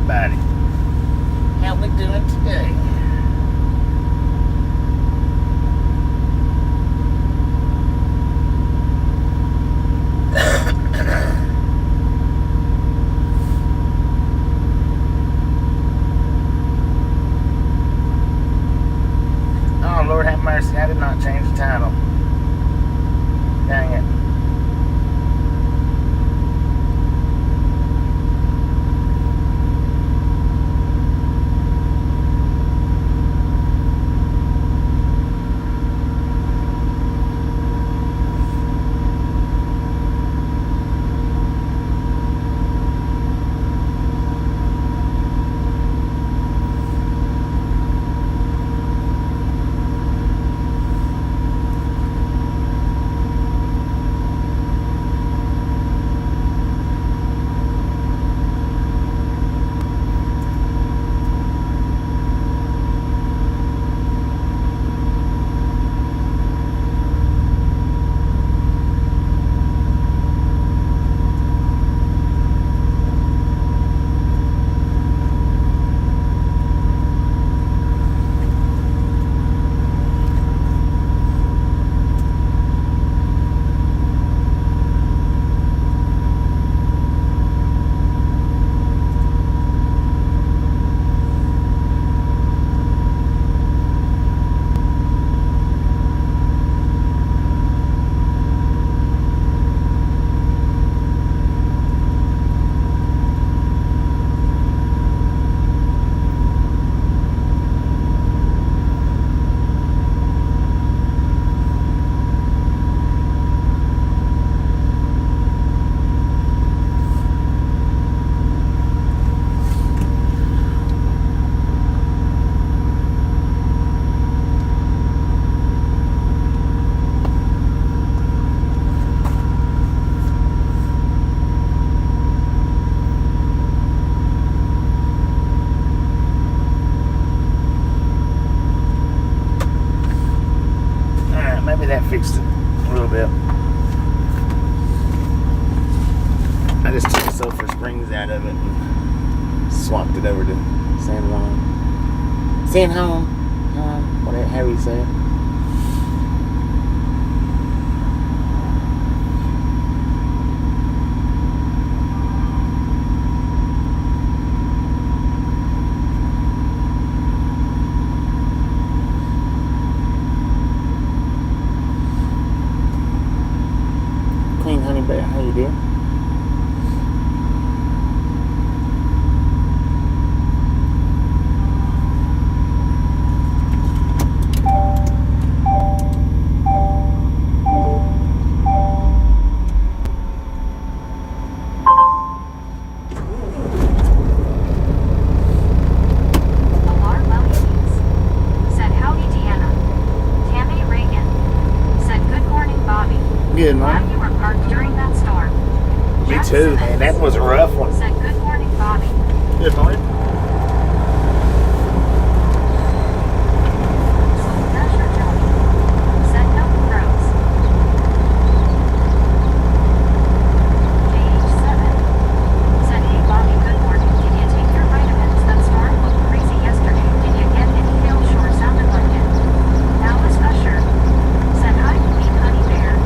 everybody. How we doing today? Oh, Lord have mercy, I did not change the title. Dang it. Maybe that fixed it a little bit. I just took the sulfur springs out of it and swapped it over to San Juan. San Juan, whatever, how you say it. How you doing? Alarm Melodies said howdy Deanna. Tammy Reagan said good morning Bobby. Good morning. Glad you were parked during that storm. Me too, man. That was a rough one. Said good morning Bobby. Good morning. Dasher Joey said no pros. KH7 said hey Bobby good morning. Did you take your vitamins? That storm looked crazy yesterday. Did you get any hail? Sure sounded like it. Alice Usher said hi Queen Honey Bear.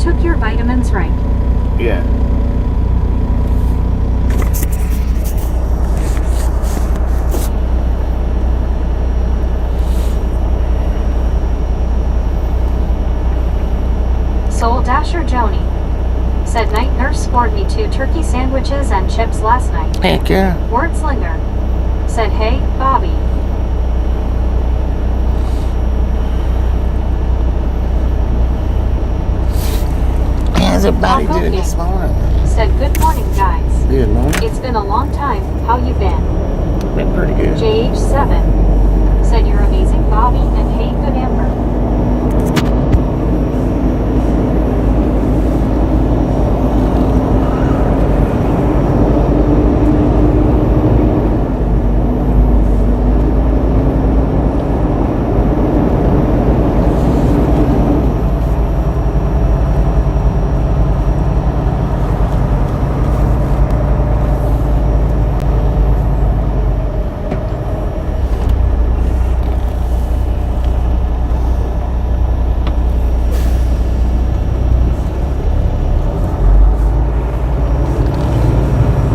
took your vitamins right. Yeah. Soul Dasher Joni. Said night nurse scored me 2 turkey sandwiches and chips last night. Heck yeah. Wordslinger. Said hey, Bobby. How's everybody Tom doing Boatman. this morning? Said good morning guys. Good morning. It's been a long time. How you been? Been pretty good. JH7. Said you're amazing Bobby and hey good Amber.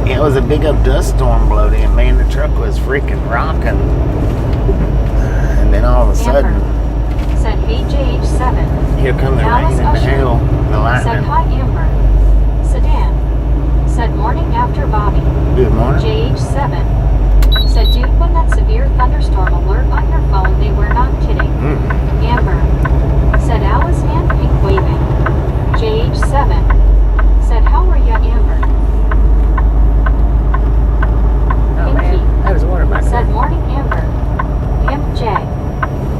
It was a big up dust storm blowed in. Man, the truck was freaking rocking. And then all of a sudden, Amber. Said hey JH7. here come the Alice rain and the Usher. hail, the Said lightning. hi Amber. Sedan. Said morning after Bobby. Good morning. JH7. Said dude when that severe thunderstorm alert on your phone they were not kidding. Amber. Said Alice hand pink waving. JH7. Said how are ya Amber? Oh Pinky. man, that was water back Said there. morning Amber. Imp J.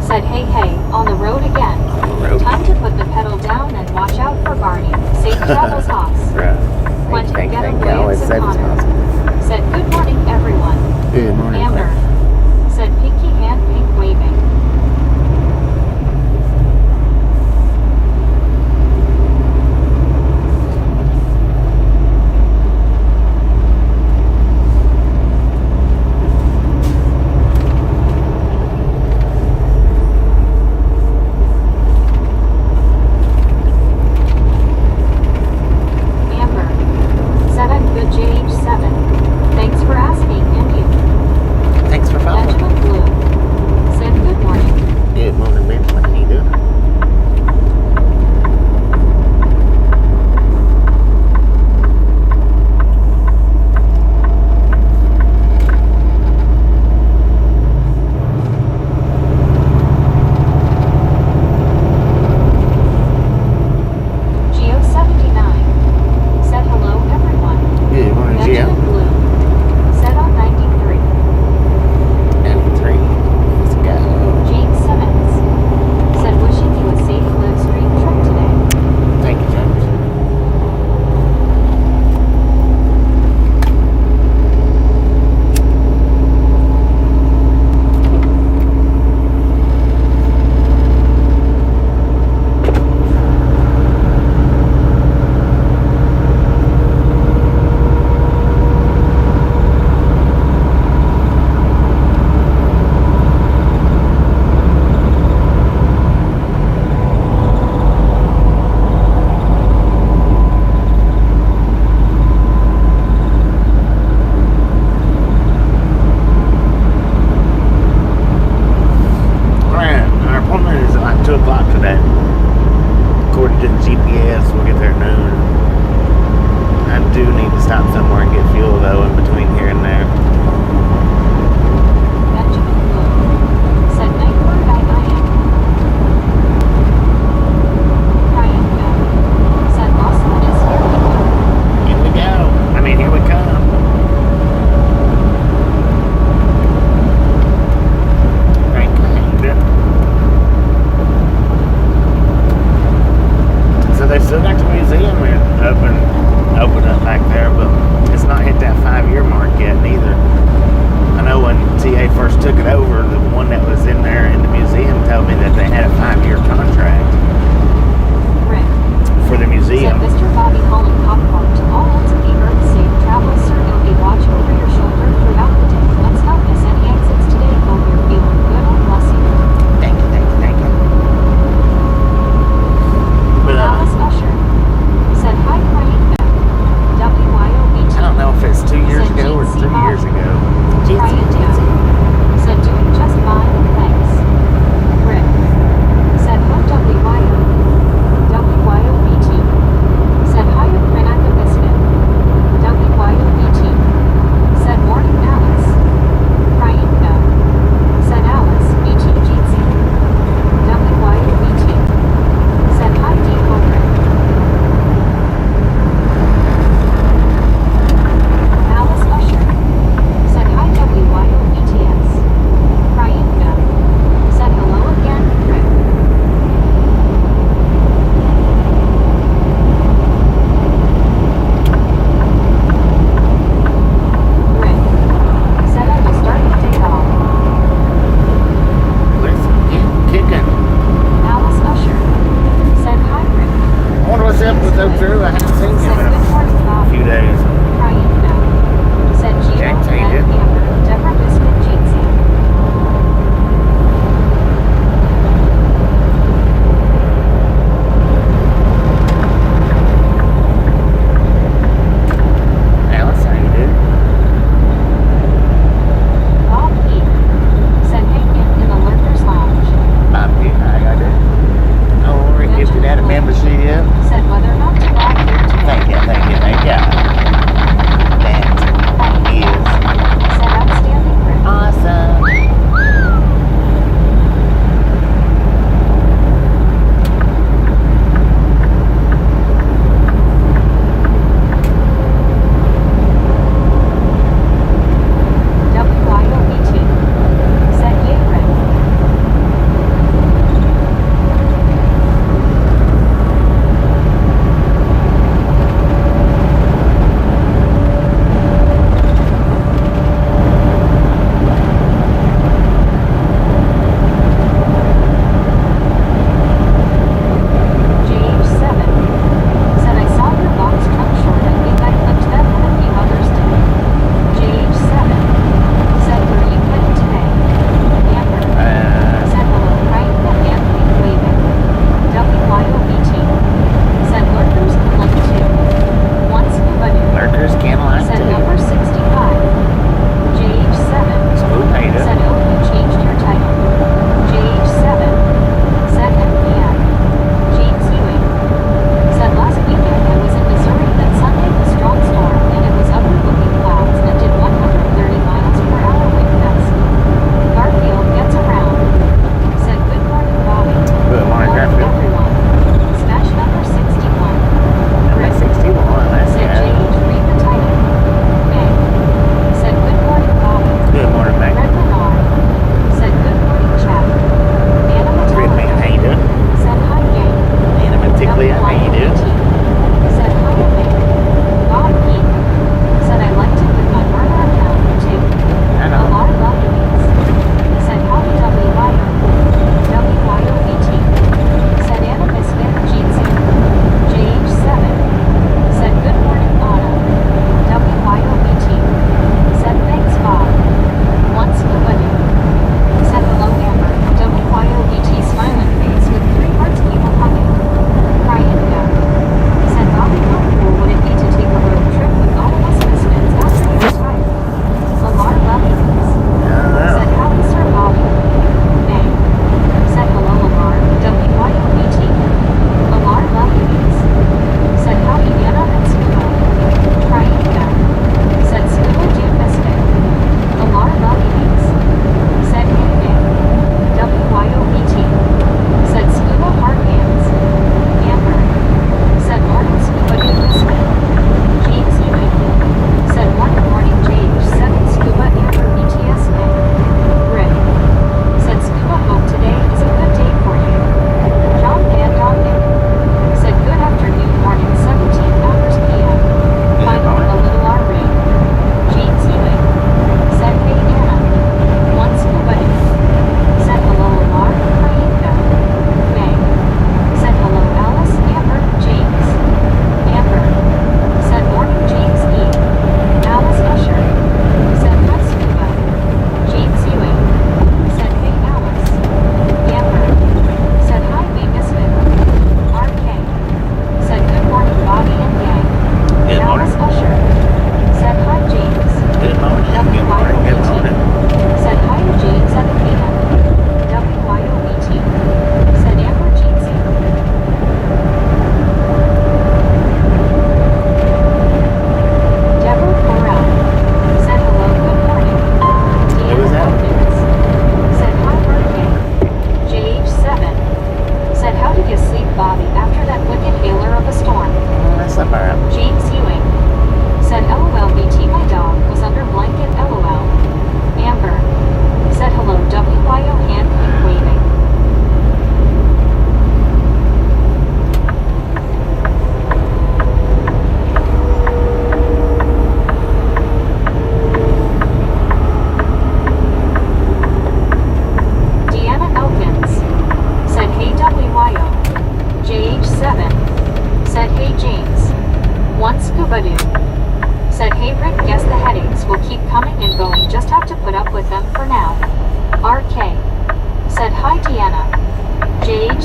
Said hey hey, on the road again. On the road. Time to put the pedal down and watch out for Barney. Safe travels Haas. Right. Quentin Thank you. Getaway Always and safe as Connor. possible. Said good morning everyone. Good morning. Amber. Claire. Said pinky hand pink waving.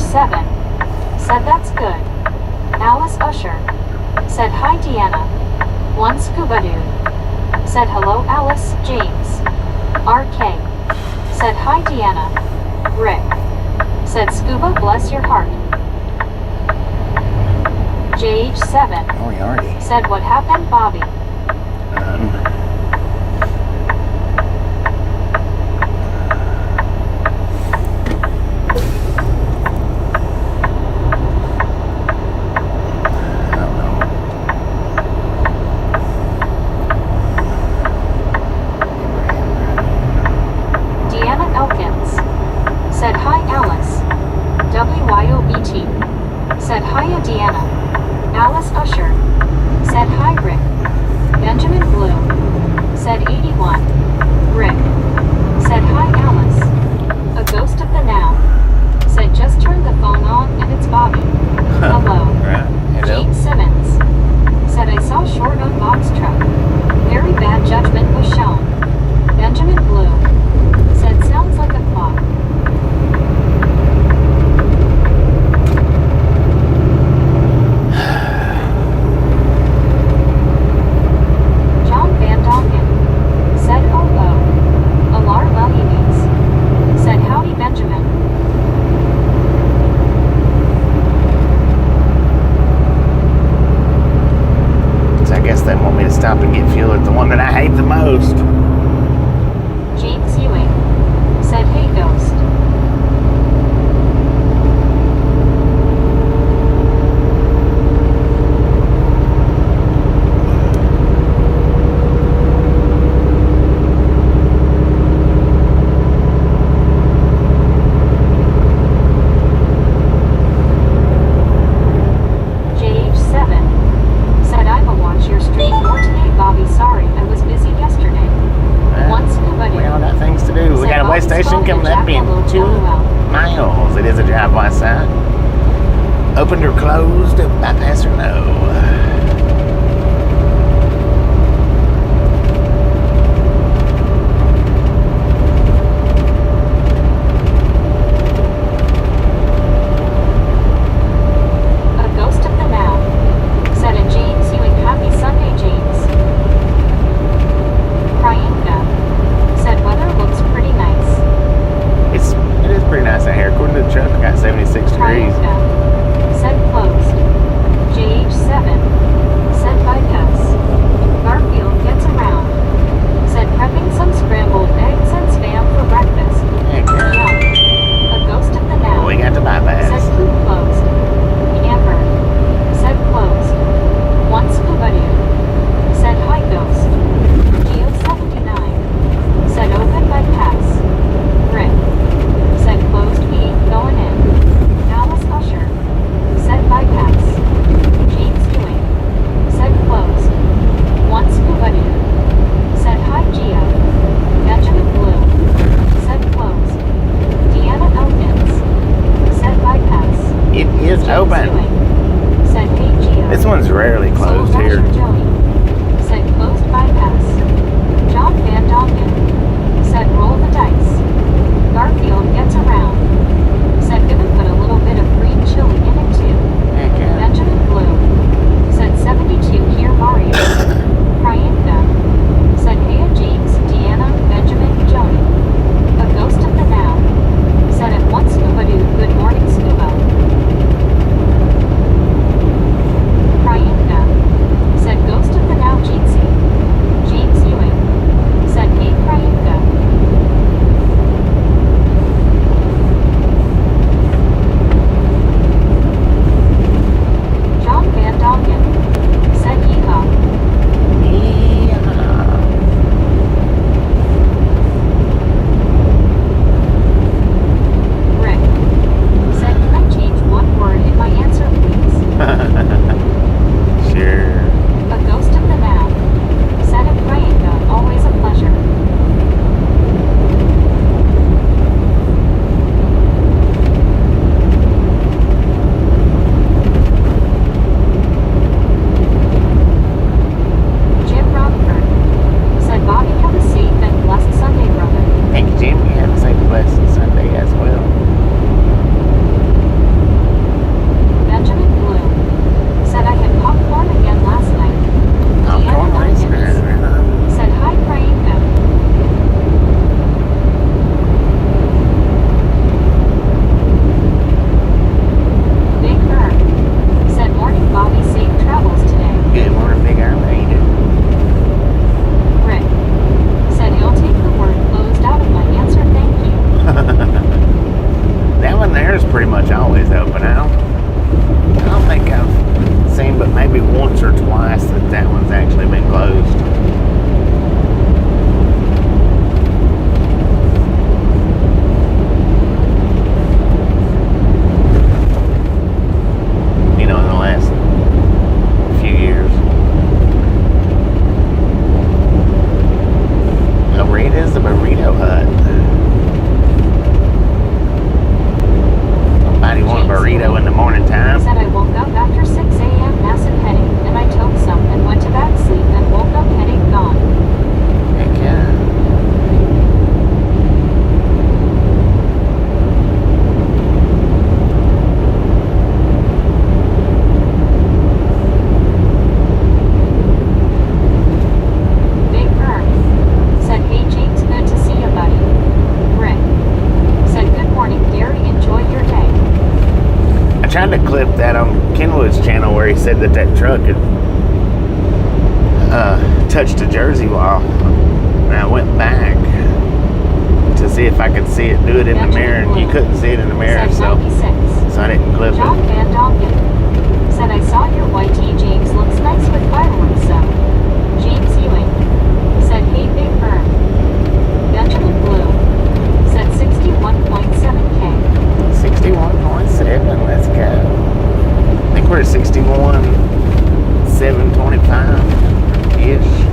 7 said that's good. Alice Usher said hi Deanna. One Scuba Dude said hello Alice. James RK said hi Deanna. Rick said Scuba bless your heart. JH7 Oh, he already. said what happened Bobby. Deanna Elkins said hi Alice. WYOBT said hiya Deanna. Alice Usher said hi Rick. Benjamin Blue said 81. Rick said hi Alice. A ghost of the now said just turn the phone on and it's Bobby. Hello. Hello. Gene Simmons said I saw short on Bob's truck. Very bad judgment was shown. Benjamin Blue said sounds like a clock. John Van Dongen said oh oh. Alar Lalinis said howdy Benjamin. So I guess they want me to stop and get fuel at the one that I hate the most. James Ewing said hey ghost. JH7 said I will watch your stream more today Bobby sorry I was busy yesterday. One Scuba We all Dude got things to do. We got a way station coming up in 2 miles. It is a drive-by sign. Opened or closed, bypass or no. A ghost of the now said a James Ewing happy Sunday James. Kryanka said weather looks pretty nice. It is pretty nice out here. According to the truck, I got 76 degrees. Kryanka said closed. JH7 said bypass. Garfield gets around. Said prepping some scrambled eggs and spam for breakfast. Heck yeah. Yum. A ghost of the now We got to bypass. said food closed. Amber said closed. One Scuba Dude said hi ghost. Geo79 said open bypass. Rick said closed we ain't going in. Alice Usher said bypass. James Ewing said closed. One Scuba Dude said hi Geo. Benjamin Blue said closed. Deanna Elkins said bypass. It is James open. Ewing said hey Geo. This one's rarely closed Soul here. Dasher Joey said closed bypass. John Van Dongen said roll the dice. Garfield gets around. Said gonna put a little bit of green chili in it too. Heck yeah. Benjamin Blue said 72 here Mario. Kryanka said hey James, Deanna, Benjamin, Joni. A ghost of the now said at one Scuba Dude good morning Scuba. Kryanka said ghost of the now Jeetsy. James Ewing said hey Kryanka. Kenwood's channel where he said that truck had touched a Jersey wall. And I went back to see if I could see it do it in the mirror, and you couldn't see it in the mirror, so I didn't clip John it. Van Dongen said, I saw your white tee, James. Looks nice with fireworks, so. James Ewing said, hey, Big Bird. Benjamin Blue said 61.7K. 61.7, let's go. I think we're at 61,725-ish.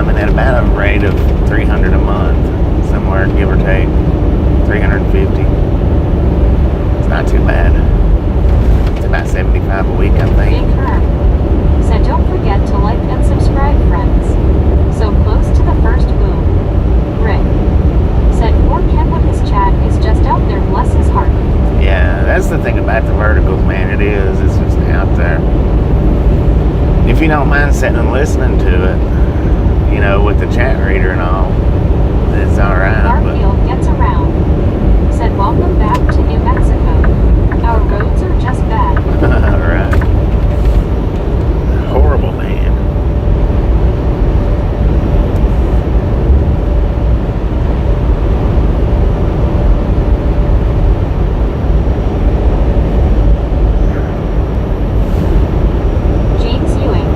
At about a rate of 300 a month, somewhere give or take 350. It's not too bad. It's about 75 a week, I think. Big Herb said, don't forget to like and subscribe, friends. So close to the first boom. Rick said, poor Kenwood, his chat is just out there, bless his heart. Yeah, that's the thing about the verticals, man. It's just out there. If you don't mind sitting and listening to it, you know, with the chat reader and all, it's alright. Garfield gets around said, welcome back to New Mexico. Our roads are just bad. Right. Horrible, man. James Ewing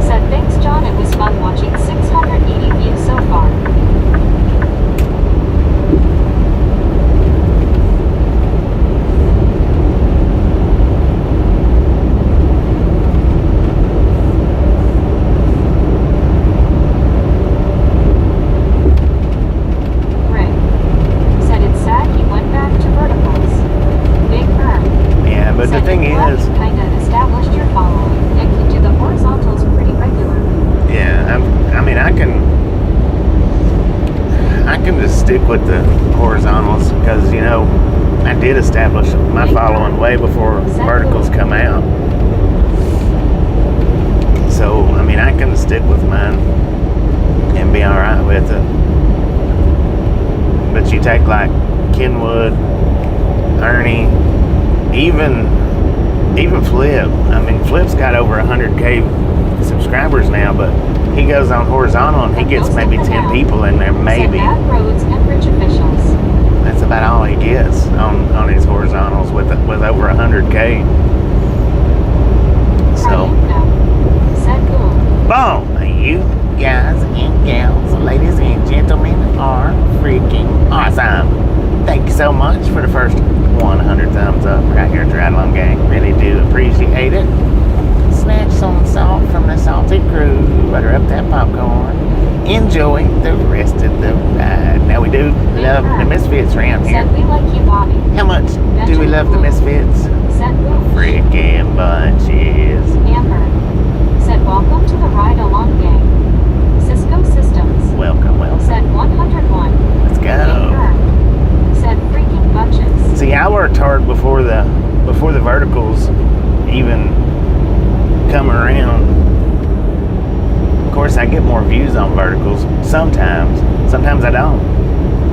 said, thanks, John. It was fun watching 680 views so far. Rick said, it's sad he went back to verticals. Big Earn Yeah, but the said, thing well, is, you kinda established your following and can do the horizontals pretty regularly. yeah, I mean, I can just stick with the horizontals because, you know, I did establish my following way before verticals come out. So, I mean, I can stick with mine and be alright with it. But you take like Kenwood, Ernie, even Flip. I mean, Flip's got over 100K subscribers now, but he goes on horizontal and he gets maybe 10 people in there, maybe. Said bad roads and bridge officials. That's about all he gets on his horizontals with over 100K. So, Said boom. boom! You guys and gals, ladies and gentlemen, are freaking awesome. Thank you so much for the first 100 thumbs up right here at Triathlon Gang. Really do appreciate it. Snatch some salt from the salty crew. Butter up that popcorn. Enjoy the rest of the ride. Now, we do love the Misfits around here. Said we like you, Bobby. How much do we love the Misfits? Said boom. Freaking bunches. Amber said, welcome to the Ride Along Gang. Cisco Systems Welcome. said 101. Let's go. Said freaking bunches. See, I worked hard before the verticals even come around. Of course, I get more views on verticals sometimes. Sometimes I don't.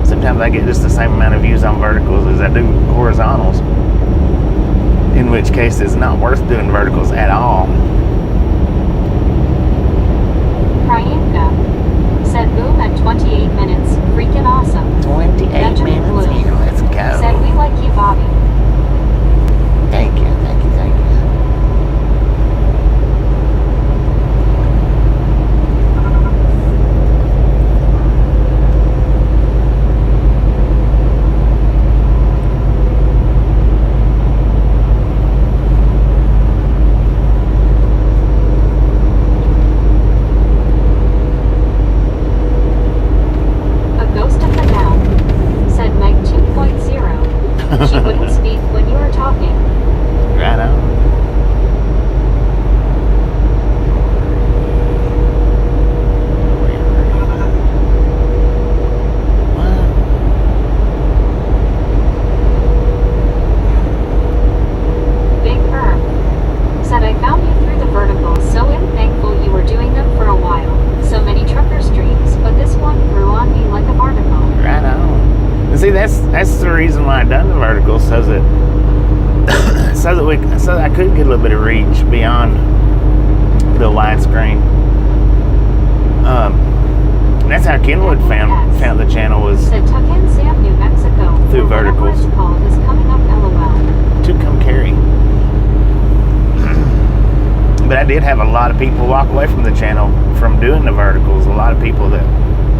Sometimes I get just the same amount of views on verticals as I do horizontals. In which case, it's not worth doing verticals at all. Priyanka said boom at 28 minutes. Freaking awesome. 28 Benjamin minutes Blue in. Let's go. said we like you, Bobby. Thank you. that's the reason why I done the vertical, so that I could get a little bit of reach beyond the widescreen. That's how Kenwood found the channel, was Said Tuckin, Sam, New Mexico. through Or whatever verticals. it's called is coming up, LOL. To come carry. But I did have a lot of people walk away from the channel from doing the verticals. A lot of people that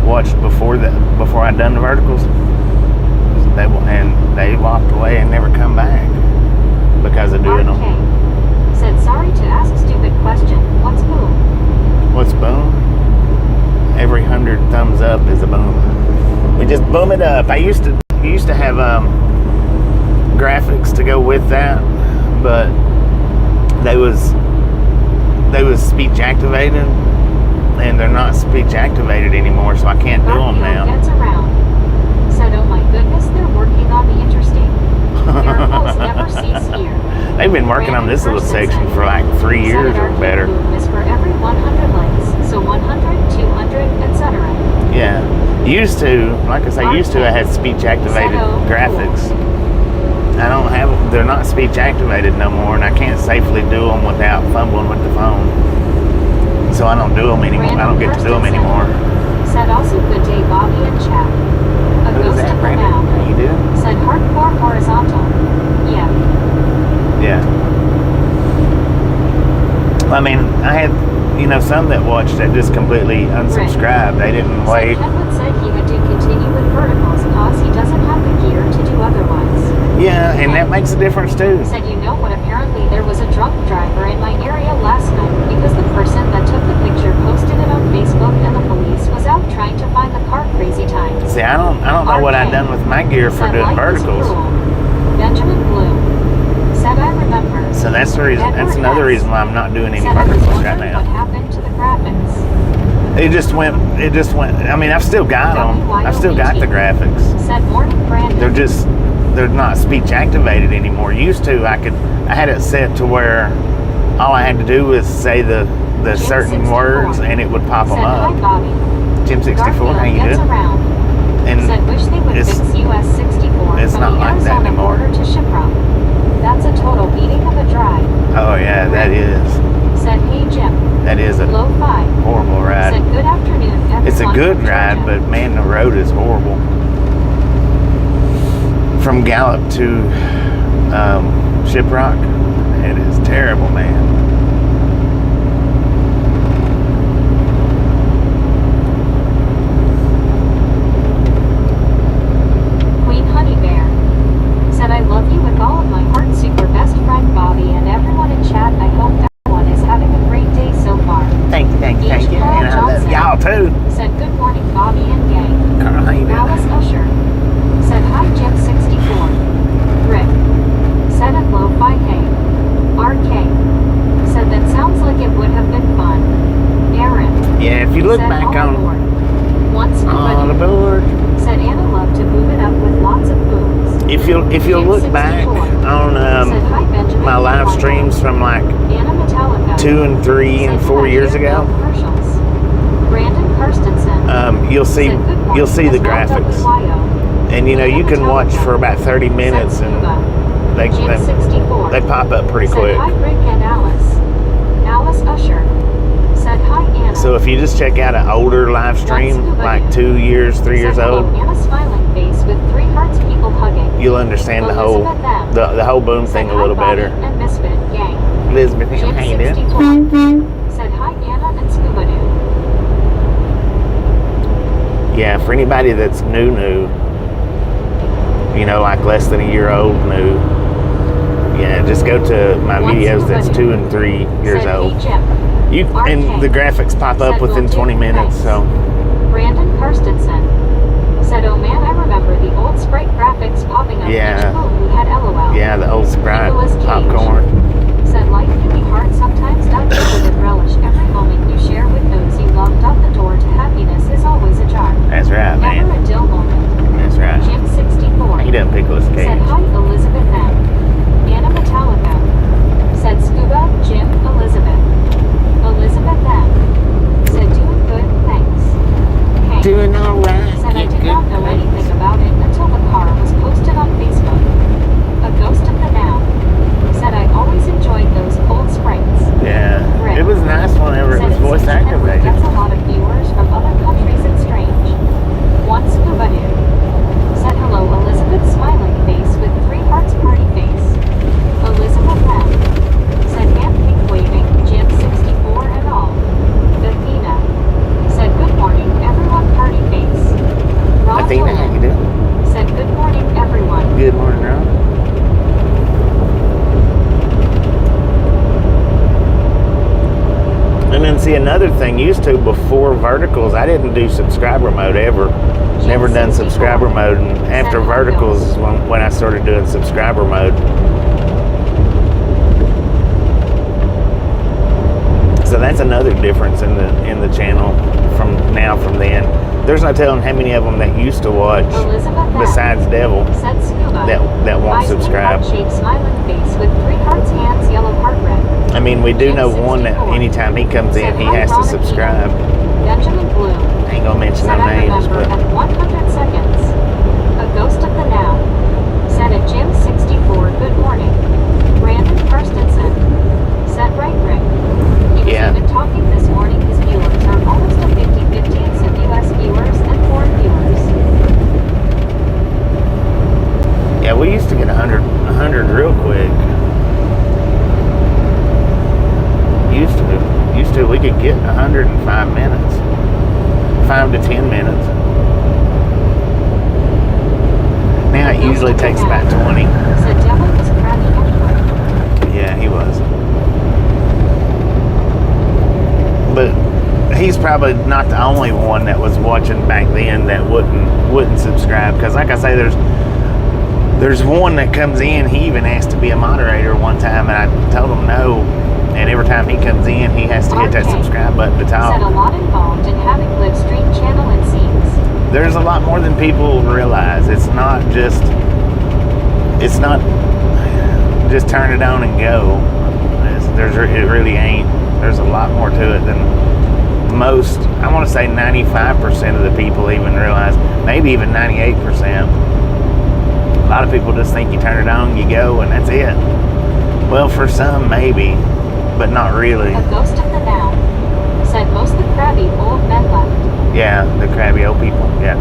watched before I'd done the verticals, they walked away and never come back because of doing them. RK. Said sorry to ask stupid question. What's boom? What's boom? Every 100 thumbs up is a boom. We just boom it up. I used to have graphics to go with that, but they was speech activated, and they're not speech activated anymore, so I can't do them now. Gets around. Said, oh my goodness, they're working on the interesting. Miracles never cease here. They've been working on this little section for like 3 years or better. Is for every 100 likes, so 100, 200, etc. Yeah. Used to, like I say, I had speech activated graphics. I don't have, they're not speech activated no more, and I can't safely do them without fumbling with the phone. So I don't do them anymore. I don't get to do them anymore. Said also good day, Bobby and chat. A Who's ghost that, of the Brandon? now. How you doing? Said hardcore horizontal. Yeah. Yeah. I mean, I had, some that watched that just completely unsubscribed. They didn't wait. Kenwood said he would continue with verticals cause he doesn't have the gear to do otherwise. Yeah, and that makes a difference too. Said what, apparently there was a drunk driver in my area last night because the person that took the picture posted it on Facebook and the police was out trying to find the car crazy time. See, I don't know what I've done with my gear for doing verticals. Benjamin Bloom said I remember. So that's the reason. That's another reason why I'm not doing any said verticals I was right wondering now. what happened to the graphics. It just went. I mean, I've still got them. I've still got the graphics. Said morning, Brandon. They're not speech activated anymore. Used to, I had it set to where all I had to do was say the certain 64. words and it would pop them said, up. Hi, Bobby. Jim 64, Garfield how you gets doing? around. And Said wish they would it's- fix US 64 it's from not the like that Arizona anymore. border to Shiprock. That's a total beating of a drive. Oh yeah, that is Said, hey Jim. a Low 5. horrible ride. Said good afternoon, everyone. It's a good from ride, Georgia. but man, the road is horrible. From Gallup to Shiprock, it is terrible, man. Queen Honey Bear said I love you with all of my heart, super best friend Bobby and everyone in chat. I hope everyone is having a great day so far. Thank you. Carl And I love Johnson y'all too. said good morning Bobby and gang. Carl, how you doing? Alice Usher said hi Jim 64. Rick said at low fi hey. RK said that sounds like it would have been fun. Aaron Yeah, if you look said back all on aboard. Once the nobody board, said Anna loved to boom it up with lots of booms. if you'll look back on Said hi Benjamin. my live streams from like Anna Metallica 2 and 3 and 4 years ago, Commercials. Brandon Karstensen you'll see said, "Good morning, the as well, graphics, WYO." and you Anna can watch Metallica for about 30 minutes, said, and "Scuba." they Jim 64 they pop up pretty said, quick. hi Rick and Alice. Alice Usher said hi Anna. So if you just check out an older live stream, like 2 years, 3 years said, old, hello, Anna smiling face with 3 hearts, people hugging. you'll understand the whole Elizabeth M. the whole boom Said, thing a hi, little Bobby better. And Misfit gang. Elizabeth, Jim how you doing? 64 said hi Anna and Scuba Doo. Yeah, for anybody that's new, like less than a year old, new. Yeah, just go to my Once videos that's somebody 2 and 3 years said, old. Hey Jim. And the graphics pop up Said, within will do, 20 minutes. thanks. So Brandon Karstensen said, oh man, I remember the old Sprite graphics popping up Yeah. each boom we had LOL. yeah, the old Sprite Nicolas Cage popcorn. said life can be hard sometimes, not good and relish every moment you share with those you love. The door to happiness is always ajar. That's right, Never man. a dull moment. That's right. Jim 64 He done Nicolas said Cage. hi Elizabeth M. Anna Metallica said scuba Jim Elizabeth. Elizabeth M. said doing good, thanks. Hank Doing all right. said I Get did good not know thanks. anything about it until the car hour was posted on Facebook. A ghost of the now said I always enjoyed those cold sprites. Yeah. Rick It was nice whenever it said was it voice seems Edward activated. gets a lot of viewers from other countries and strange. One scuba dude said hello Elizabeth smiling face with 3 hearts party face. Elizabeth laughed. Said hand pink waving, Jim 64 and all. Athena said good morning everyone party face. Ron Athena, how you doing? said good morning everyone. Good morning, Ron. And then see another thing, used to before verticals, I didn't do subscriber mode ever. Never done subscriber mode, and after verticals is when I started doing subscriber mode. So that's another difference in the channel from then. There's no telling how many of them that used to watch Elizabeth besides Devil said scuba. that won't subscribe. Shaped smiling face with 3 hearts hands yellow heart red. I mean, we do know one that anytime he comes in, he has to subscribe. Benjamin Blue I ain't gonna mention said no I names, remember but at 100 seconds. A ghost of the now said at Jim 64 good morning. Brandon Karstensen said right Rick. He was Yeah. even talking this morning. His viewers are almost a 50-50. It's in US viewers and foreign viewers. yeah, we used to get 100 real quick. Used to we could get 100 in 5 minutes, 5 to 10 minutes. Now it usually takes about 20. Said Devil was crabby anyway. Yeah, he was. But he's probably not the only one that was watching back then that wouldn't subscribe. Because like I say, there's one that comes in. He even asked to be a moderator one time, and I told him no. And every time he comes in, he has to hit that subscribe button to Said a talk. lot involved in having live stream channel and scenes. There's a lot more than people realize. It's not just turn it on and go. It really ain't. There's a lot more to it than most. I want to say 95% of the people even realize. Maybe even 98%. A lot of people just think you turn it on, you go, and that's it. Well, for some, maybe, but not really. A ghost of the now said most the crabby old men left. Yeah, the crabby old people. Yeah.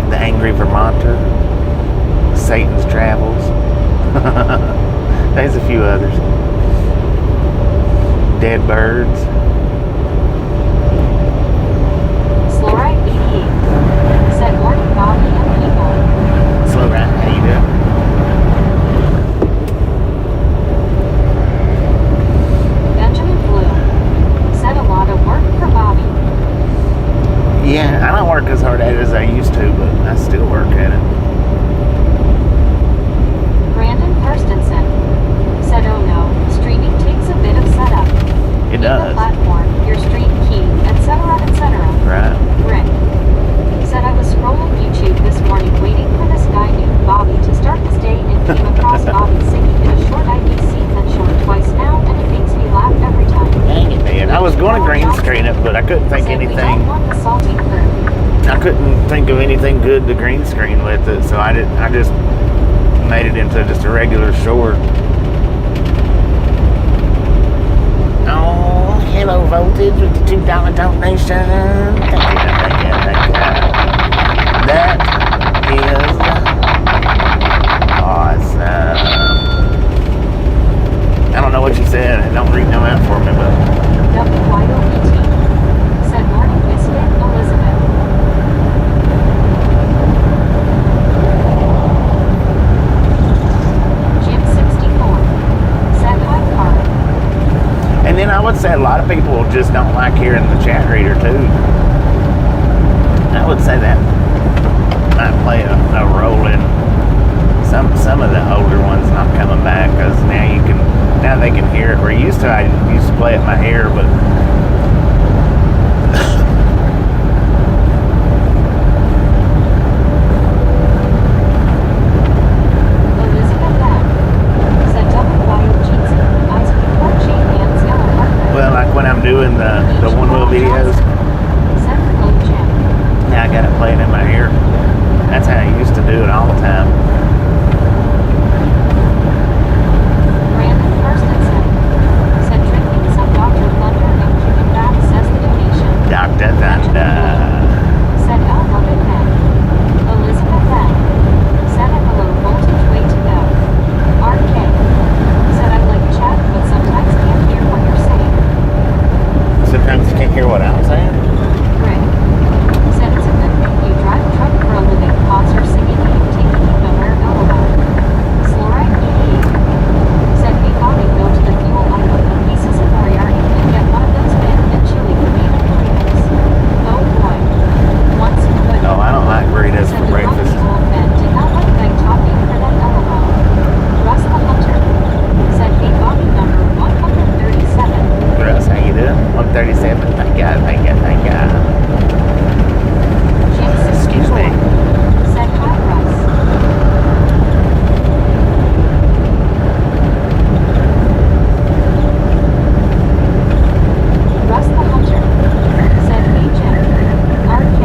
The Angry Vermonter. Satan's Travels. There's a few others. Dead Birds. Slorite 88 said morning Bobby and people. Slow right, how you doing? Benjamin Blue said a lot of work for Bobby. Yeah, I don't work as hard at it as I used to, but I still work at it. Brandon Karstensen said oh no, streaming takes a bit of setup. It Need does. the platform, your stream key, etc. etc. Right. Rick said I was scrolling YouTube this morning waiting for this guy named Bobby to start his day and came across Bobby singing in a short ID scene that's shown twice now and it makes me laugh every time. Dang it, man. I was going to green screen it, but I couldn't think Said we don't anything. want the salty crew. I couldn't think of anything good to green screen with it, so I just made it into just a regular short. Oh, hello Voltage with the $2 donation. Thank you. That is awesome. I don't know what you said. Don't read them out for me, but WYOET said morning biscuit Elizabeth. Jim 64 said hi Carl. and then I would say a lot of people just don't like hearing the chat reader too. I would say that might play a role in some of the older ones not coming back, because now they can hear it. Where I used to play it in my ear, but Elizabeth laughed. Said WYOGT ice cream pork chain hands yellow heart red. well, like when I'm doing the one wheel videos. Said hello Jim. how I got it playing in my ear. That's how I used to do it all the time. Brandon Karstensen said drinking some Dr. Thunder and kicking back says the donation. Dr. Thunder. Said L. Love it then. Elizabeth N. said at the low voltage way to go. RK said I like chat but sometimes can't hear what you're saying. Sometimes you can't hear what I'm saying. Rick said it's a good thing you drive a truck for a living. Pots are singing you taking you nowhere. LOL. Slorite EE said hey Bobby go to the fuel item of pieces of Moriarty and get one of those big and chili banana burritos. Oh boy. Once you could. No, I don't like burritos Said for the breakfast. grumpy old man did not like egg topping for that. LOL. Russ the Hunter said hey Bobby number 137. Russ, how you doing? 137. Thank God, thank God, thank God. Excuse me. Said hi Russ. Russ the Hunter said hey Jim. RK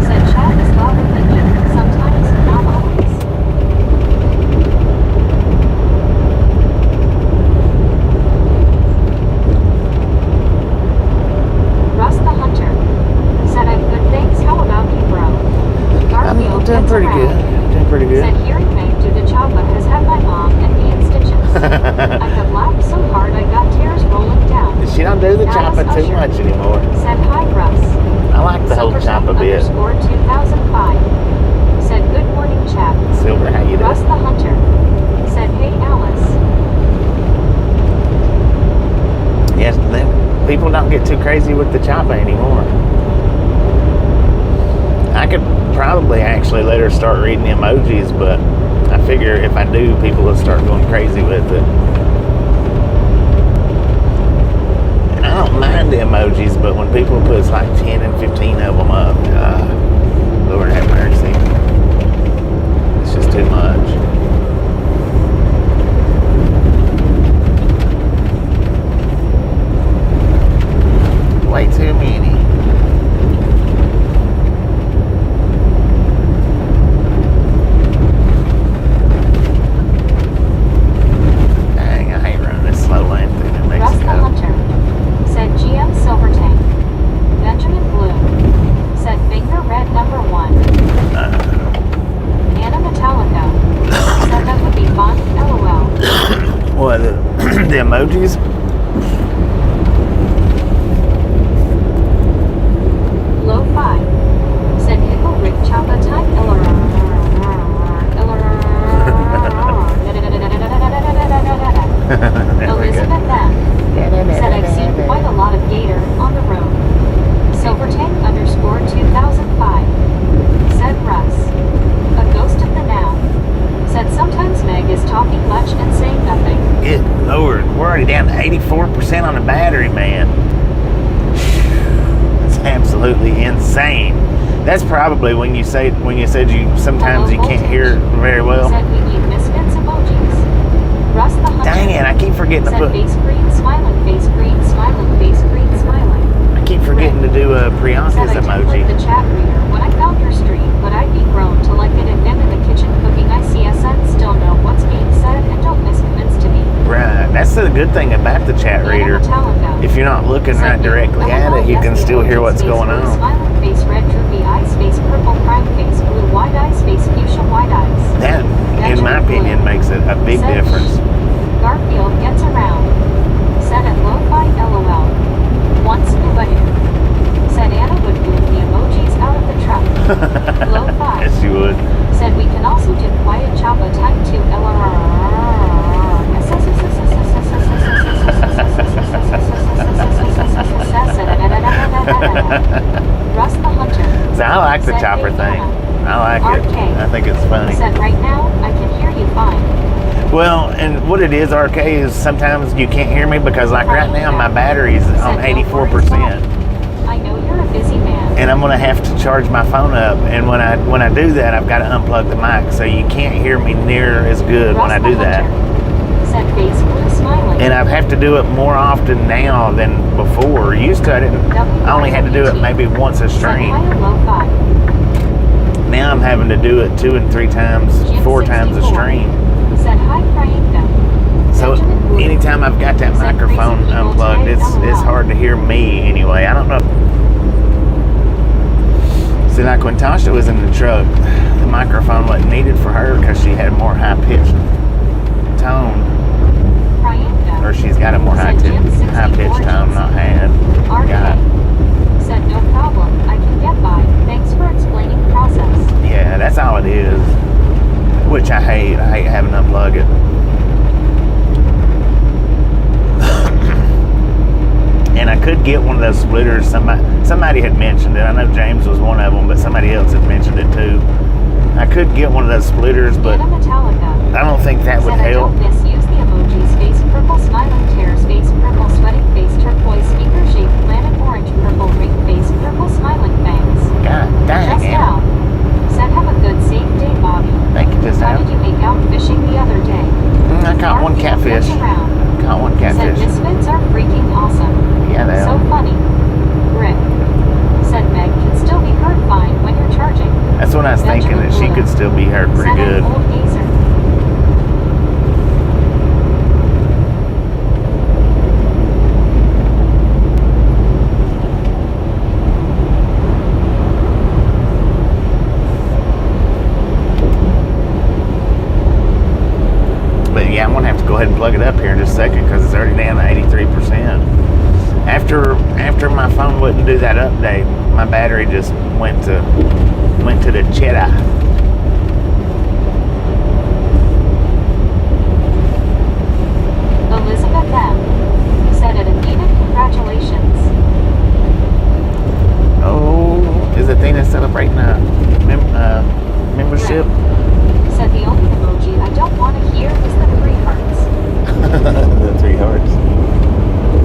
said chat is louder than you. Sometimes, not always. Russ the Hunter said I'm good thanks. How about you, bro? I'm Garfield doing gets pretty around. good. Doing pretty good. Said hearing Meg do the choppa has had my mom and me in stitches. I have laughed so hard I got tears rolling down. She don't do the Alice chopper too Usher much anymore. said hi Russ. I like the whole chopper bit. Silvertone _2005 said good morning chap. Silver, how you Russ doing? the Hunter said hey Alice. Yes, people don't get too crazy with the chopper anymore. I could probably actually let her start reading the emojis, but I figure if I do, people will start going crazy with it. And I don't mind the emojis, but when people put like 10 and 15 of them up, Lord have mercy. It's just too much. Way too many. Dang, I hate running this slow lane through New Russ the Mexico. Hunter said GM Silvertone. Benjamin Bloom said finger red number 1. Anna Metallica said that would be fun. LOL. What, the emojis? Low 5 said Hickle Rick Choppa time. There we go. Elizabeth M said I've seen quite a lot of gator on the road. Silvertank _2005 said Russ. A ghost of the now said sometimes Meg is talking much and saying nothing. Good Lord, we're already down to 84% on the battery, man. That's absolutely insane. That's probably when you said you sometimes you can't hear very well. Said we need misfits emojis. Russ the Hunter. Dang it, I keep forgetting to said put. face green smiling, face green smiling, face green smiling. I keep forgetting to do a Said Priyanka's I did emoji. click the chat reader when I found your stream, but I'd be grown to like it and then in the kitchen cooking ICSN still know what's being said and don't miss comments to me. Right, that's the good thing about the chat Anna reader. Metallica If you're not looking said right directly at it, you can still hear what's going on. Smiling face, red droopy eyes, face purple prime face, blue wide eyes, face fuchsia wide eyes. That, in my opinion, makes a big Said difference. Garfield gets around. Said at lo-fi LOL. Once nobody. Said Anna would move the emojis out of the truck. Lo-fi. Yes, you would. Said we can also do quiet choppa time to Russ the Hunter. So I like the said, chopper "Hey, thing. Anna." I like it. RK. I think it's funny. Said right now I can hear you fine. Well, and what it is, RK, is sometimes you can't hear me because like right now my battery's on 84%. I know you're a busy man. And I'm gonna have to charge my phone up, and when I do that, I've got to unplug the mic, so you can't hear me near as good when I do that. Said face blue smiling. And I have to do it more often now than before. Used to I didn't. I only had to do it maybe once a Said stream. hi to low 5. Now I'm having to do it 2 and 3 times, Jim 4 times a 64. stream. Said hi Priyanka. So Benjamin Blue. anytime I've got that Said microphone crazy people unplugged, type it's LOL. hard to hear me anyway. I don't know. See, like when Tasha was in the truck, the microphone wasn't needed for her because she had a more high-pitched tone. Priyanka. Or she's got a more Said Jim high-pitched 64 tone, not had. RK. Got. Said no problem, I can get by. Thanks for explaining process. Yeah, that's all it is. Which I hate. I hate having to unplug it. And I could get one of those splitters. Somebody had mentioned it. I know James was one of them, but somebody else had mentioned it too. I could get one of those splitters, but Anna Metallica. I don't think that would Said I help. don't misuse the emojis. Face purple smiling tear. Face purple sweating face. Turquoise speaker shape. Planet orange purple ring face. Purple smiling fangs. God dang, Just Anna. now. Said have a good safe day, Bobby. Thank you, just How now. did you make out fishing the other day? I caught one Garfield catfish. looked around. Caught one Said catfish. misfits are freaking awesome. Yeah, they So are. funny. Rick. Said Meg can still be heard fine when you're charging. That's what I was thinking, that she could still be heard pretty Said good. an old gazer. But yeah, I'm gonna have to go ahead and plug it up here in just a second because it's already down to 83%. After my phone wouldn't do that update, my battery just went to the cheddar. Elizabeth M. Said at Athena, congratulations. Oh, is Athena celebrating a membership? Said the only emoji I don't want to hear is the 3 hearts. The 3 hearts.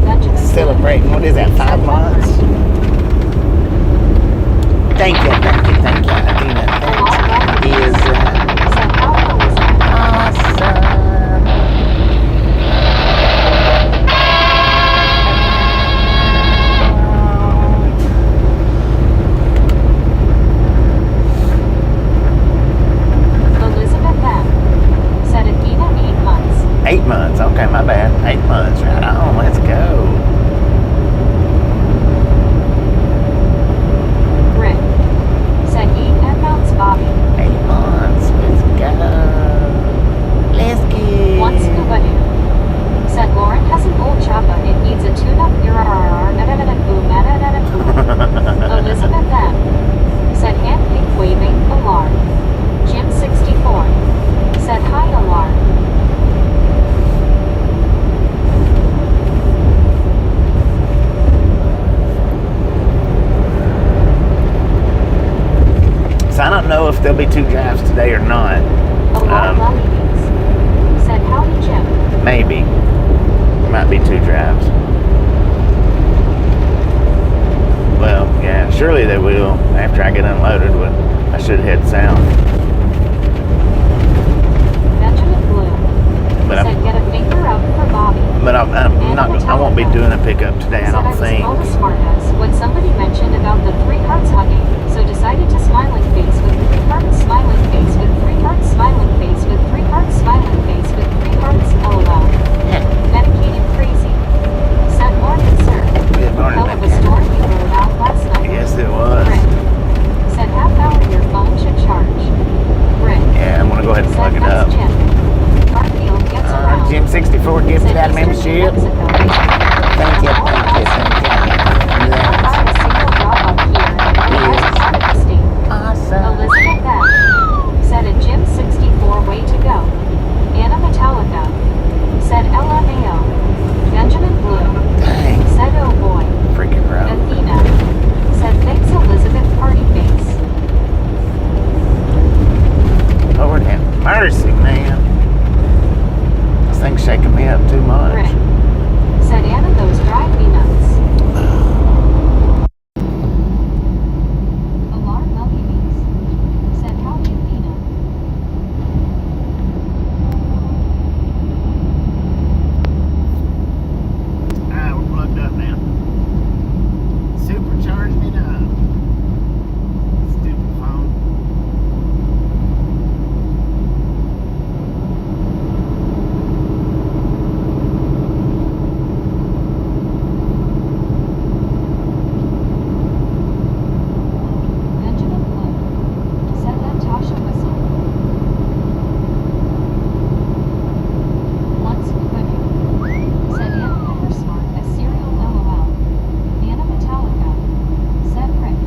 Benjamin Celebrating, what is that, 5 months? Thank you, Athena. Thanks. Is Said how Elizabeth. awesome. Elizabeth M. Said Athena 8 months. 8 months. Okay, my bad. 8 months. Right on. Let's go. Rick. Said 8 months, Bobby. 8 months. Let's go. Let's get. One scuba dude. Said Lauren has an old choppa. It needs a tune-up. Elizabeth M. Said hand pink waving. Alarm. Jim 64. Said hi alarm. So I don't know if there'll be 2 drives today or not. Alarm Lollies. Said howdy Jim. Maybe. Might be 2 drives. Well, yeah, surely they will. After I get unloaded, but I should head south. Benjamin Blue. But Said get a finger up for Bobby. I won't be doing a pickup today, I Said don't I was think. called a smartass when somebody mentioned about the 3 hearts hugging, so decided to smiling face with 3 hearts, smiling face with 3 hearts, smiling face with 3 hearts, smiling face with 3 hearts, LOL. Medicated crazy. Said morning, sir. Good morning, Hell of a Medicated. storm we rode out last night. Yes, it was. Rick. Said half hour your phone should charge. Rick. Yeah, I'm gonna go ahead and plug Said it that's up. Jim. Garfield gets around. Jim 64 gifted Said out Eastern New membership. Mexico. Thank you. All Yes. Half hour it up. Stupid phone. Benjamin Blue. Said Natasha whistle. Once pudding. Said Ann Peppersmart as cereal LOL. Anna Metallica. Said Rick.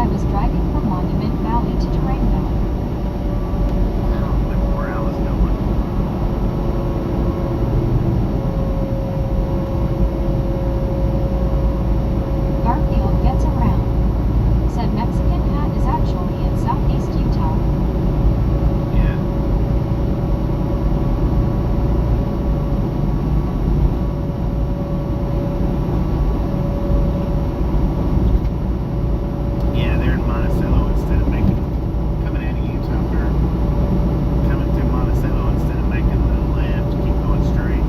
I was driving from Monument Valley to Durango. I don't remember where I was going. Garfield gets around. Said Mexican Hat is actually in southeast Utah. Yeah. Yeah, they're in Monticello instead of coming out of Utah. They're coming through Monticello instead of making the left. Keep going straight.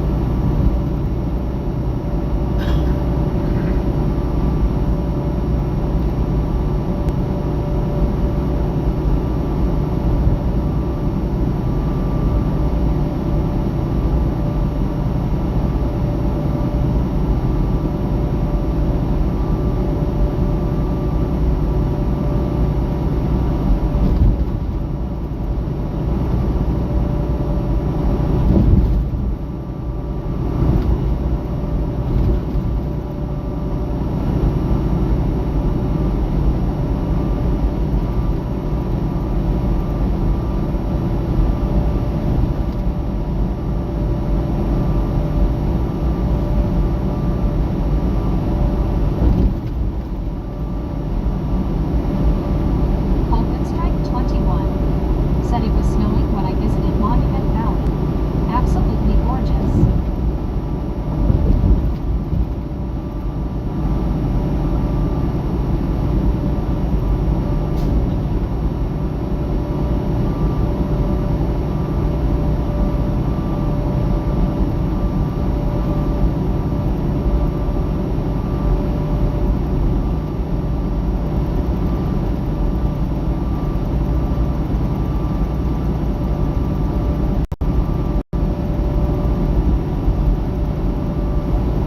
Colton Strike 21. Said it was snowing when I visited Monument Valley. Absolutely gorgeous.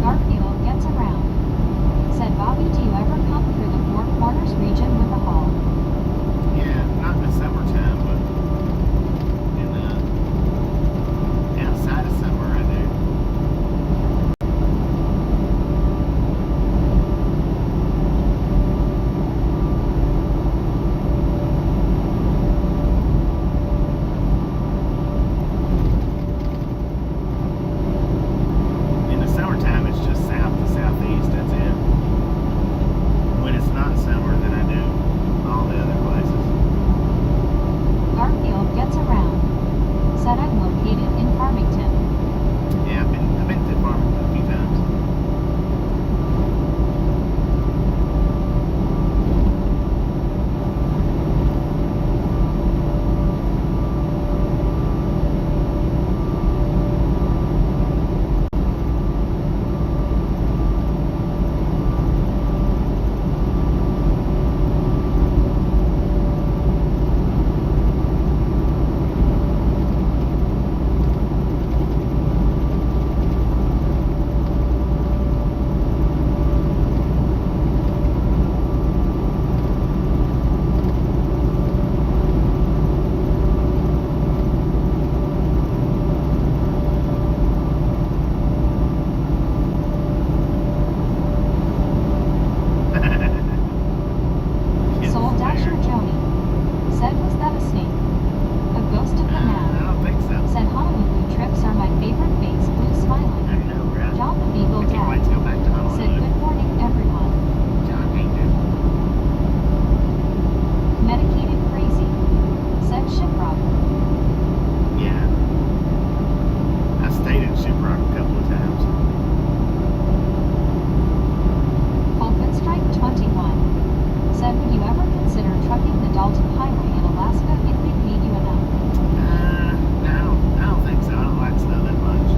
Garfield gets around. Said Bobby, do you ever come through the Four Corners region with a haul? Yeah, not in the summertime, but in outside of summer I do. In the summertime, it's just south to southeast. That's it. When it's not summer, then I do all the other places. Garfield gets around. Said I'm located in Farmington. Yeah, I've been to Farmington a few times. Soul Dasher Joni. Said was that a snake? A ghost of the I man. don't think so. Said Honolulu trips are my favorite face, blue I smiling. know, right? John the Beagle I can't wait Dad. to go back to Said Honolulu. good morning everyone. John ain't good. Medicated crazy. Said Shiprock. Yeah. I stayed in Shiprock a couple of times. Colton Strike 21. Said would you ever consider trucking the Dalton Highway in Alaska if they paid you enough? No, I don't think so. I don't like snow that much.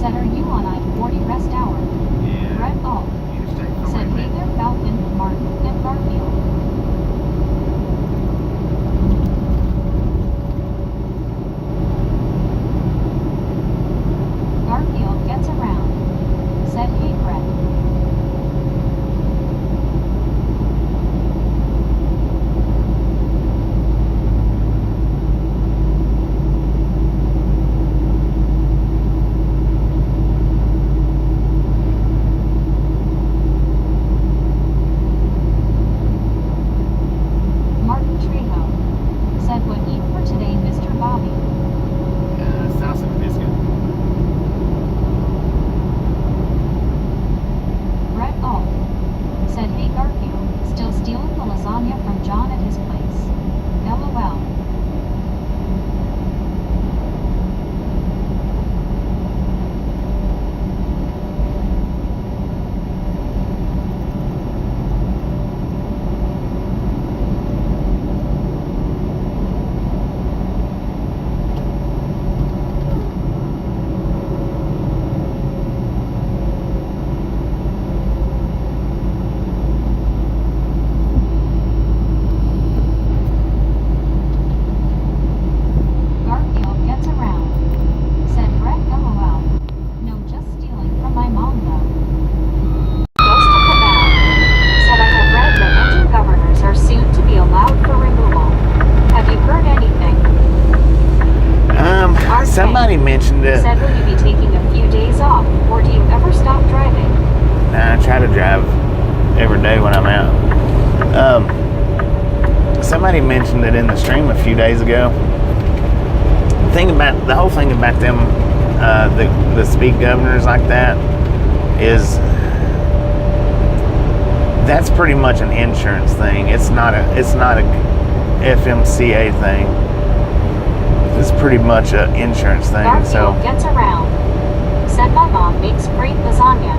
Said, are you on I-40 rest hour? Yeah. Brett Alt. Interstate Said, hey 480. there, Falcon, Martin, and Garfield. Garfield gets around. Said, hey, Brett. Martin Trejo. Said, what eat for today, Mr. Bobby? Sausage biscuit. Brett Alt. Said, hey, Garfield. Still stealing the lasagna from John at his place. LOL. Garfield gets around. Said, Brett, LOL. No, just stealing from my mom, though. Ghost of the Bell. Said, I have read that engine governors are soon to be allowed for removal. Have you heard anything? Somebody mentioned it. Said, will you be taking a few days off, or do you ever stop driving? I try to drive every day when I'm out. Somebody mentioned it in the stream a few days ago. The whole thing about them, the speed governors like that, is that's pretty much an insurance thing. It's not a FMCA thing. It's pretty much an insurance thing. Garfield gets around. Said, my mom makes great lasagna.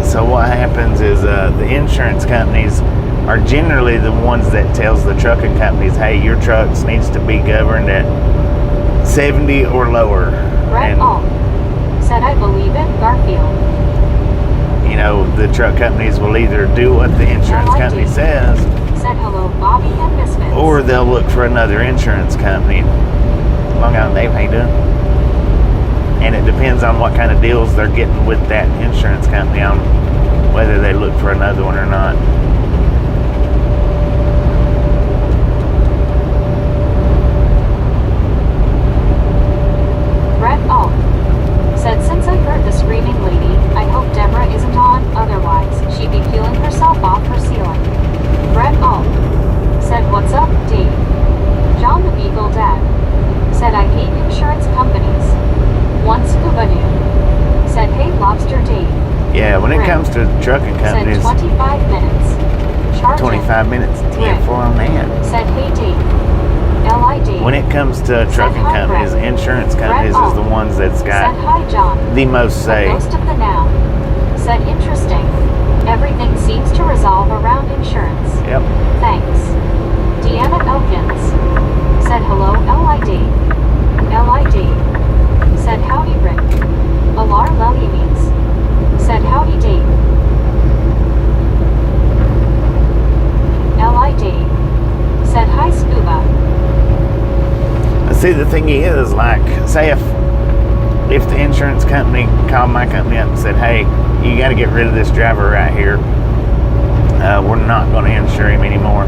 So what happens is the insurance companies are generally the ones that tells the trucking companies, hey, your trucks needs to be governed at 70 or lower. Brett And Alt. Said, I believe it, Garfield. you know, the truck companies will either do what the insurance I company do. says, Said, hello, Bobby and Misfits. or they'll look for another insurance company. Long as they pay them. And it depends on what kind of deals they're getting with that insurance company on whether they look for another one or not. Brett Alt. Said, since I heard the screaming lady, I hope Deborah isn't on, otherwise she'd be peeling herself off her ceiling. Brett Alt. Said, what's up, Dave? John the Beagle Dad. Said, I hate insurance companies. One scuba noob. Said, hey, Lobster Dave. Yeah, when it Right. comes to trucking Said, companies, 25 minutes. Charging. 25 minutes, 10 for on that. Said, hey, Dave. L.I. Dave. When it comes to trucking hi, companies, Brett. insurance companies Brett is the ones that's Said, got hi, John. the most say. A ghost of the now. Said, interesting. Everything seems to resolve around insurance. Yep. Thanks. Deanna Elkins. Said, hello, L.I.D. L.I.D. Said, howdy, Rick. Alar Lelianes. Said, howdy, Dave. L.I.D. Said, hi, Scuba. See, the thing is, like, say if the insurance company called my company up and said, hey, you got to get rid of this driver right here. We're not going to insure him anymore.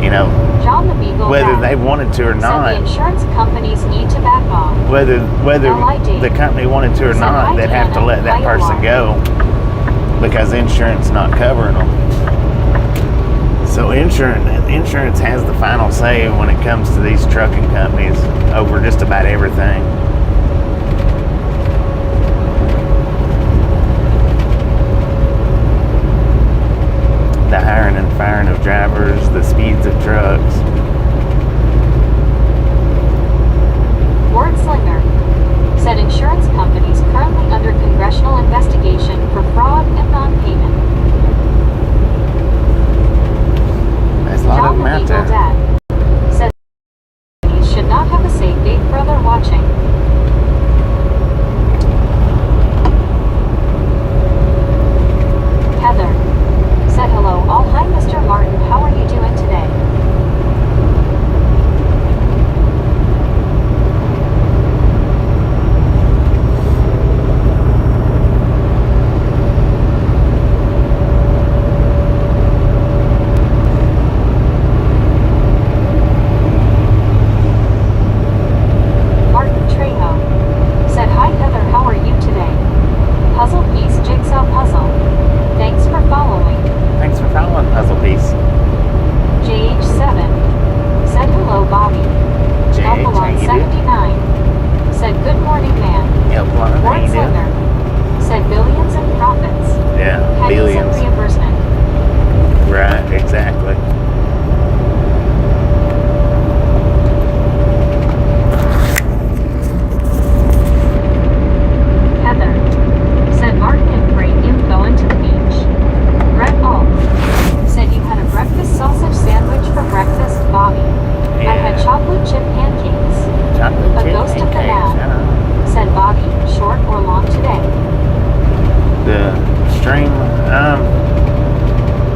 You know, John the Beagle whether Dad. they wanted to or Said, not, the insurance companies need to back off. whether LID. the company wanted to or Said, not, hi, they'd have to Deanna. let that Hi, person Alar. go because insurance not covering them. So insurance has the final say when it comes to these trucking companies over just about everything. The hiring and firing of drivers, the speeds of trucks. Wordslinger. Said insurance companies currently under congressional investigation for fraud and non-payment. There's a lot of John them the out Beagle there. Dad. Said companies should not have a say Big Brother watching.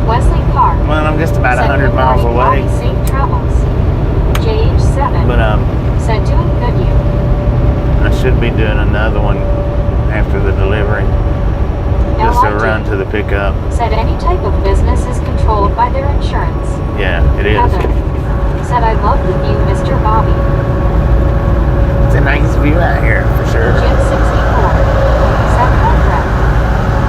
Wesley Carr. Well, I'm just about said 100 good miles morning, away. Bobby, safe travels. JH7 But said doing good you. I should be doing another one after the delivery. Just a LID run to the pickup. said any type of business is controlled by their insurance. Yeah, it is. Heather said I love the view, Mr. Bobby. It's a nice view out here for sure. Jim 64 said Conrad.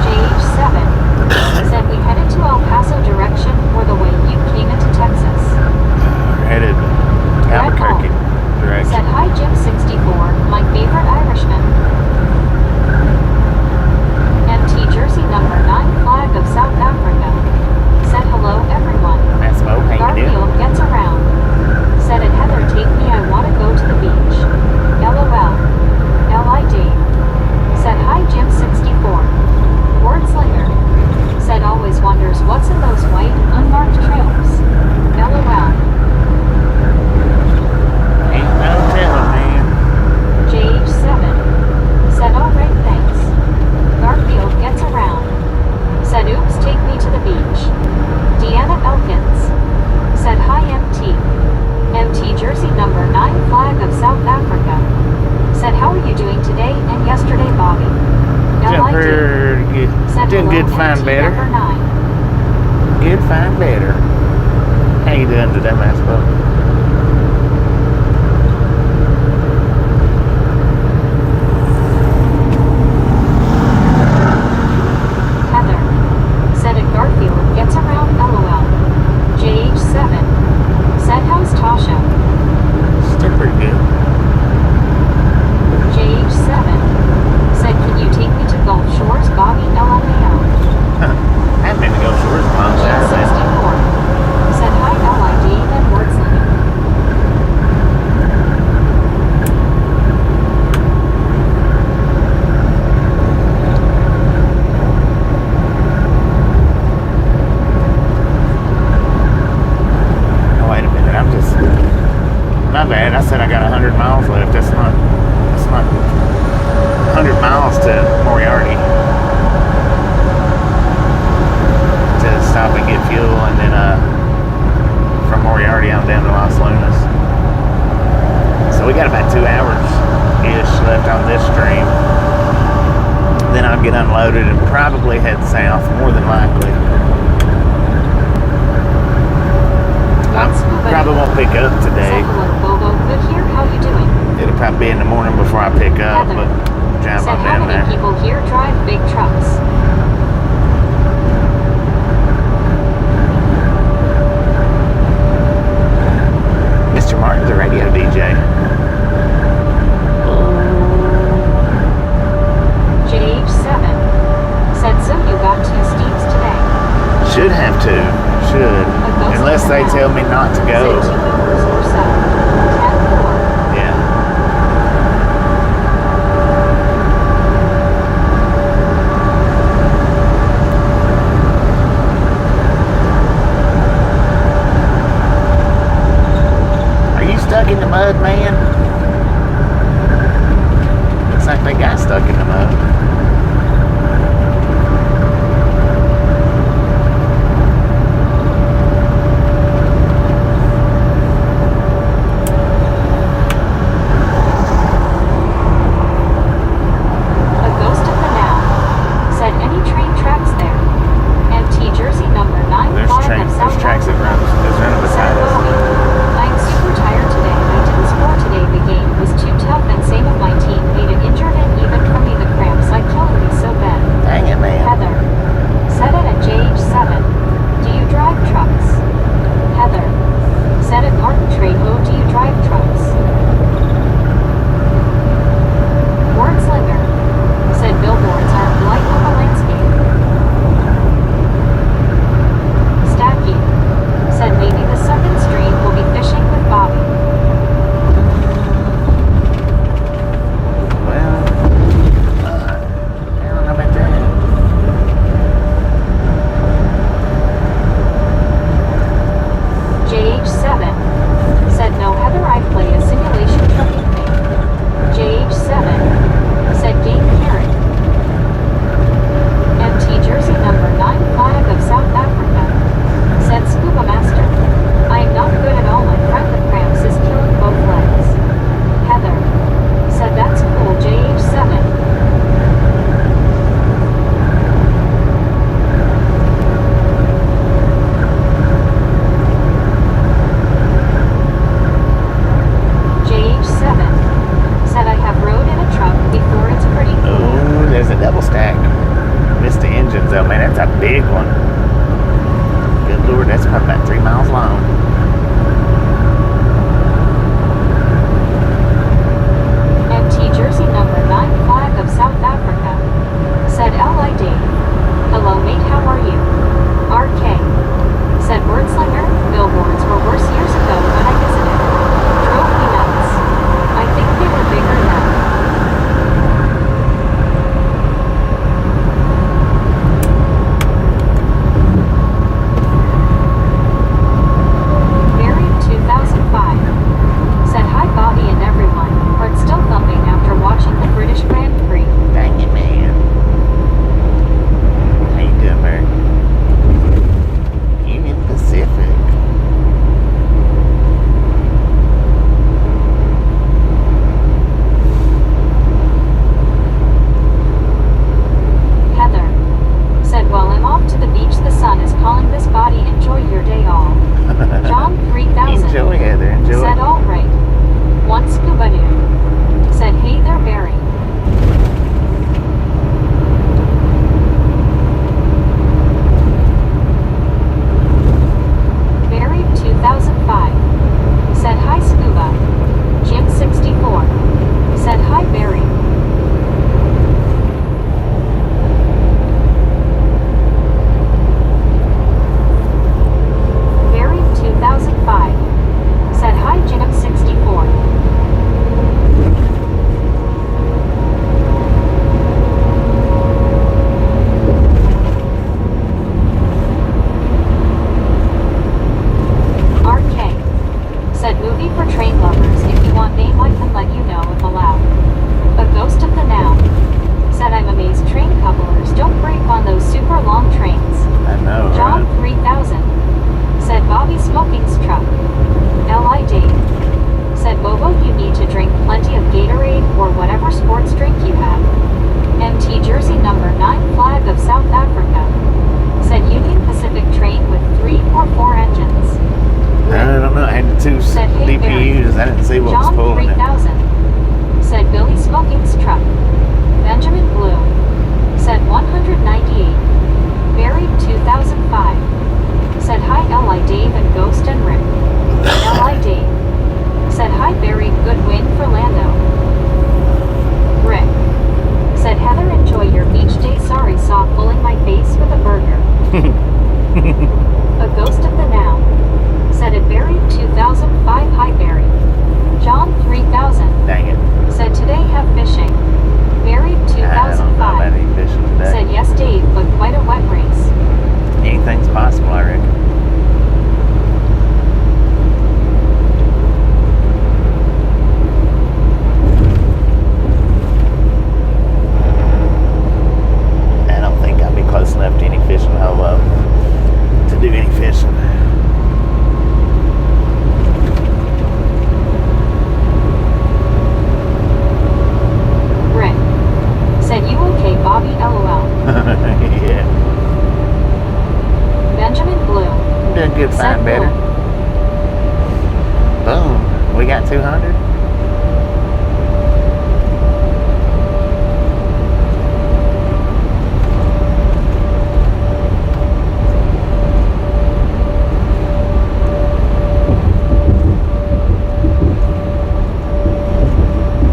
JH7 said we headed to El Paso direction or the way you came into Texas. We're headed Albuquerque direction. Said hi Jim 64, my favorite Irishman. MT Jersey number 9 flag of South Africa. Said hello everyone. That's Mo. How you doing? Garfield gets around. Said it Heather take me I wanna go to the beach. LOL. LID. Said hi Jim 64. Wordslinger. Said always wonders what's in those white, unmarked trailers. LOL. Ain't no telling, man. JH7 said alright thanks. Garfield gets around. Said oops take me to the beach. Deanna Elkins said hi MT. MT Jersey number 9 flag of South Africa. Said how are you doing today and yesterday Bobby? Doing LID pretty good. said Doing hello, good, fine, MT better. number 9. Good, fine, better. How you doing today, my sport? Heather said it Garfield gets around LOL. JH7 said how's Tasha? Still pretty good. JH7 said can you take me to Gulf Shores Bobby LMAO? I've been to Gulf Shores a long time, man. Jim 64 said hi LID and Wordslinger. Oh, wait a minute. I'm just... My bad. I said I got 100 miles left. That's not 100 miles to Moriarty. To stop and get fuel, and then from Moriarty on down to Las Lunas. So we got about 2 hours-ish left on this stream. Then I'll get unloaded and probably head south, more than likely. I probably won't pick up today. Said hello Bobo, good here, how you doing? It'll probably be in the morning before I pick up, Heather but drive said on how down many there. people here drive big trucks? Mr. Martin's a radio DJ. JH7 said so you got 2 steeds today. Should have to. Should. Unless they tell me not to go. Said 2 hours or so. 10-4. Yeah. Are you stuck in the mud, man? Looks like they got stuck in the mud. A ghost of the now. Said any train tracks there. MT Jersey number 9 There's flag trains. of There's South tracks that Africa. run. There's running Said beside us. Bobby. I'm super tired today. I didn't score today. The game was too tough and same of my team made it injured and even for me the cramps That's probably about 3 miles long. MT Jersey number 9 flag of South Africa. Said LID. Hello mate, how are you? RK. Said Wordslinger, billboards were worse years ago when I visited. Drove me nuts. I think they were bigger now. Buried 2005. Said hi Bobby and everyone. Heart still thumping after watching the British Grand Prix. Dang it, man. How you doing, Barry? Union Pacific. Heather. Said while I'm off to the beach the sun is calling this body enjoy your day all. John 3000. Enjoy, Heather. Enjoy. Said alright. One scuba dude. Said hey there Barry. Buried 2005. Said hi scuba. Jim 64. Said hi Barry. Buried 2005. Said hi Jim 64. RK. Said movie for train lovers. If you want name I can let you know if allowed. A ghost of the now. Said I'm amazed train couplers don't break on those super long trains. I know, John right? 3000. Said Bobby Smoking's truck. LID. Said Bobo you need to drink plenty of Gatorade or whatever sports drink you have. MT Jersey number 9 flag of South Africa. Said Union Pacific train with 3 or 4 engines. I don't know. I had the two Said, hey, DPUs. I didn't see what was John pulling it. 3000. Said Billy Smoking's truck. Benjamin Bloom. Said 198. Buried 2005. Said hi L.I. Dave and Ghost and Rick. L.I. Dave. Said hi Barry, good win for Lando. Rick. Said Heather enjoy your beach day, sorry saw pulling my face with a burger. A ghost of the now. Said it buried 2005 hi Barry. John 3000. Dang it. Said today have fishing. Buried I don't know about 2005. any fishing today. Said yes Dave, but quite a wet race. Anything's possible, I reckon. I don't think I'll be close enough to any fishing hole to do any fishing. Rick. Said you okay Bobby LOL. Yeah. Benjamin Bloom. Doing good, Said fine, better. Boom. We got 200.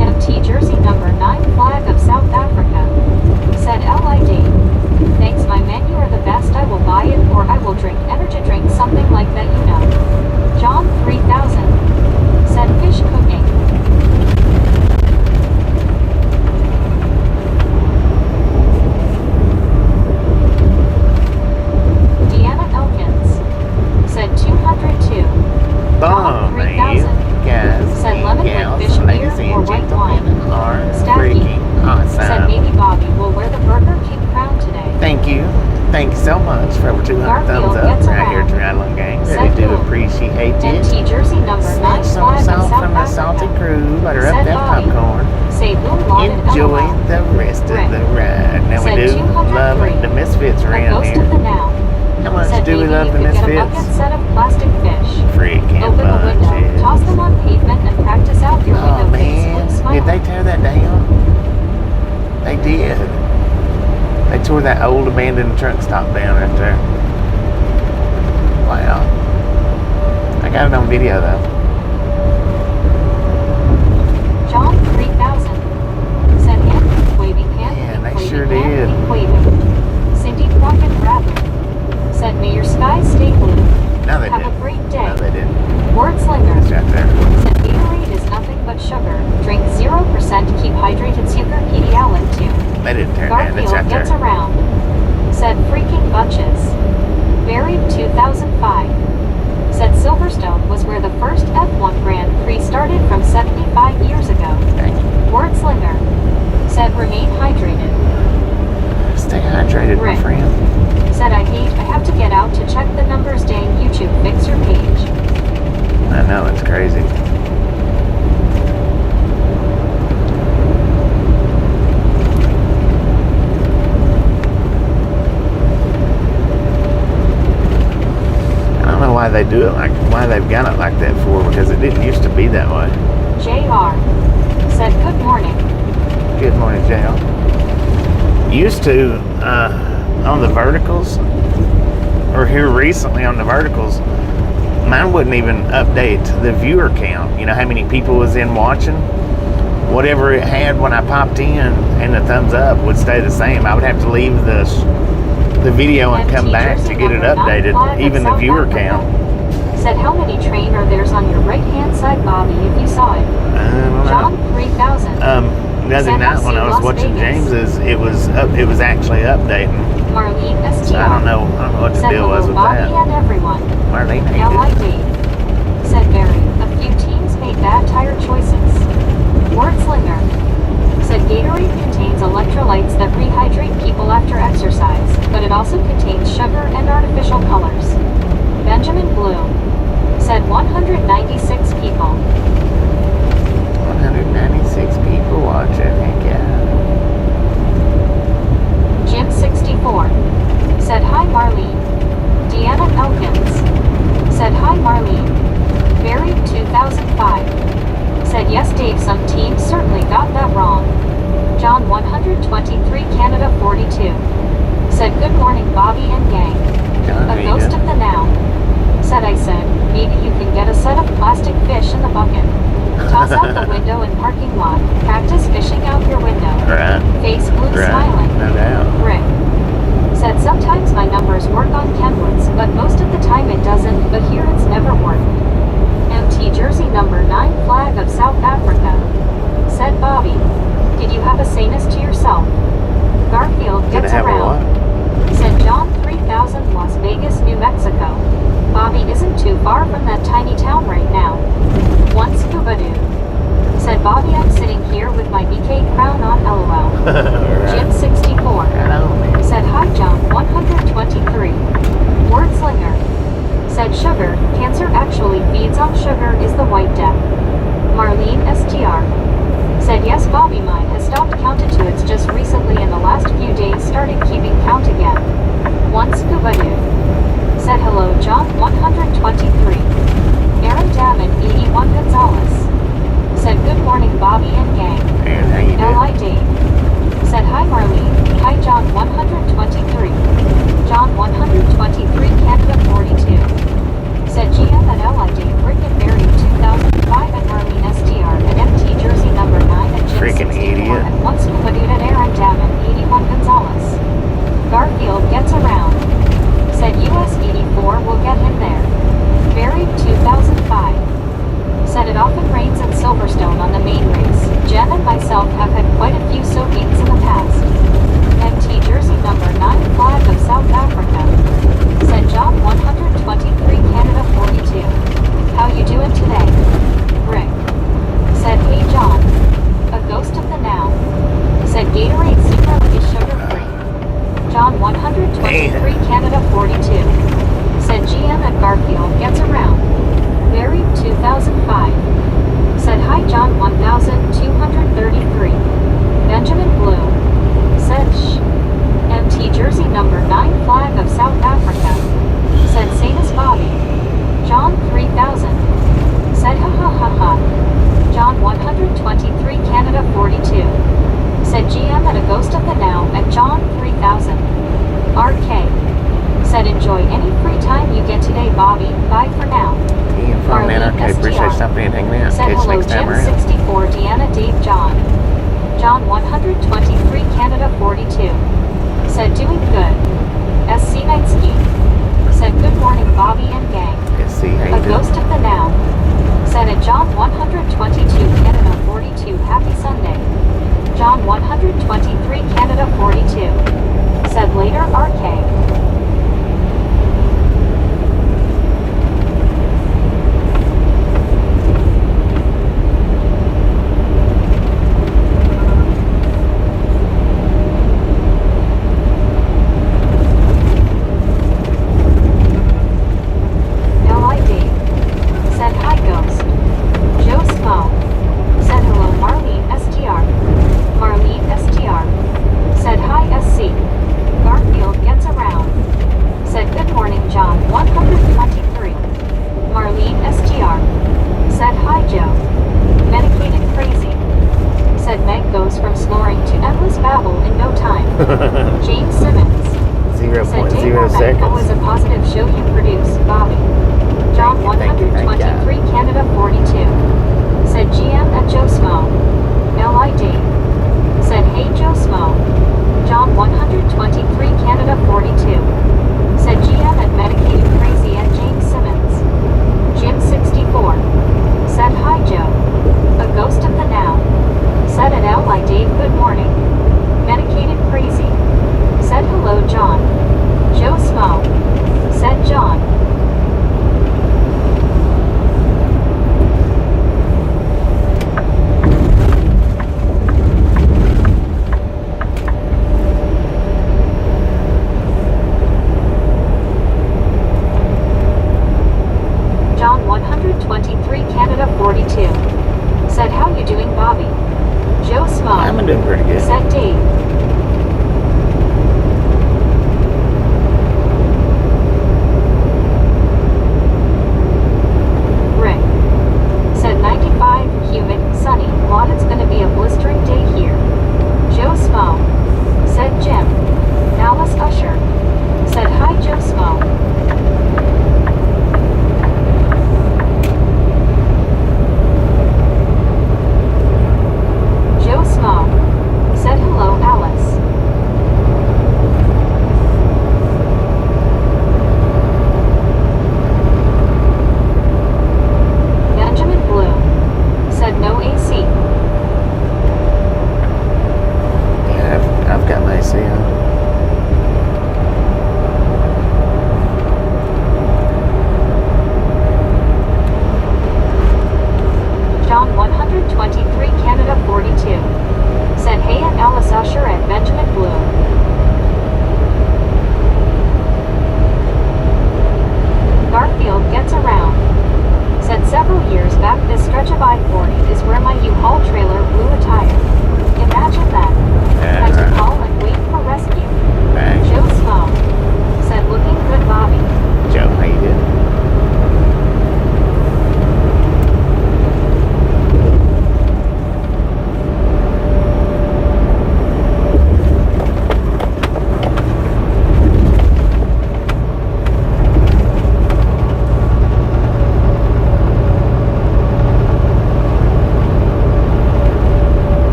MT Jersey number 9 flag of South Africa. Said LID. Thanks my man you are the best I will buy it or I will drink energy drink something like that you know. John 3000. Said fish cooking. Deanna Elkins. Said 202. John Boom, man. 3000. Guys Said and lemon with gals, fish ladies beer or and white gentlemen wine. are Stacky. freaking awesome. Said maybe Bobby will wear the Burger King crown today. Thank you. Thank you so much for over 200 Garfield thumbs up gets right here at around. Triathlon Gang. Really Said do boom. appreciate it. MT Jersey number 9 Snatch some flag of salt South from the salty Africa. crew. Butter up Said that Bobby. popcorn. Say boom lawn and Enjoy LOL. the rest of Rick. the ride. Now we Said do 203. love the Misfits A around ghost here. of the now. How much Said do we maybe love you the could get a bucket Misfits? set of plastic fish. Freaking Open the window, bunches. toss them on pavement and practice out your Oh window face man, with smile. did they tear that down? They did. They tore that old abandoned truck stop down right there. Wow. I got it on video though. John 3000. Said hand keep waving, hand Yeah, keep they waving, sure hand did. keep waving. Cindy Crockett Bradley. Said may your skies stay blue. No, they Have didn't. a great day. No, they didn't. Wordslinger. It's right there. Said Gatorade is nothing but sugar. Drink 0%, keep hydrated. Sugar Petey Allen too. They didn't turn down. It's Garfield right gets there. around. Said freaking bunches. Buried 2005. Said Silverstone was where the first F1 Grand Prix started from 75 years ago. Dang. Wordslinger. Said remain hydrated. Stay hydrated, my Rick. friend. Said I have to get out to check the numbers. Dang YouTube, fix your page. I know, it's crazy. I don't know why they do it why they've got it like that for, because it didn't used to be that way. JR. Said good morning. Good morning, JL. Used to, on the verticals, or here recently on the verticals, mine wouldn't even update the viewer count. You know how many people was in watching? Whatever it had when I popped in, and the thumbs up would stay the same. I would have to leave the video and come back to get it updated, even the viewer count. Said how many train are there's on your right hand side, Bobby, if you saw it. I don't know. John 3000. The other night when I was watching James's, it was actually updating. Marlene STR. So I don't know what the Said deal was with Bobby that. and everyone. Marlene hated it. LID. Said Barry. A few teams made bad tire choices. Wordslinger. Said Gatorade contains electrolytes that rehydrate people after exercise, but it also contains sugar and artificial colors. Benjamin Bloom. Said 196 people. 196 people watching. Heck yeah. Jim 64. Said hi Marlene. Deanna Elkins. Said hi Marlene. Buried 2005. Said yes Dave, some teams certainly got that wrong. John 123 Canada 42. Said good morning Bobby and gang. John, A how you ghost doing? of the now. Said maybe you can get a set of plastic fish in the bucket. Toss out the window in parking lot. Practice fishing out your window. Right. Face blue Right. smiling. No doubt. Rick. Said sometimes my numbers work on Kenwoods, but most of the time it doesn't, but here it's never worked. MT jersey number 9 flag of South Africa. Said Bobby. Did you have a sanus to yourself? Garfield Did I gets have a around. what? Said John 3000 Las Vegas, New Mexico. Bobby isn't too far from that tiny town right now. One scuba dude. Said Bobby, I'm sitting here with my BK crown on LOL. Jim 64. Right on, man. Said hi John 123. Wordslinger. Said sugar, cancer actually feeds on sugar is the white death. Marlene STR. Said yes Bobby, mine has stopped counted to it's just recently in the last few days started keeping count again. One scuba dude. Said hello John 123. Aaron Damon 81 Gonzalez. Said good morning Bobby and gang. And how you doing? LID. Said hi Marlene. Hi John 123. John 123 Canada 42. Said GM at LID. Rick and Barry 2005 at Marlene STR at MT jersey number 9 at Jim Freaking 64 idiot. and one scuba dude at Aaron Damon 81 Gonzalez. Garfield gets around. Said US 84 will get him there. Buried 2005. Said it often rains at Silverstone on the main race. Jen and myself have had quite a few soakings in the past. MT jersey number 9 flag of South Africa. Said John 123 Canada 42. How you doing today? Rick. Said hey John. A ghost of the now. Said Gatorade secretly is sugar free. John 123 Canada 42. Said GM at Garfield gets around. Buried 2005. Said hi John 1233. Benjamin Bloom. Said shh. MT jersey number 9 flag of South Africa. Said Sanus Bobby. John 3000. Said ha ha ha ha. John 123 Canada 42. Said GM at a ghost of the now at John 3000. RK. Said enjoy any free time you get today, Bobby. Bye for now. Ian from Marlene Anarchy. Appreciate STR. something and hanging out. Said Catch you hello, next time Jim around. 64, Deanna, Dave, John. John 123, Canada 42. Said doing good. SC Knightsky. Said good morning, Bobby and gang. Let's see how A you doing. ghost of the now. Said at John 122, Canada 42, happy Sunday. John 123, Canada 42. Said later, RK. James Simmons. 0.0 Said seconds. always a positive show you produce, Bobby. John Thank you, 123, Canada 42. Said GM at Joe Smo. LID. Said hey Joe Smo. John 123, Canada 42. Said GM at Medicated Crazy at James Simmons. Jim 64. Said hi Joe. A ghost of the now. Said at LI Dave good morning. Medicated Crazy. Said hello John. Joe Smo. Said John.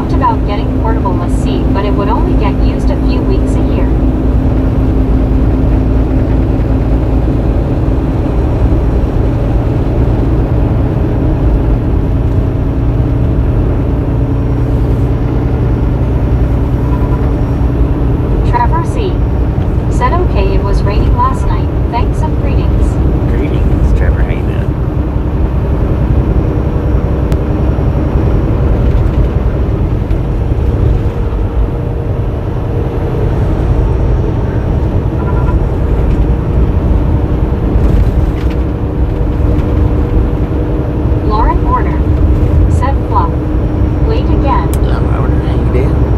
talked about getting portable seat, but it would only get used a few weeks a year. Trevor C. said okay, it was raining last night. Thanks and greetings. Greetings, Trevor. How you doing? Lauren Order said fluff. Wait again. How you doing?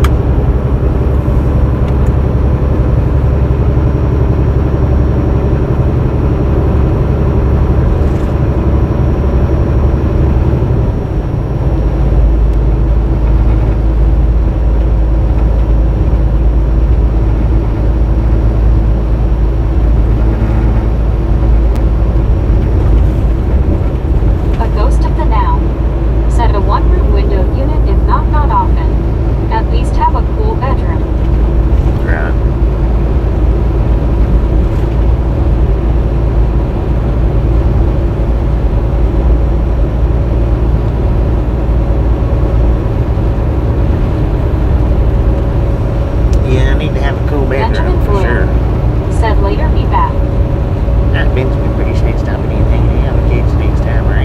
A ghost of the now said a one-room window unit, if not often. At least have a cool bedroom. Right. Yeah, I need to have a cool bedroom Benjamin for Blue sure. said later be back. Benjamin, appreciate stopping in and hanging out. I'll catch you next time around.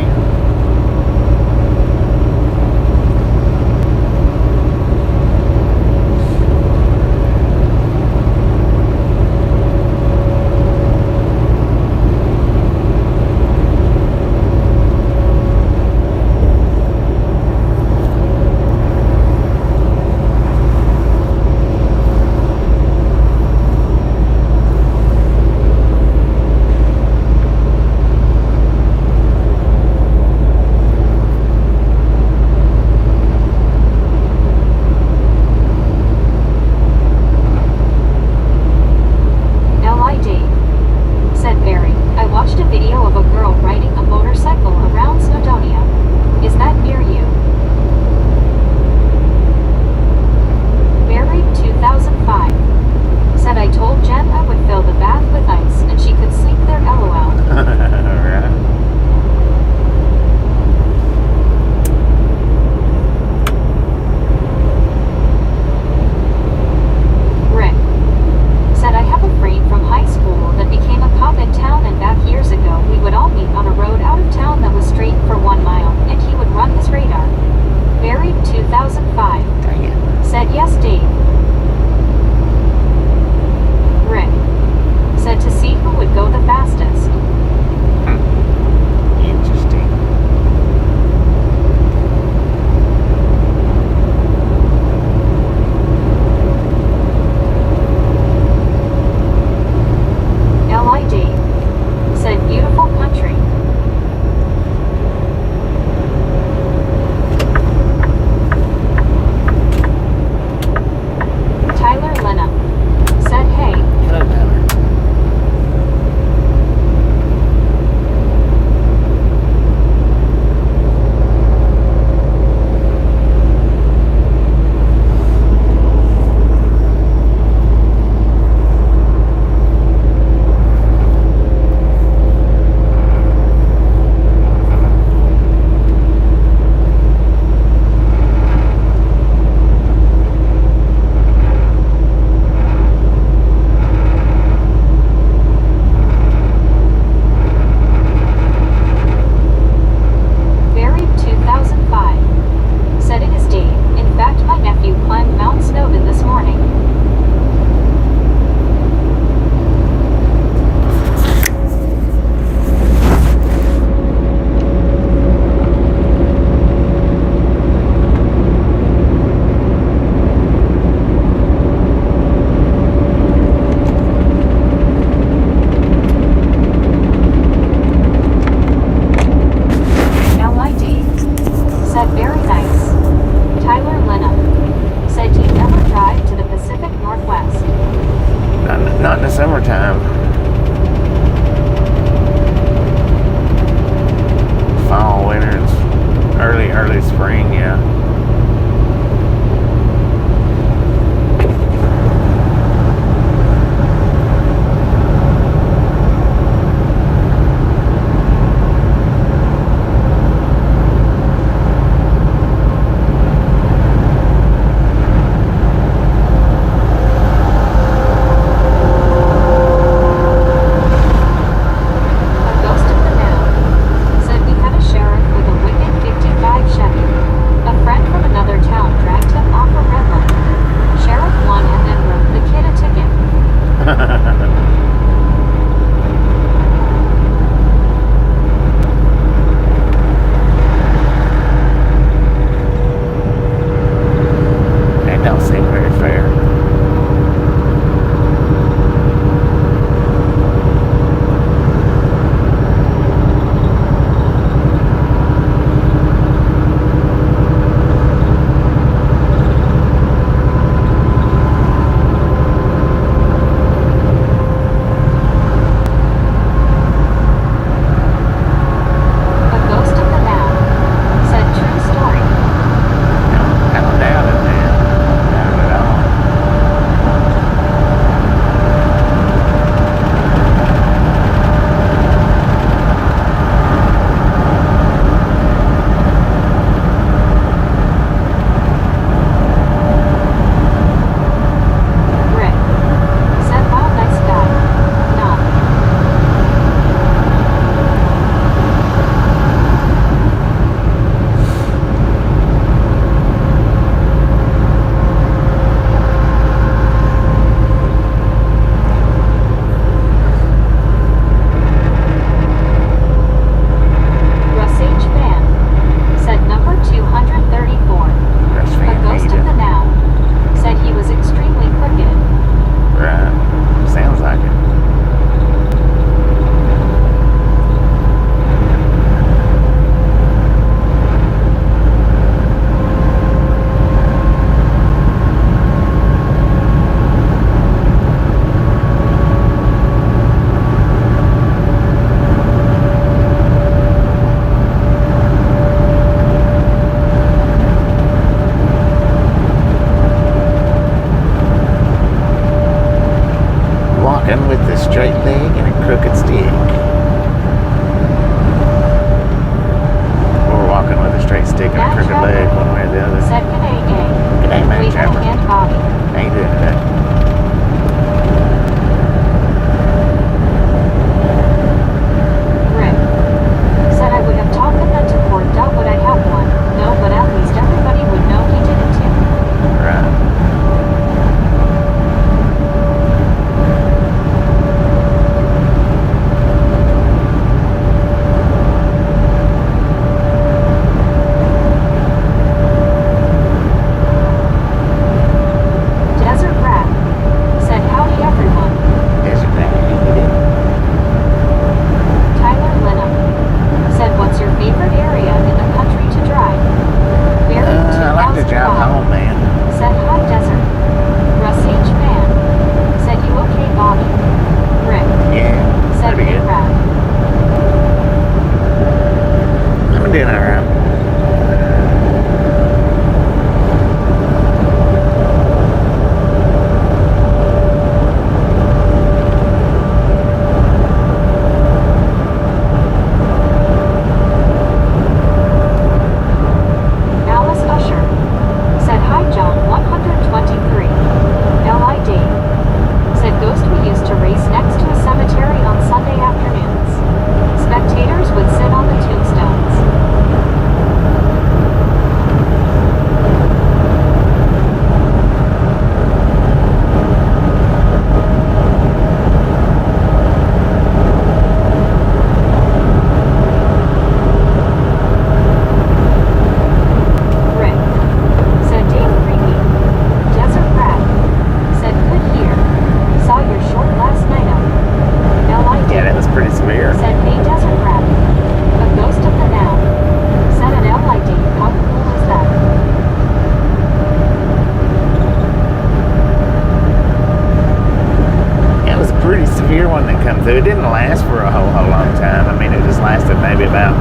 through. It didn't last for a whole long time. I mean, it just lasted maybe about,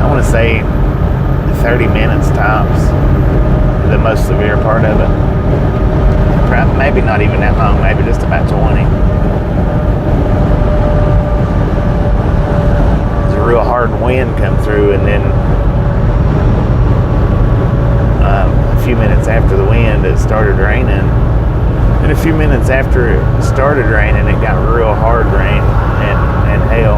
I want to say 30 minutes tops, the most severe part of it. Probably, maybe not even that long, maybe just about 20. There's a real hard wind come through, and then a few minutes after the wind, it started raining. And a few minutes after it started raining, it got real hard rain and hail.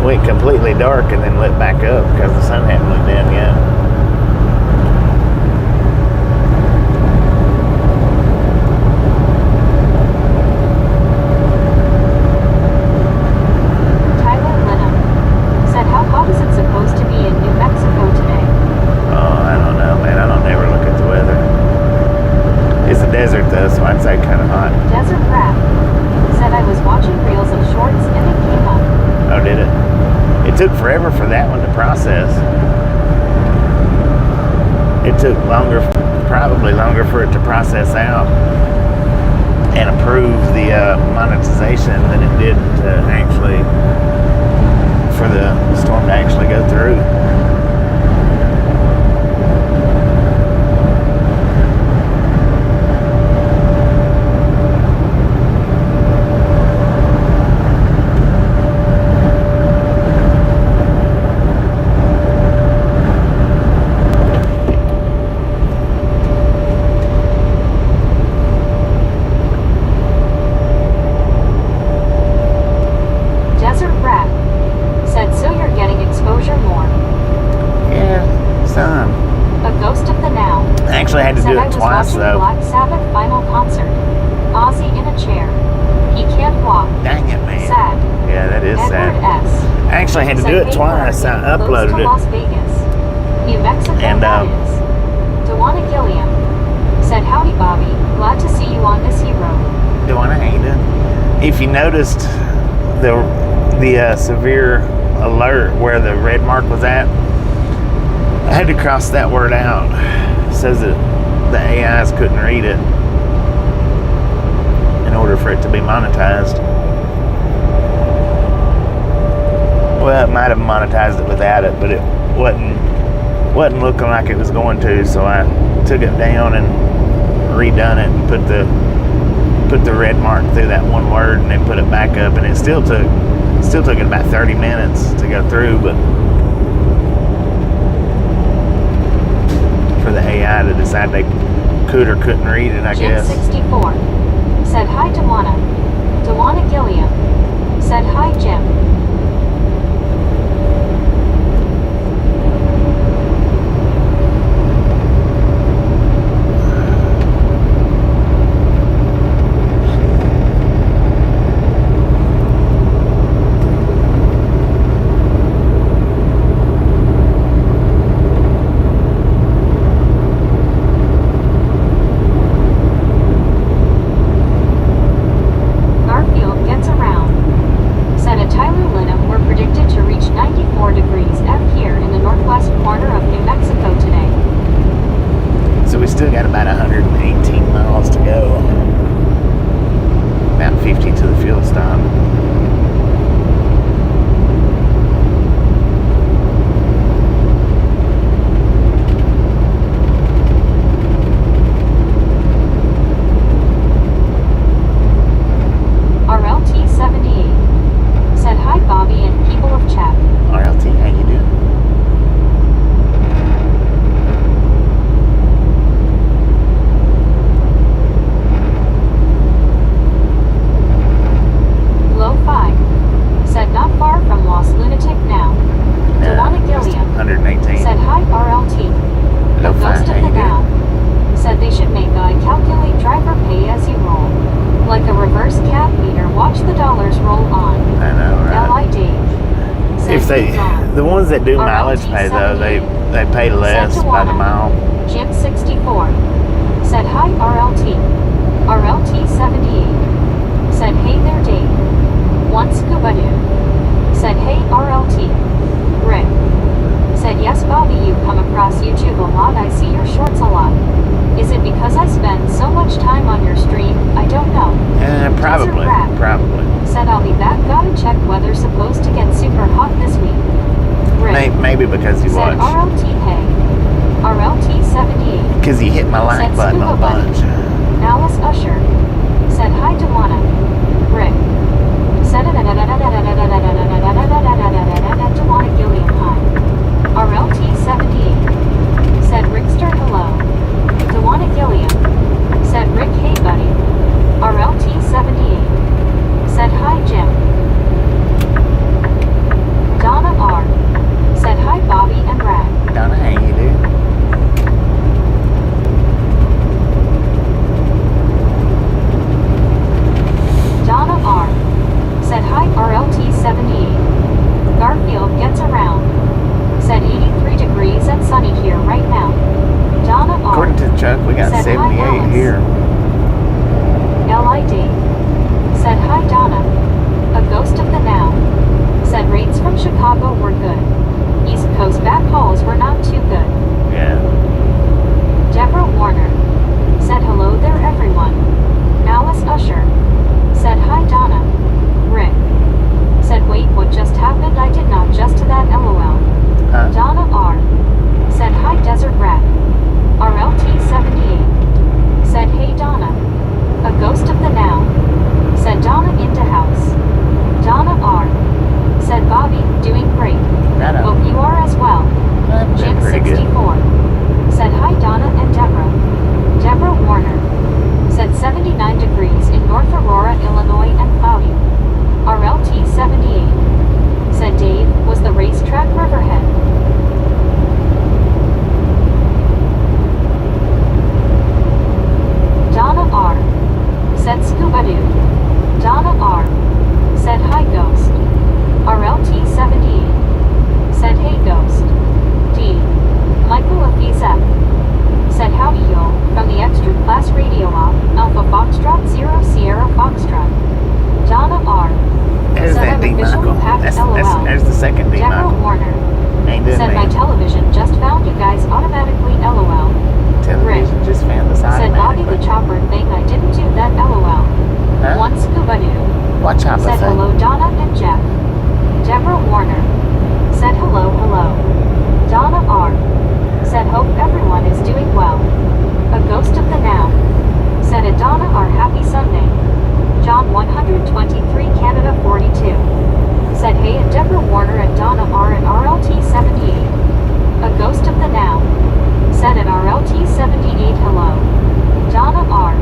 Went completely dark and then lit back up because the sun hadn't went down yet. Tyler Lenham said, how hot is it supposed to be in New Mexico today? Oh, I don't know, man. I don't ever look at the weather. It's a desert though, so I'd say kind of hot. Desert Rat said, I was watching reels of shorts and it came up. Oh, did it? It took forever for that one to process. It took longer, probably longer for it to process out and approve the monetization than it did to actually, for the storm to actually go through. Actually had to do it twice though. Black Sabbath final concert. Ozzy in a chair. He can't walk. Dang it, man. Sad. Yeah, that is sad. Edward S. I actually had to do it twice. I uploaded to it. Las Vegas, New Mexico. And that is. Dewana Gilliam said, howdy Bobby, glad to see you on this hero. Dewana, how you doing? If you noticed the severe alert where the red mark was at, I had to cross that word out. It says that the AIs couldn't read it in order for it to be monetized. Well, it might have monetized it without it, but it wasn't looking like it was going to, so I took it down and redone it and put the red mark through that one word and then put it back up, and it still took it about 30 minutes to go through, but for the AI to decide they could or couldn't read it, I guess. 64 said, hi Dewana. Dewana Gilliam said, hi Jim. Still got about 118 miles to go. About 50 to the fuel stop. RLT 78 said, hi Bobby and people of chat. RLT, how you doing? The ones that do mileage pay though, they pay less by the mile. Jim 64 said, hi RLT. RLT 78 said, hey there Dave. One Scuba Dude said, hey RLT. Rick said, yes Bobby, you come across YouTube a lot, I see your shorts a lot. Is it because I spend so much time on your stream? I don't know. Probably. Maybe because you Said watch. RLT Hey. RLT 78. Because you hit my like Said button a Scuba Buddy. bunch. Alice Usher. Said hi Dewana. Rick. Said Dewana Gilliam hi. RLT 78. Said Rickster hello. Dewana Gilliam. Said Rick hey buddy. RLT 78. Said hi Jim. Donna R. Said hi Bobby and Rag. Donna, how you do? Donna R. Said hi RLT 78. Garfield gets around. Said 83 degrees and sunny here right now. Donna R. According to Chuck, we got Said hi, 78 Alice. here. L.I. Dave. Said hi Donna. A ghost of the now. Said rates from Chicago were good. East Coast backhauls were not too good. Yeah. Deborah Warner. Said hello there everyone. Alice Usher. Said hi Donna. Rick. Said wait what just happened I did not just to that LOL. Huh? Donna R. Said hi Desert Rat. RLT 78. Said hey Donna. A ghost of the now. Said Donna into house. Donna R. Said Bobby, doing great. Right on. Hope you are as well. I'm doing Jim pretty 64. good. Said hi Donna and Deborah. Deborah Warner. Said 79 degrees in North Aurora, Illinois and cloudy. RLT 78. Said Dave, was the racetrack Riverhead. Donna R. Said Scuba Doo. Donna R. Said hi Ghost. RLT 78. Said hey Ghost. D. Michael Afizep. Said howdy y'all, from the extra class radio op, Alpha Foxtrot 0 Sierra Foxtrot. Donna R. There's Said that I'm D officially Michael. packed That's, LOL. there's the second D Deborah Michael. Warner. Ain't doing Said my me. television just found you guys automatically LOL. Television just found us Said Bobby the automatically. Chopper thing I didn't do that LOL. Huh? One Scuba Doo. What chopper Said thing? hello Donna and Jeff. Deborah Warner. Said hello hello. Donna R. Said hope everyone is doing well. A ghost of the now. Said a Donna R. Happy Sunday. John 123 Canada 42. Said hey and Deborah Warner and Donna R. at RLT 78. A ghost of the now. Said at RLT 78 hello. Donna R.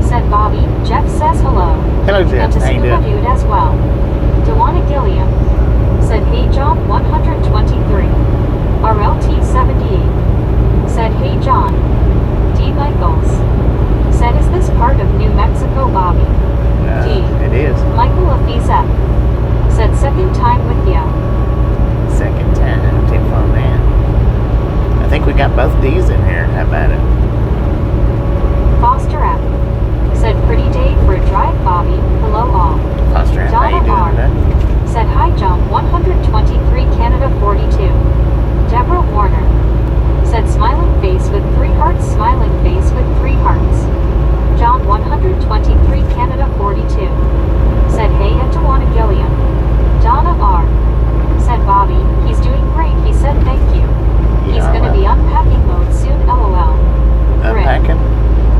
Said Bobby, Jeff says hello. Hello, Jeff. And to How you Scuba doing? Dude as well. Dewana Gilliam. Said hey John 123. RLT 78. Said hey John. D. Michaels. Said is this part of New Mexico Bobby? D. It is. Michael Afizep. Said second time with ya. Second time. Tip on that. I think we got both D's in here. How about it? Foster app. Said pretty day for a drive Bobby. Hello all. Foster, how you Donna R. doing today? Said hi John 123 Canada 42. Deborah Warner. Said smiling face with 3 hearts smiling face with 3 hearts. John 123 Canada 42. Said hey and Dewana Gilliam. Donna R. Said Bobby, he's doing great he said thank you. He's Yeah, gonna be unpacking mode soon LOL. Rick. Unpacking?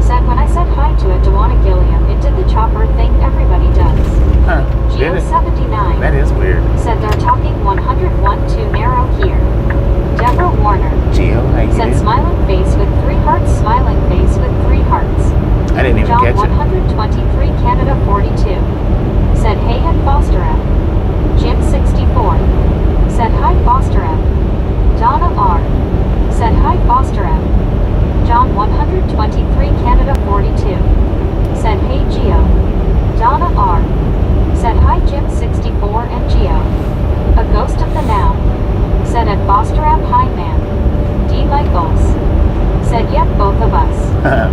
Said when I said hi to a Dewana Gilliam it did the chopper thing everybody does. Huh. Did Geo it? 79. That is weird. Said they're talking 101 too narrow here. Deborah Warner. Geo, how you Said doing? smiling face with 3 hearts smiling face with 3 hearts. I didn't even John catch it. 123 Canada 42. Said hey and Foster app. Jim 64. Said hi Foster app. Donna R. Said hi Foster app. John 123 Canada 42. Said hey Geo. Donna R. Said hi Jim 64 and Geo. A ghost of the now. Said at Foster app hi man. D. Michaels. Said yep both of us.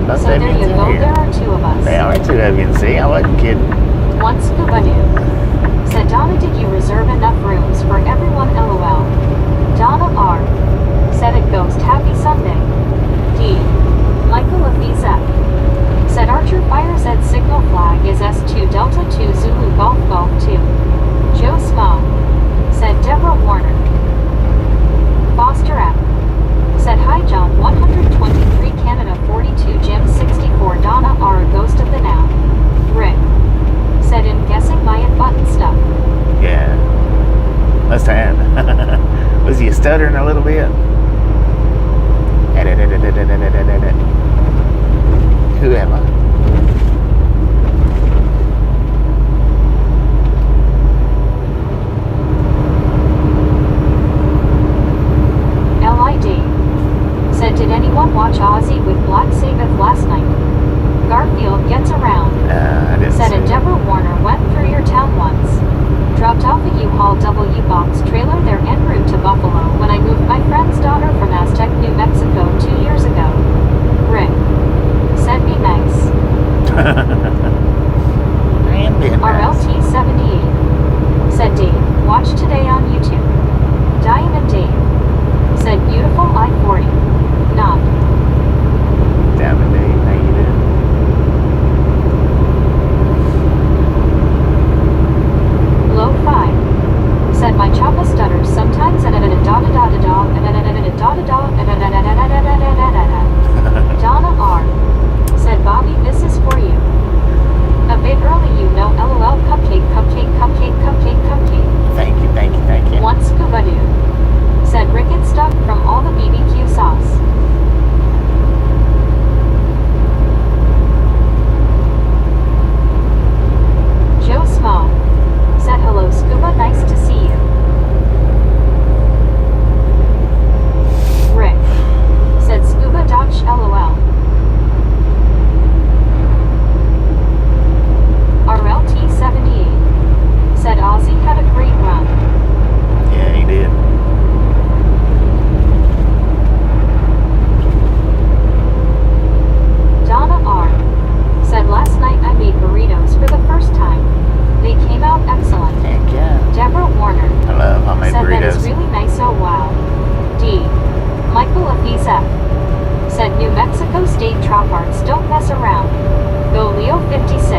Both So of there you you go, here. there are 2 of us. They are 2 of you. See, I wasn't kidding. One Scuba Doo. Said Donna did you reserve enough rooms for everyone LOL. Donna R. Said it Ghost happy Sunday. D. Michael Afizep. Said Archer fires at signal flag is S2 Delta 2 Zulu Golf Golf 2. Joe Smo. Said Deborah Warner. counterparts don't mess around. Go Leo 56.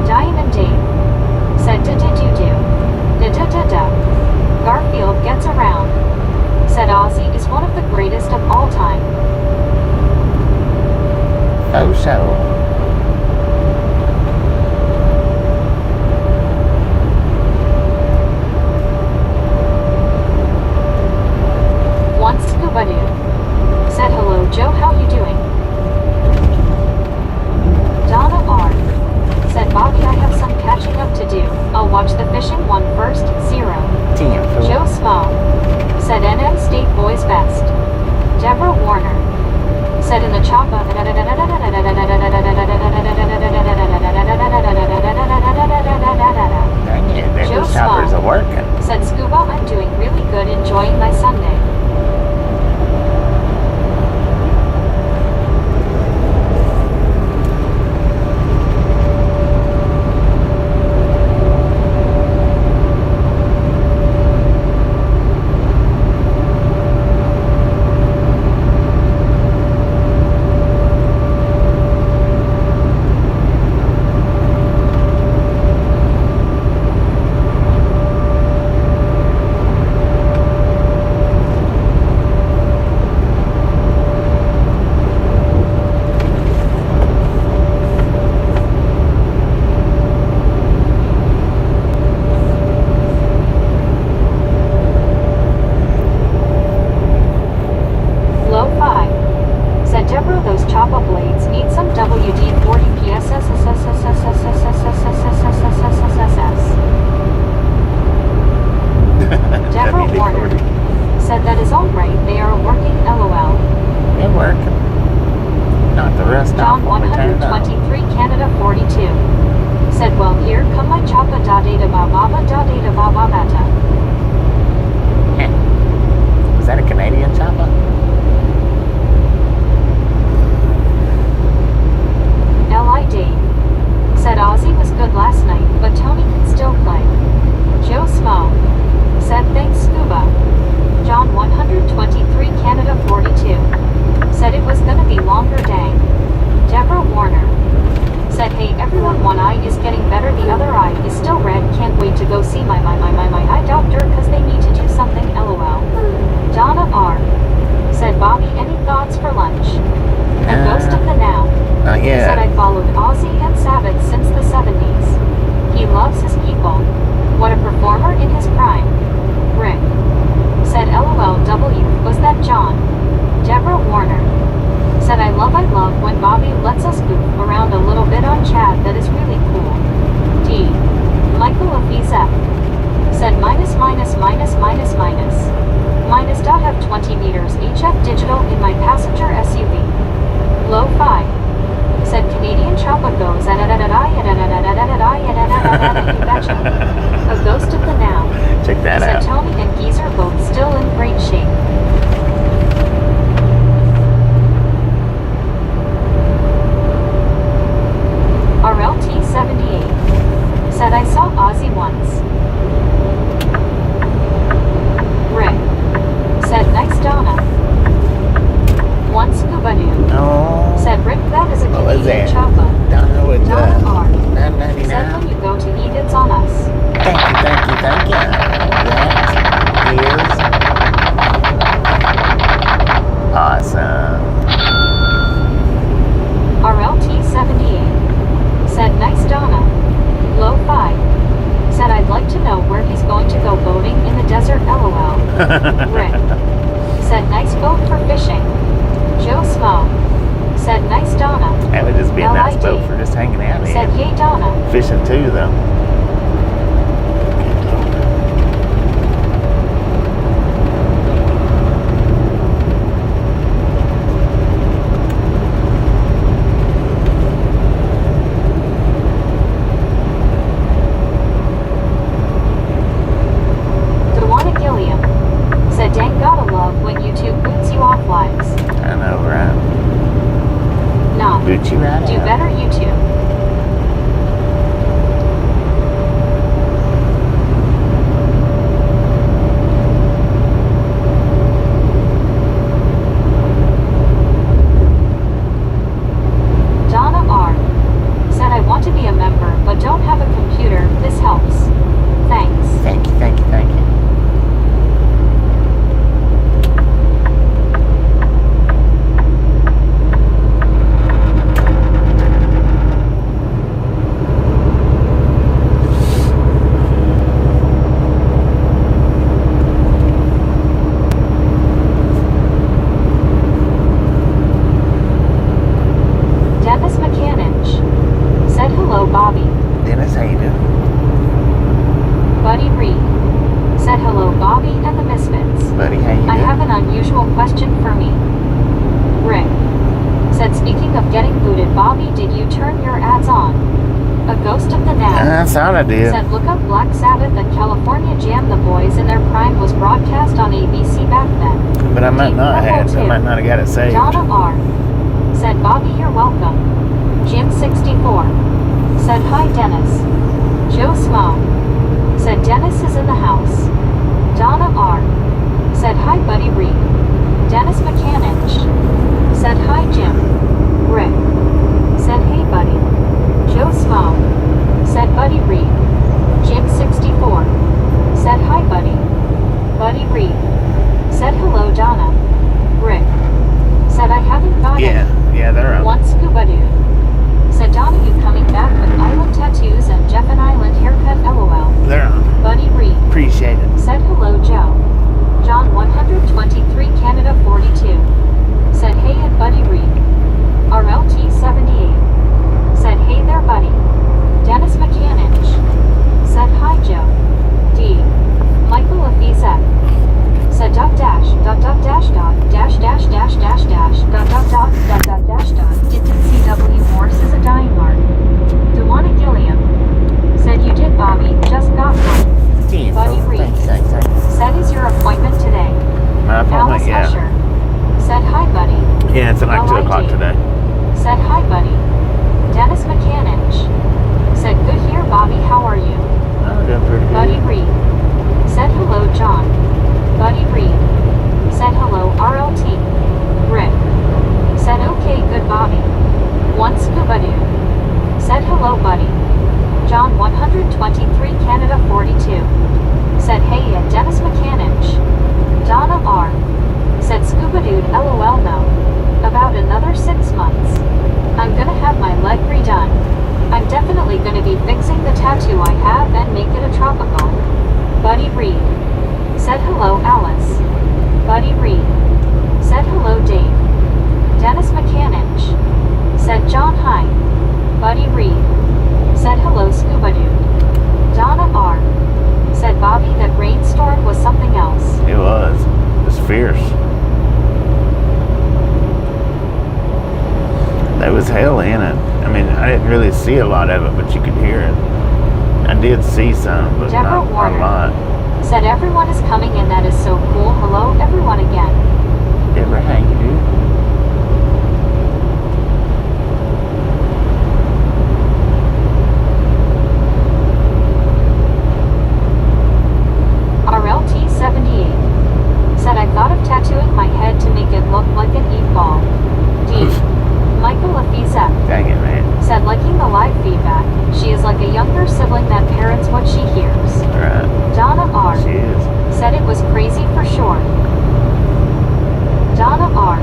Diamond Dave. Said da-da-do-do. Da-da-da-da. Garfield gets around. Said Ozzy is one of the greatest of all time. Oh, so. Once Scuba Doo. Said hello Joe, how you doing? Donna R. Said Bobby, I have some catching up to do. I'll watch the fishing one first. 0. Damn, fool. Joe Small. Said NM State Boys Best. Deborah Warner. Said in the choppa. Dang it, Joe those choppers Small. are working. Said Scuba, I'm doing really good, enjoying my Sunday. Fishing too, though. Speaking of getting booted, Bobby, did you turn your ads on? A ghost of the I NAS thought I did. said, look up Black Sabbath and California Jam. The Boys in Their Prime was broadcast on ABC back then. But I might Deep not Purple have. I too. might not have got it saved. Donna R. said, Bobby, you're welcome. Jim 64 said, hi Dennis. Joe Smo said, Dennis is in the house. Donna R. said, hi Buddy Reed. Dennis McCanich said, hi Jim. Rick said, hey Buddy. Joe Smo said, Buddy Reed. Jim 64 said, hi Buddy. Buddy Reed said, hello Donna. Rick said, I haven't got it. Yeah, they're up. One scuba dude said, Donna, you coming back with island tattoos and Jeff and Island haircut, lol. They're on. Buddy Reed Appreciate it. said, hello Joe. John 123 Canada 42 said, hey and Buddy Reed. RLT 78 said, hey there Buddy. Dennis McCanich said, hi Joe. D. Michael Afizek said, dot dash dot dot dash dot dash dash dash dash dash dot dot dot dot dot dash dot. Didn't CW Morse is a dying mark. Dewana Gilliam said, you did Bobby, just got one. Yeah, Buddy Reed thanks. said, is your appointment today? My appointment, Alice yeah. Usher said, hi Buddy. Yeah, it's at like 2 o'clock LID today. said, hi Buddy. Dennis McCanich said, good here Bobby, how are you? Oh, doing pretty good. Buddy Reed said, hello John. Buddy Reed said, hello RLT. Rick said, okay good Bobby. One scuba dude said, hello Buddy. John 123 Canada 42 said, hey and Dennis McCanich. Donna R. said, scuba dude lol no. About another 6 months. I'm gonna have my leg redone. I'm definitely gonna be fixing the tattoo I have and make it a tropical. Buddy Reed said, hello Alice. Buddy Reed said, hello Dave. Dennis McCanich said, John hi. Buddy Reed said, hello scuba dude. Donna R. said, Bobby, that rainstorm was something else. It was. It was fierce. There was hell in it. I mean, I didn't really see a lot of it, but you could hear it. I did see some, but Deborah not Warner a lot. said, everyone is coming in, that is so cool. Hello everyone again. Deborah, how you do? RLT 78 said, I thought of tattooing my head to make it look like an Eve ball. D. Michael Afizek Dang it, man. said, liking the live feedback, she is like a younger sibling that parrots what she hears. Right. Donna R. She is. said it was crazy for sure. Donna R.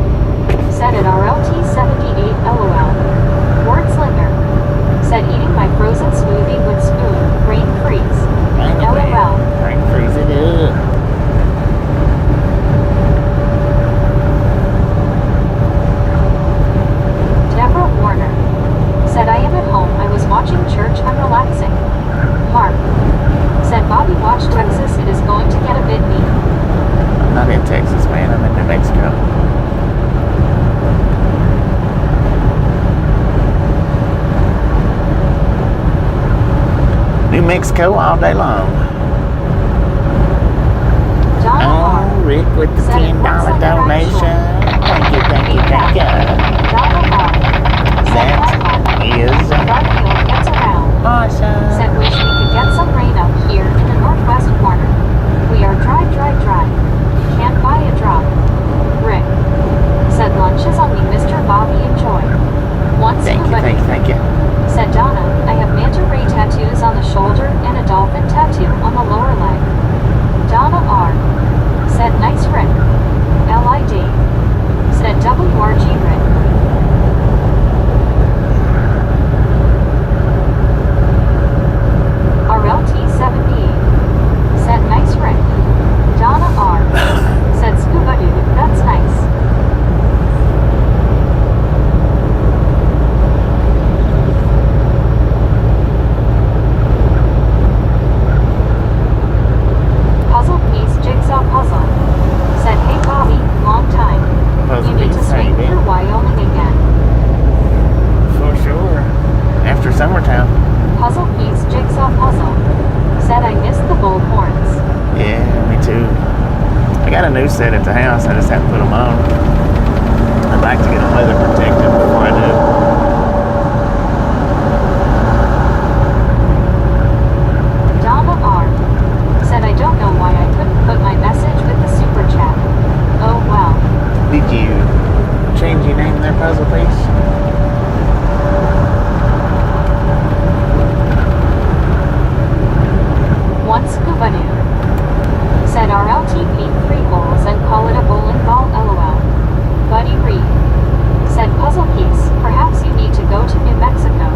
said at RLT 78 LOL. Wordslinger said, eating my frozen smoothie with spoon, brain freeze. Dang it, man. LOL. Brain freeze it up. Deborah Warner said, I am at home. I was watching church. I'm relaxing. Mark said, Bobby, watch Texas. It is going to get a bit mean. I'm not in Texas, man. I'm in New Mexico. New Mexico all day long. Donna R. Oh, Rick with the said it $10 looks like a donation. Thank you. Donna R. said, hi, Mark. That is Garfield gets around. awesome. Said, wish we could get some rain up here in the northwest corner. We are dry. Can't buy a drop. Rick said, lunch is on me, Mr. Bobby, enjoy. Once Thank you. said Donna, I have manta ray tattoos on the shoulder and a dolphin tattoo on the lower leg. Donna R. said, nice Rick. LID said, WRG Rick do set at the house. I just have to put them on. I'd like to get them weather protected before I do. Donna R. said I don't know why I couldn't put my message with the super chat. Oh well. Did you change your name there, Puzzle Piece? Once Gubanu said RLTP 3 holes and call it a bowling ball LOL. Buddy Reed said puzzle piece, perhaps you need to go to New Mexico.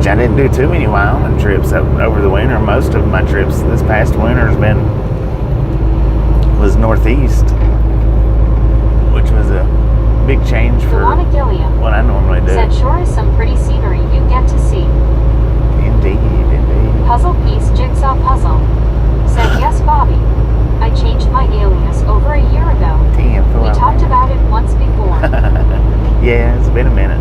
I didn't do too many Wyoming trips over the winter. Most of my trips this past winter was northeast, which was a big change for what I normally do. Said sure is some pretty scenery you get to see. Indeed. Puzzle piece jigsaw puzzle. Said yes, Bobby. I changed my alias over a year ago. We talked about it once before. Yeah, it's been a minute.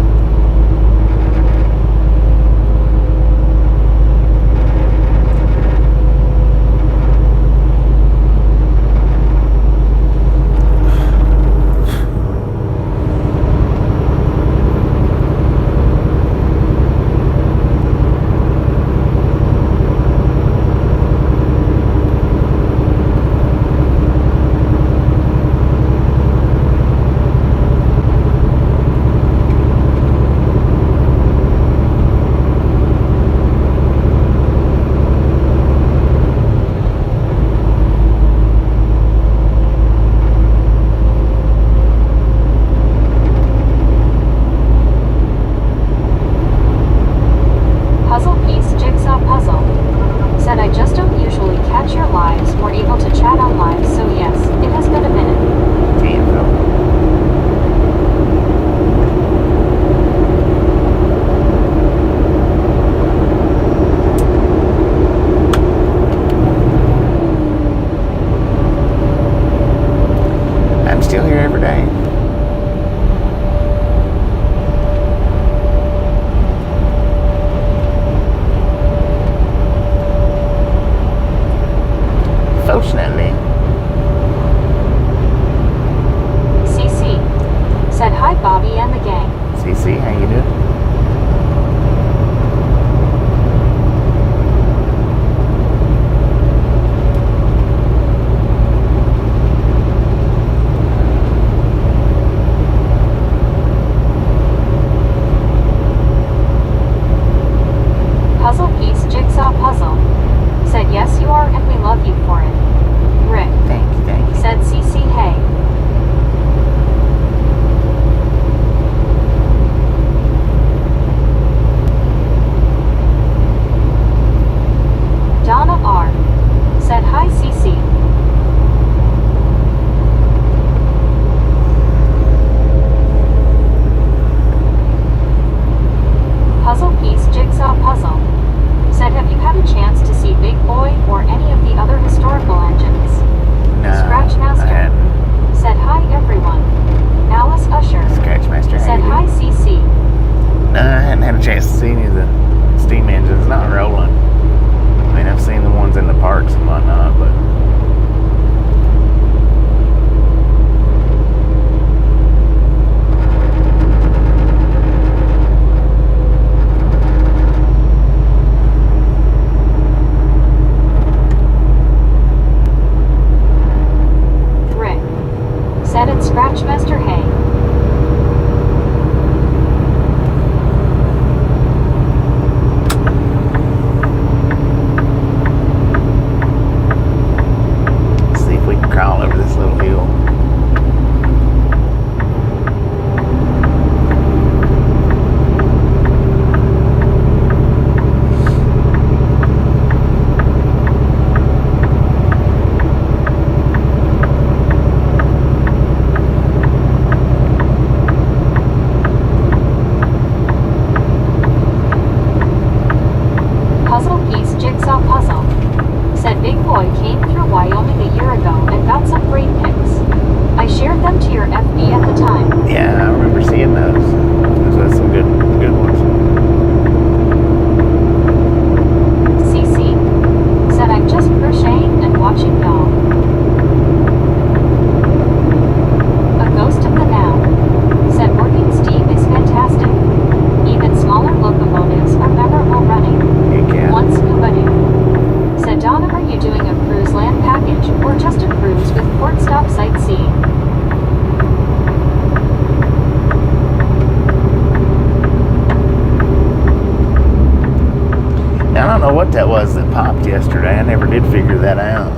what that was that popped yesterday. I never did figure that out.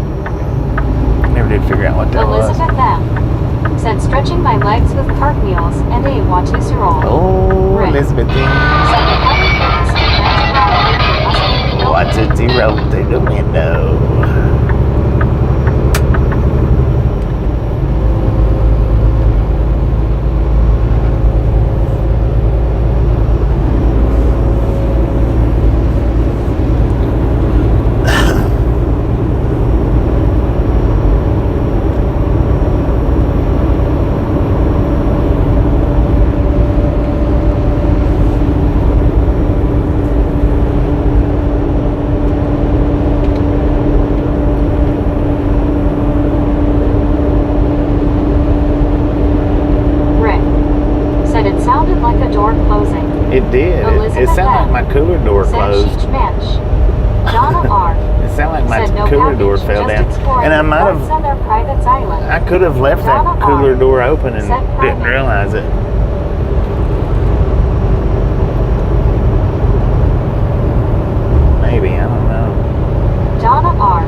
Never did figure out what that Elizabeth M. said stretching my legs with cartwheels and a Watusi roll. was. Oh, Rick Elizabeth. said the public witnessed a magic round must be real. What's it zero through the window? It did. It sounded like my cooler door closed. Donna R. It sounded like my no cooler door package, fell just down. And I might have, on their private island. I could have left that Donna cooler R. door open and said didn't private. realize it. Maybe, I don't know. Donna R.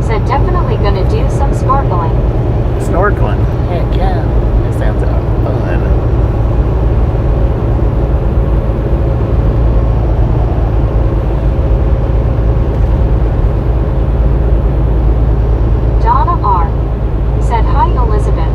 said definitely gonna do some snorkeling. Snorkeling? Heck yeah. That sounds fun. Donna R. said hi Elizabeth.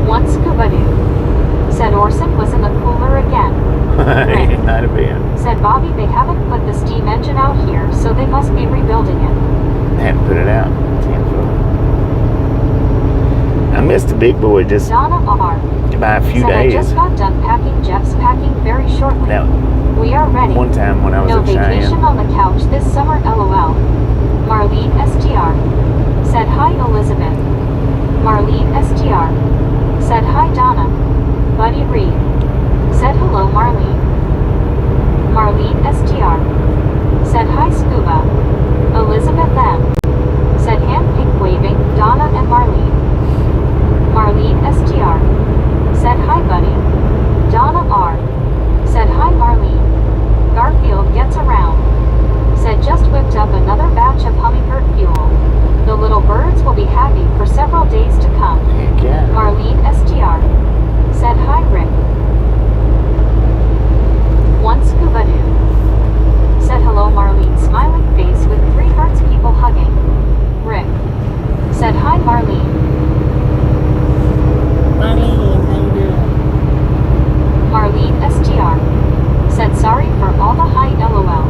One scuba dude said Orson was in the cooler again. It might have been. Said Bobby they haven't put the steam engine out here, so they must be rebuilding it. Hadn't put it out. I missed the big boy just Donna R. by a few said days. I just got done packing. Jeff's packing very shortly. Now, We are ready. one time when I was No at vacation Cheyenne, on the couch this summer, lol. Marlene STR said hi Elizabeth. Marlene STR said hi Donna. Buddy Reed said hello Marlene. Marlene STR said hi Scuba. Elizabeth M said hand pink waving Donna and Marlene. Marlene STR said hi Buddy. Donna R said hi Marlene. Garfield gets around. Said just whipped up another batch of hummingbird fuel. The little birds will be happy for several days to come. heck yeah. Marlene STR said hi Rick. One scuba dude said hello Marlene smiling face with 3 hearts people hugging. Rick said hi Marlene. Marlene, how you doing? Marlene STR said sorry for all the hi lol.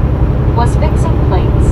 Was fixing plates.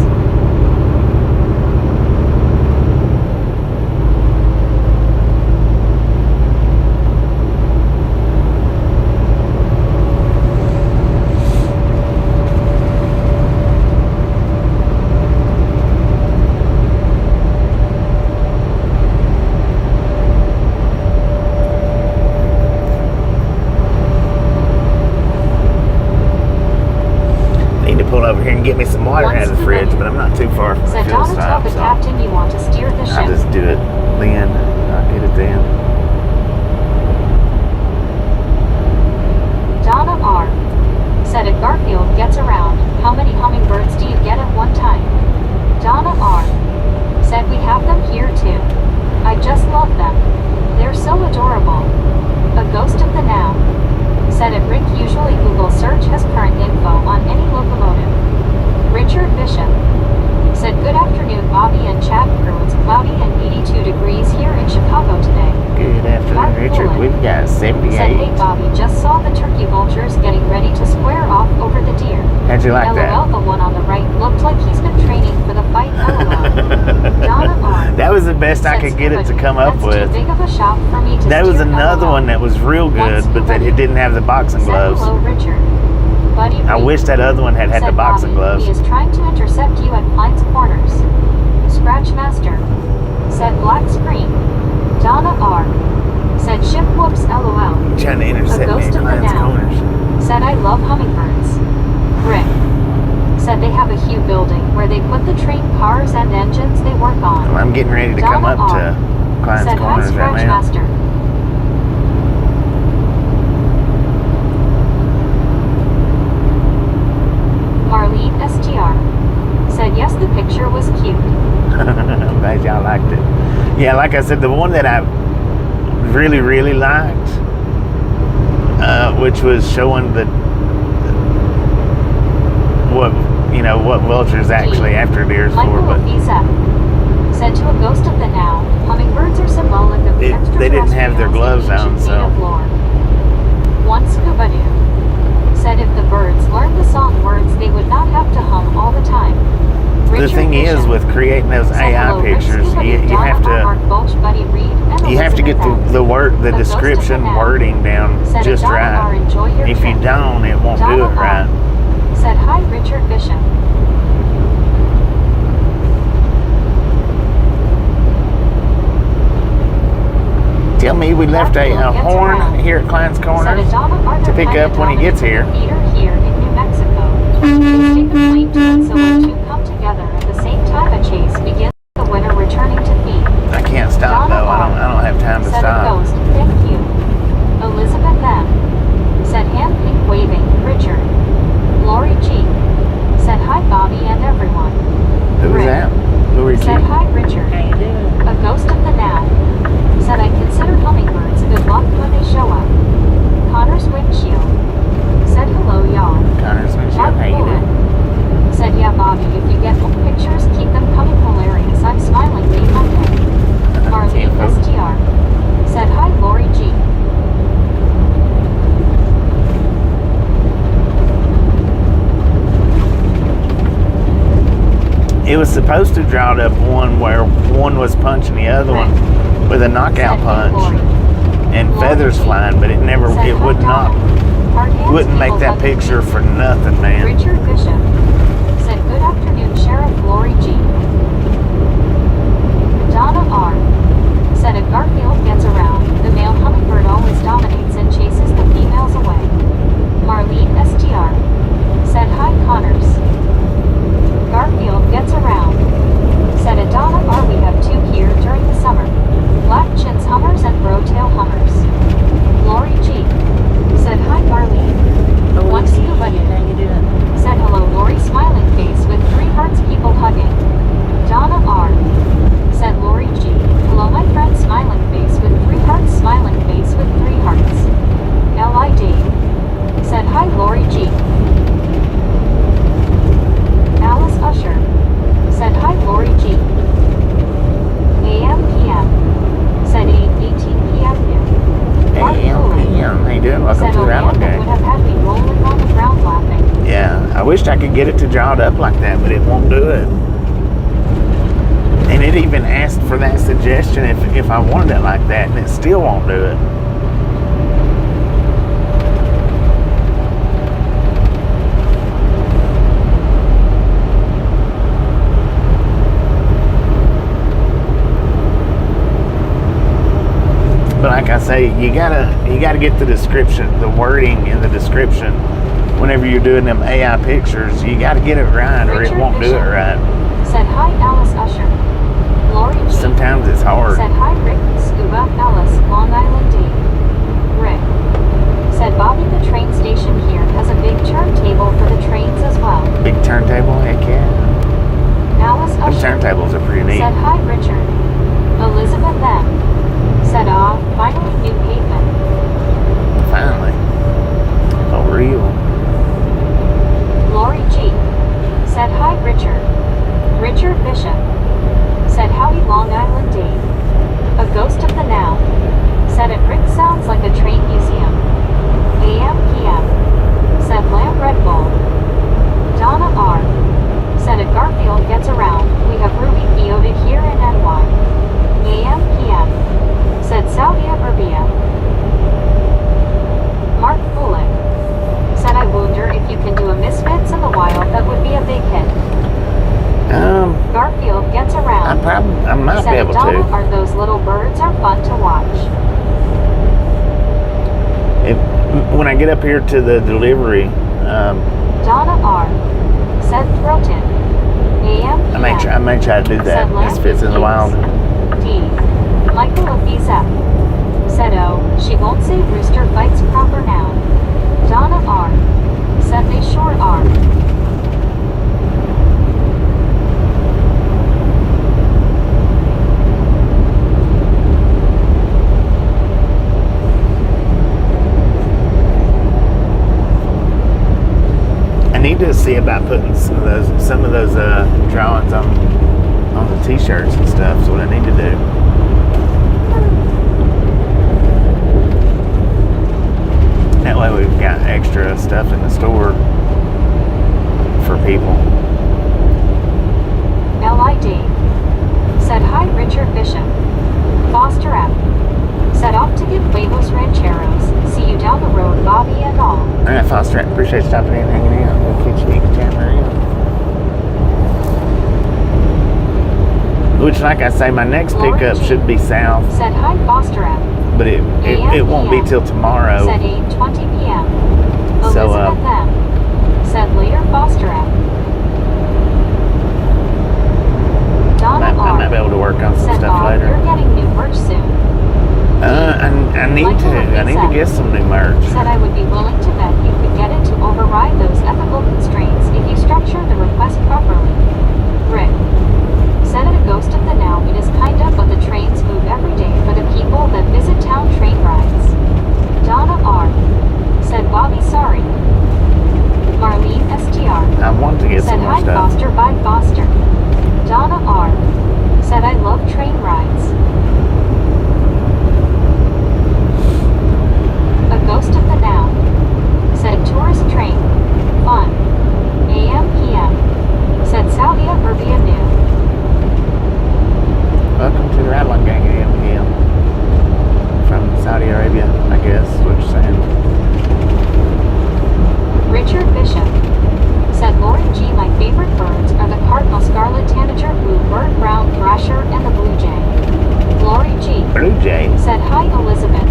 Pull over here and get me some water out of the fridge, but I'm not too far from the Said fuel Donna tell stop, the so captain you want to steer the I'll ship. just do it then. I'll get it then. Donna R said if Garfield gets around, how many hummingbirds do you get at one time? Donna R said we have them here too. I just love them. They're so adorable. A ghost of the now said it Rick usually Google search has current info on any locomotive. Richard Bishop said good afternoon Bobby and Chad crew. It's cloudy and 82 degrees here in Chicago today. Good afternoon, Mark Richard. Pullen We've got 78. said hey Bobby just saw the turkey vultures getting ready to square off over the deer. How'd you like LOL that? the one on the right looked like he's been training for the fight. LOL. Donna R That was the best I could get it to come up That's with. too big of a shop for me to That was steer, another LOL. one that was real good, but that it didn't have the boxing Said gloves. hello Richard. Buddy I Reed wish that other one had the said boxing Bobby, gloves. he is trying to intercept you at Pines Corners. Scratch Master said black screen. Donna R said ship whoops LOL. Trying to A intercept me ghost at of the Lions now Corners. said I love hummingbirds. Rick said they have a huge building where they put the train cars and engines they work on. Well, I'm getting ready to come up to Klein's said hi, Corners right Scratch now. Master. Marlene STR said yes, the picture was cute. I'm glad y'all liked it. Yeah, like I said, the one that I really, really liked, which was showing what vultures actually after deers for, Michael but Visa said to a ghost of the now, hummingbirds are symbolic of the they didn't have their gloves on, so. One Scuba Doo said if the birds learned the song words, they would not have to hum all the time. The thing is, with creating those AI pictures, you have to get the description wording down just right. If you don't, it won't do it right. Said hi, Richard Bishop. Tell me we left a horn here at Klein's Corners to pick up when he gets here. Here in New Mexico. They stake a claim to it, so when two come together at the same time, a chase begins. The winner returning to feed. I can't stop though. I don't have time to said stop. A ghost, thank you. Elizabeth M. said hand pink waving. Richard. Lori G. said hi, Bobby and everyone. Who's Rick that? Lori G. said hi, Richard. How you doing? A ghost of the now said I consider hummingbirds good luck when they show up. Connor's windshield said hello, y'all. Connor's windshield. Mark How you Bullen doing? said yeah, Bobby, if you get old pictures, keep them coming. Hilarious. I'm smiling late Monday. Marlene STR said hi, Lori G. It was supposed to draw up one where one was punching the other one with a knockout punch and feathers flying, but it wouldn't make that picture for nothing, man. Richard Bishop said good afternoon, Sheriff Lori G. Donna R. said if Garfield gets around, the male hummingbird always dominates and chases the females away. Marlene STR said hi, Connors. Garfield gets around. Said Adana R. We have two here during the summer. Black chins hummers and brotail hummers. Lori G. said hi, Marlene. One Scuba Doo said hello, Lori smiling face with three hearts, people hugging. Donna R. said Lori G. Hello, my friend, smiling face with three hearts, smiling face with three hearts. L.I.D. said hi, Lori G. Alice Usher said hi, Lori G. AM PM said 8:18 PM new. AM PM. How you doing? Welcome said to the Rattle Amanda Gang. would have had me rolling on the ground laughing. Yeah, I wished I could get it to draw it up like that, but it won't do it. And it even asked for that suggestion if I wanted it like that, and it still won't do it. But like I say, you gotta get the description, the wording in the description. Whenever you're doing them AI pictures, you gotta get it right, or it won't do it right. Said hi, Alice Usher. Lori G. Sometimes it's hard. Said hi, Rick, Scuba, Alice, Long Island D. Rick said Bobby, the train station here has a big turntable for the trains as well. Big turntable, heck yeah. Alice Those Usher turntables are pretty neat. said hi, Richard. Elizabeth M. said finally new pavement. Finally. For real. Lori G. said hi, Richard. Richard Bishop said howdy, Long Island D. A ghost of the now said it Rick sounds like a train museum. AM PM said Lamb Red Bull. Donna R. said if Garfield gets around, we have Ruby Theoda here in NY. AM PM said Saudi Arabia. Mark Bullock said I wonder if you can do a Misfits in the Wild, that would be a big hit. Garfield gets around. I might be able Donna, to. are those little birds are fun to watch. When I get up here to the delivery, Donna R. said Throatin. AM I may try to do that. Said This fits in the wild. D. Michael Afiza. Said O. She won't say rooster fights proper noun. Donna R. Said they sure are. I need to see about putting some of those drawings on the t-shirts and stuff. That's what I need to do. That way we've got extra stuff in the store for people. LID. Said hi Richard Bishop. Foster M. Said off to get Huevos Rancheros. See you down the road, Bobby and all. All right, Foster, I appreciate you stopping in and hanging out. We'll catch you next time around. Which, like I say, my next pickup should be south, Said hi Foster M. but it won't be till tomorrow. Said 8:20 p.m. So, Elizabeth M. Said later Foster M. Donna I R. might be able to work on some Said stuff Bob, later. you're getting new merch soon. I need to get some new merch. Said I would be willing to bet you could get it to override those ethical constraints if you structure the request properly. Rick. Said at a ghost of the now, it is kinda, but the trains move every day for the people that visit town train rides. Donna R. Said Bobby sorry. Marlene STR. I want to get Said some more hi stuff. Foster by Foster. Donna R. Said I love train rides. A ghost of the now. Said tourist train. Fun. AM PM. Said Saudi Arabia new. Welcome to the Rattling Gang AM from Saudi Arabia, I guess, is what you're saying. Richard Bishop. Said Lori G. My favorite birds are the cardinal scarlet tanager, bluebird, brown thrasher, and the blue jay. Lori G. Blue Jay. Said hi Elizabeth.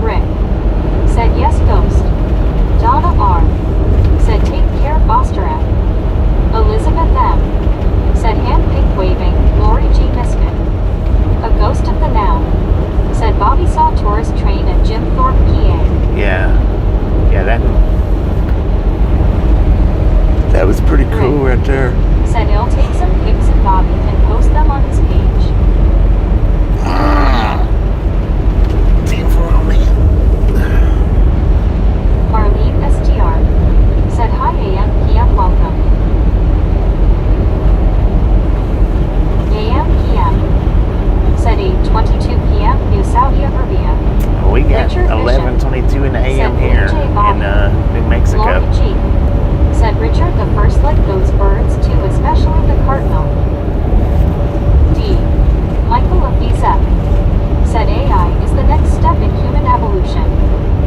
Rick. Said yes ghost. Donna R. Said take care Foster M. Elizabeth M. Said hand pink waving, Lori G. Misfit. A ghost of the now. Said Bobby saw tourist train at Jim Thorpe, PA. Yeah, that was pretty cool right there. Said he'll take some pics of Bobby and post them on his page. Team for all me. Marlene STR. Said hi AM PM welcome. AM PM. Said 8:22 PM New Saudi Arabia. We got Richard 11:22 in the AM Said here J. in Bobby. New Mexico. Lori G. Said Richard the first like those birds too, especially the cardinal. D. Michael Afiza. Said AI is the next step in human evolution.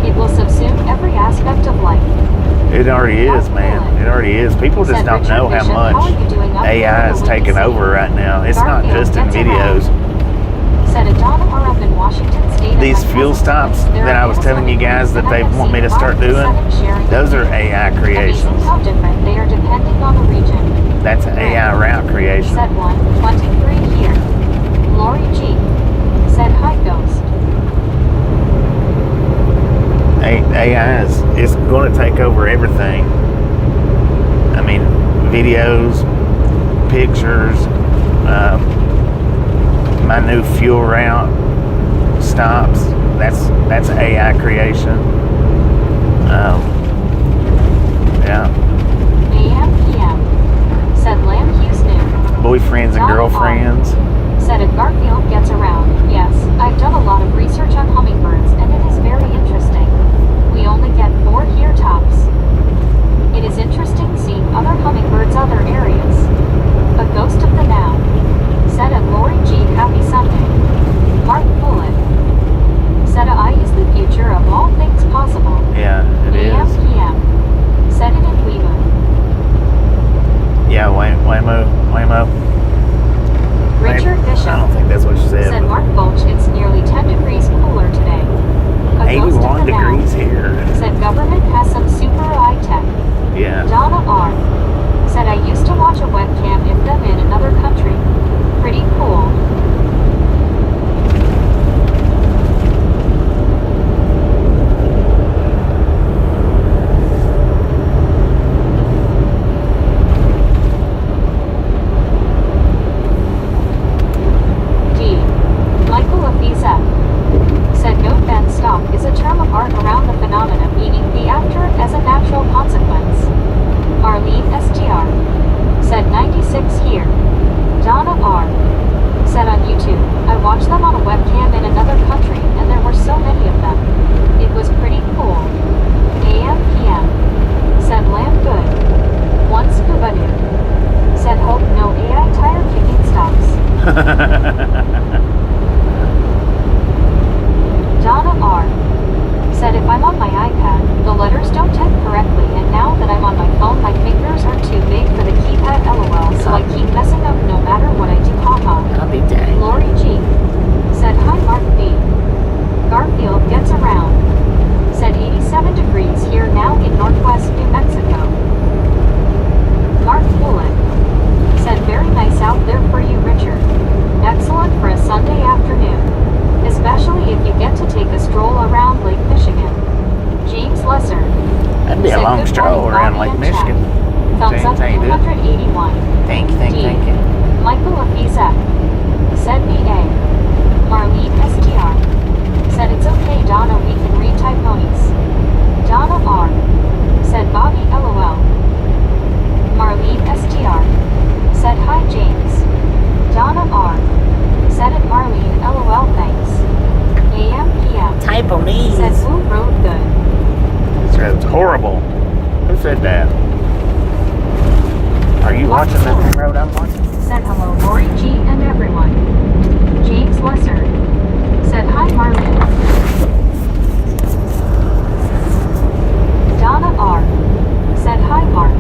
It will subsume every aspect of life. It already is, man. It already is. People just Said don't Richard know how Bishop, much how are you doing up AI there is in the taking Windy over City? right now. It's not Garfield just in gets videos. around. Said Donna are up in Washington State. and These my fuel cousins stops there that are I was telling you guys that they haven't want me to seen start 5 to doing, 7 sharing those are the AI Amazing creations. how different they are depending on the region. That's an AI route creation. Said 123 here. Lori G. Said hi ghost. AI is going to take over everything. I mean, videos, pictures, my new fuel route stops. That's AI creation. Yeah. AM PM. Said Lamb Hughes new. Boyfriends and girlfriends. Said if Garfield gets around. Yes, I've done a lot of research on hummingbirds and it is very interesting. We only get 4 here tops. It is interesting seeing other hummingbirds other areas. A ghost of the now. Said at Lori G. Happy Sunday. Mark Bullet. Said I is the future of all things possible. Yeah, it AM is. PM. Said it in Weibo. Yeah, Waymo. Richard Bishop. I don't think that's what she said. Said Mark Bulch, it's nearly 10 degrees cooler today. A ghost of 81 the now. degrees here. Said government has some super high tech. Yeah. Donna R. Said I used to watch a webcam if them in another country. Pretty cool. D. Michael of BZ. Said note ben stop is a term of art around the phenomena meaning the after as a natural consequence. Arlene STR. Said 96 here. Donna R. Said on YouTube, I watched them on a webcam in another country and there were so many of them. It was pretty cool. AM PM. Said lamb good. One scuba dude. Said hope no AI tire kicking stops. Donna R. Said if I'm on my iPad, the letters don't type correctly and now that I'm on my phone my fingers are too big for the keypad LOL so I keep messing up no matter what I do haha. I'll be dang. Lori G. Said hi Mark B. Garfield gets around. Said 87 degrees here now in northwest New Mexico. Mark Bullock. Said very nice out there for you Richard. Excellent for a Sunday afternoon. Especially if you get to take a stroll around Lake Michigan. James Lesser. That'd be a Said, long "Good stroll morning, around Bobby Lake and Michigan. Chad." Thumbs up Thank you, dude. 281. Thank you. D. Michael Afizek. Said BA. Marlene STR. Said it's okay Donna we can read type ponies. Donna R. Said Bobby LOL. Marlene STR. Said hi James. Donna R. Said it Marlene LOL thanks. AM PM. Typo knees. Said woo road good. It's horrible. Who said that? Are you watching the same road I'm watching? Said hello Lori G and everyone. James Lesser. Said hi Marlene. Donna R. Said hi Mark.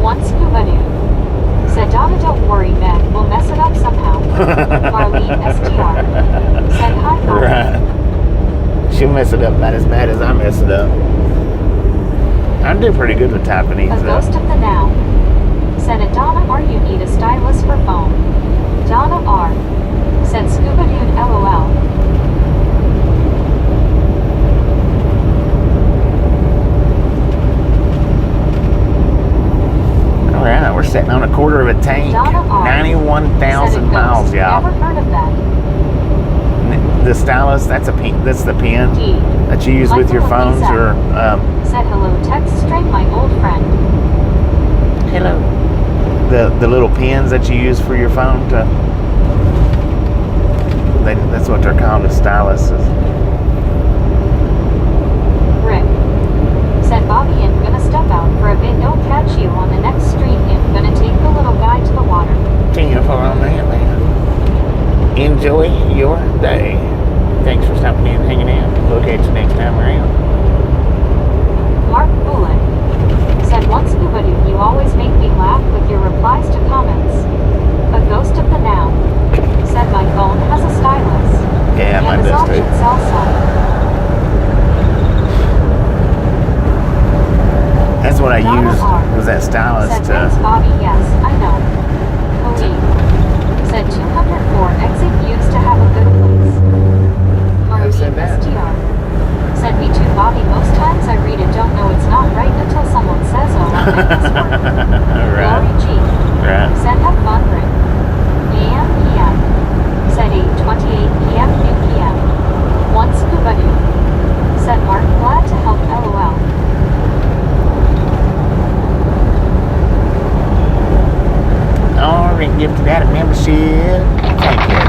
One scuba dude. Said Donna don't worry man, we'll mess it up somehow. Marlene STR. Said hi Mark. Right. She'll mess it up about as bad as I mess it up. I do pretty good with typing these A up. ghost of the now. Said a Donna R. You need a stylus for phone. Donna R. Said scuba dude LOL. All right, we're sitting on a quarter of a tank. Donna R. 91,000 miles, y'all. Never heard of that. The stylus, that's the pen D. that you use with your Michael phones Lisa. or Said hello text string my old friend. hello. The little pens that you use for your phone to. That's what they're called, the styluses. Rick. Said Bobby and gonna step out for a bit. Don't catch you on the next street and gonna take the little guy to the water. Beautiful on that, man. Enjoy your day. Thanks for stopping in and hanging out. We'll catch you next time around. Mark Bullock. Said once scuba dude you always make me laugh with your replies to comments. A ghost of the now. Said my phone has a stylus. Yeah, mine does Amazon too. should sell some. That's what I Donna used, R. was that stylus Said to. thanks Bobby, yes, I know. Believe. Said 204 exit used to have a good place. Who said that? STR. Said me too Bobby, most times I read it don't know it's not right until someone says oh I made this work. Right. Lori G. Right. Said have fun Rick. AM PM. Said 8:28 PM New PM. One scuba dude. Said Mark glad to help LOL. Alright, give to that a membership. Thank you.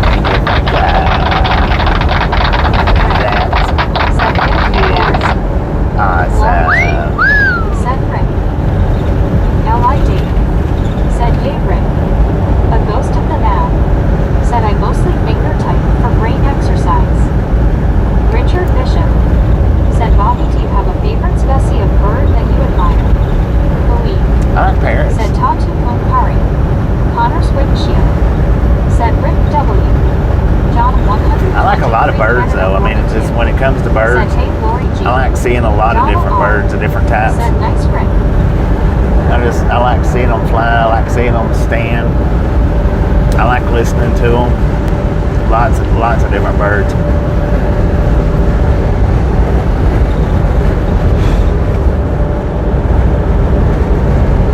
Said thank you yes. Awesome. Said Rick. LID. Said yay Rick. A ghost of the now. Said I mostly finger type for brain exercise. Richard Bishop. Said Bobby do you have a favorite species of bird that you admire? Believe. I like parrots. Said Tatu Monkari. Connor's windshield. Said Rick W. John 100. I like a lot of birds though. I mean, it's just when it comes to birds, Said hey Lori G. I like seeing a lot of different birds of different types. Said nice Rick. I like seeing them fly. I like seeing them stand. I like listening to them. Lots of different birds.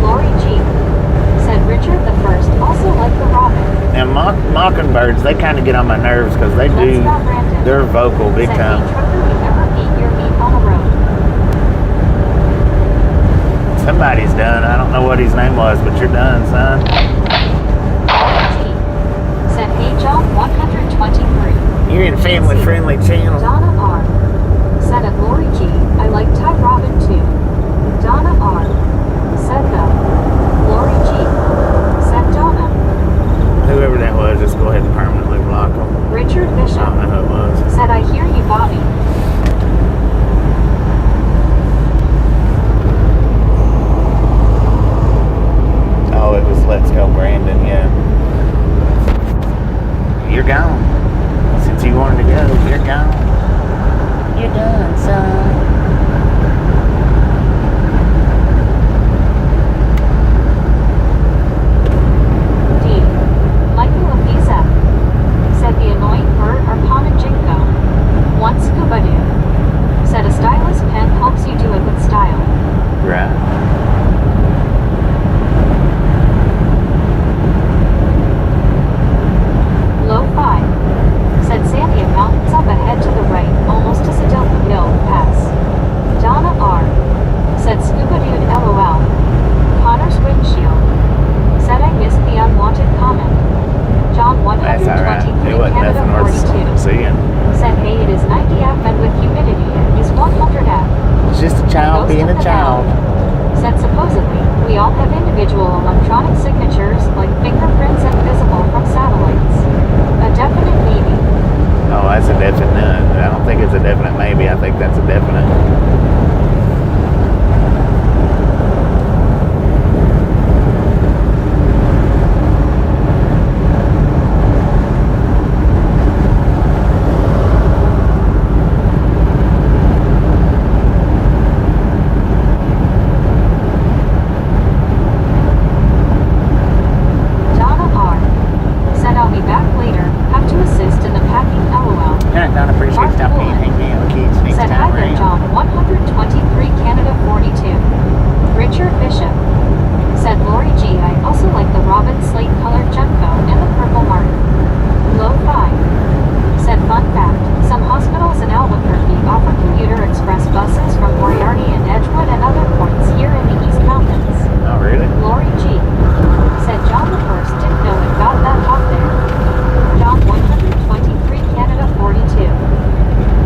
Lori G. said Richard the First also liked the robin. And mockingbirds, they kind of get on my nerves because they do. They're vocal big said, time. Hey, trucker, you ever beat your meat on the road? Somebody's done. I don't know what his name was, but you're done, son. T. said, Hey, John 123. You're in family-friendly channel. Donna R. said at Lori G. I like Ty Robin too. Donna R. said the. Lori G. said Donna. Whoever that was, just go ahead and permanently block them. Richard Bishop I don't know who it was. said, I hear you, Bobby. Oh, it was Let's Go Brandon, yeah. You're gone. Since you wanted to go, you're gone. You're done, son. D. Michael Afiza said the annoying bird or Jinko. One scuba dude said a stylus pen helps you do it with style. Right. Low 5 said Sandia Mountains up ahead to the right, almost to Sadelka Hill Pass. Donna R. said scuba dude LOL. Connor's windshield said I missed the unwanted comment. John That's 123 alright. It wasn't Canada nothing worth 42 seeing. said hey, it is 90 F and with humidity it is 100 F. It's just a child being a child. Said supposedly, we all have individual electronic signatures like fingerprints and visible from satellites. A definite maybe. Oh, that's a definite. I don't think it's a definite maybe. I think that's a definite. Donna R. said I'll be back later, have to assist in the packing LOL. Yeah, Donna, appreciate Mark stop Bullen being hanging out with kids next said hi time there, around. John 123 Canada 42. Richard Bishop said Lori G. I also like the robin slate colored Junko and the purple mark. Low 5 said fun fact, some hospitals in Albuquerque offer commuter express buses from Moriarty and Edgewood and other points here in the East Mountains. Oh, really? Lori G. said John the First didn't know it got that hot there. John 123 Canada 42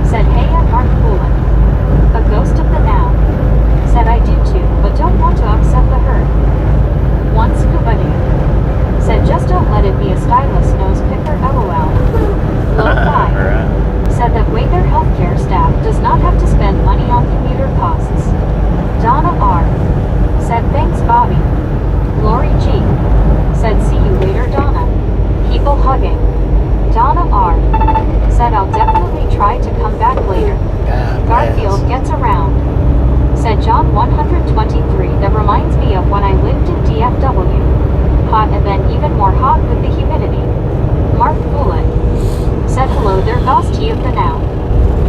said hey, I'm Mark Poulin. A ghost of the now said I do too, but don't want to upset the herd. One scuba dude said just don't let it be a stylus nose picker LOL. Low 5 Right. said that way their healthcare staff does not have to spend money on commuter costs. Donna R. said thanks, Bobby. Lori G. said see you later, Donna. People hugging. Donna R. said I'll definitely try to come back later. God Garfield bless. gets around. Said John 123 that reminds me of when I lived in DFW. Hot and then even more hot with the humidity. Mark Bullet said hello there, Ghost of the now.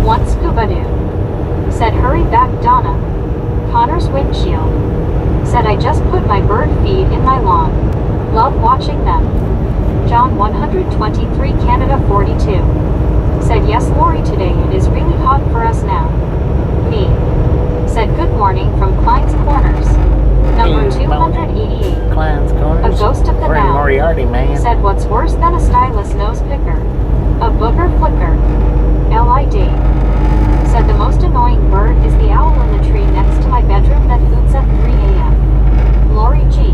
One scuba dude said hurry back, Donna. Connor's windshield said I just put my bird feed in my lawn. Love watching them. John 123 Canada 42 said yes, Lori, today it is really hot for us now. Me said good morning from Klein's Corners. Number 288. Klein's Corners. A ghost of the We're in now Moriarty, man. said what's worse than a stylus nose picker? A booger flicker. L.I. Dave said the most annoying bird is the owl in the tree next to my bedroom that hoots at 3 a.m. Lori G.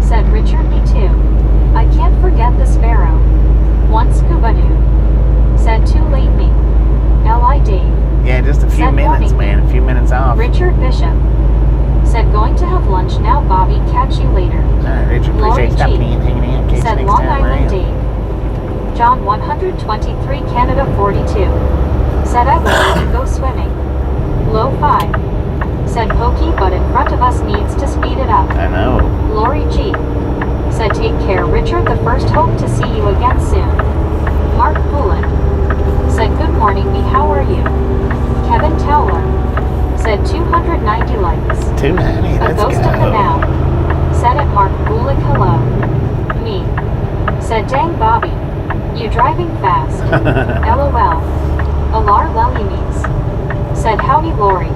said Richard me too. I can't forget the sparrow. One scuba dude said too late me. L.I. Dave Yeah, just a few said minutes, morning. man. A few minutes off. Richard Bishop said going to have lunch now, Bobby, catch you later. Richard, Lori appreciate stop G. being hanging out. Catch you said next Long time Island around. Dave. John 123 Canada 42 said I was ready to go swimming. Low 5 said Pokey, but in front of us needs to speed it up. I know. Lori G. said take care Richard the First, hope to see you again soon. Mark Bullock said good morning me, how are you? Kevin Towler said 290 likes. 290, A let's ghost of the go. now said at Mark Bullock hello. Me said dang Bobby, you driving fast. LOL. Alar Lelimes said howdy Lori.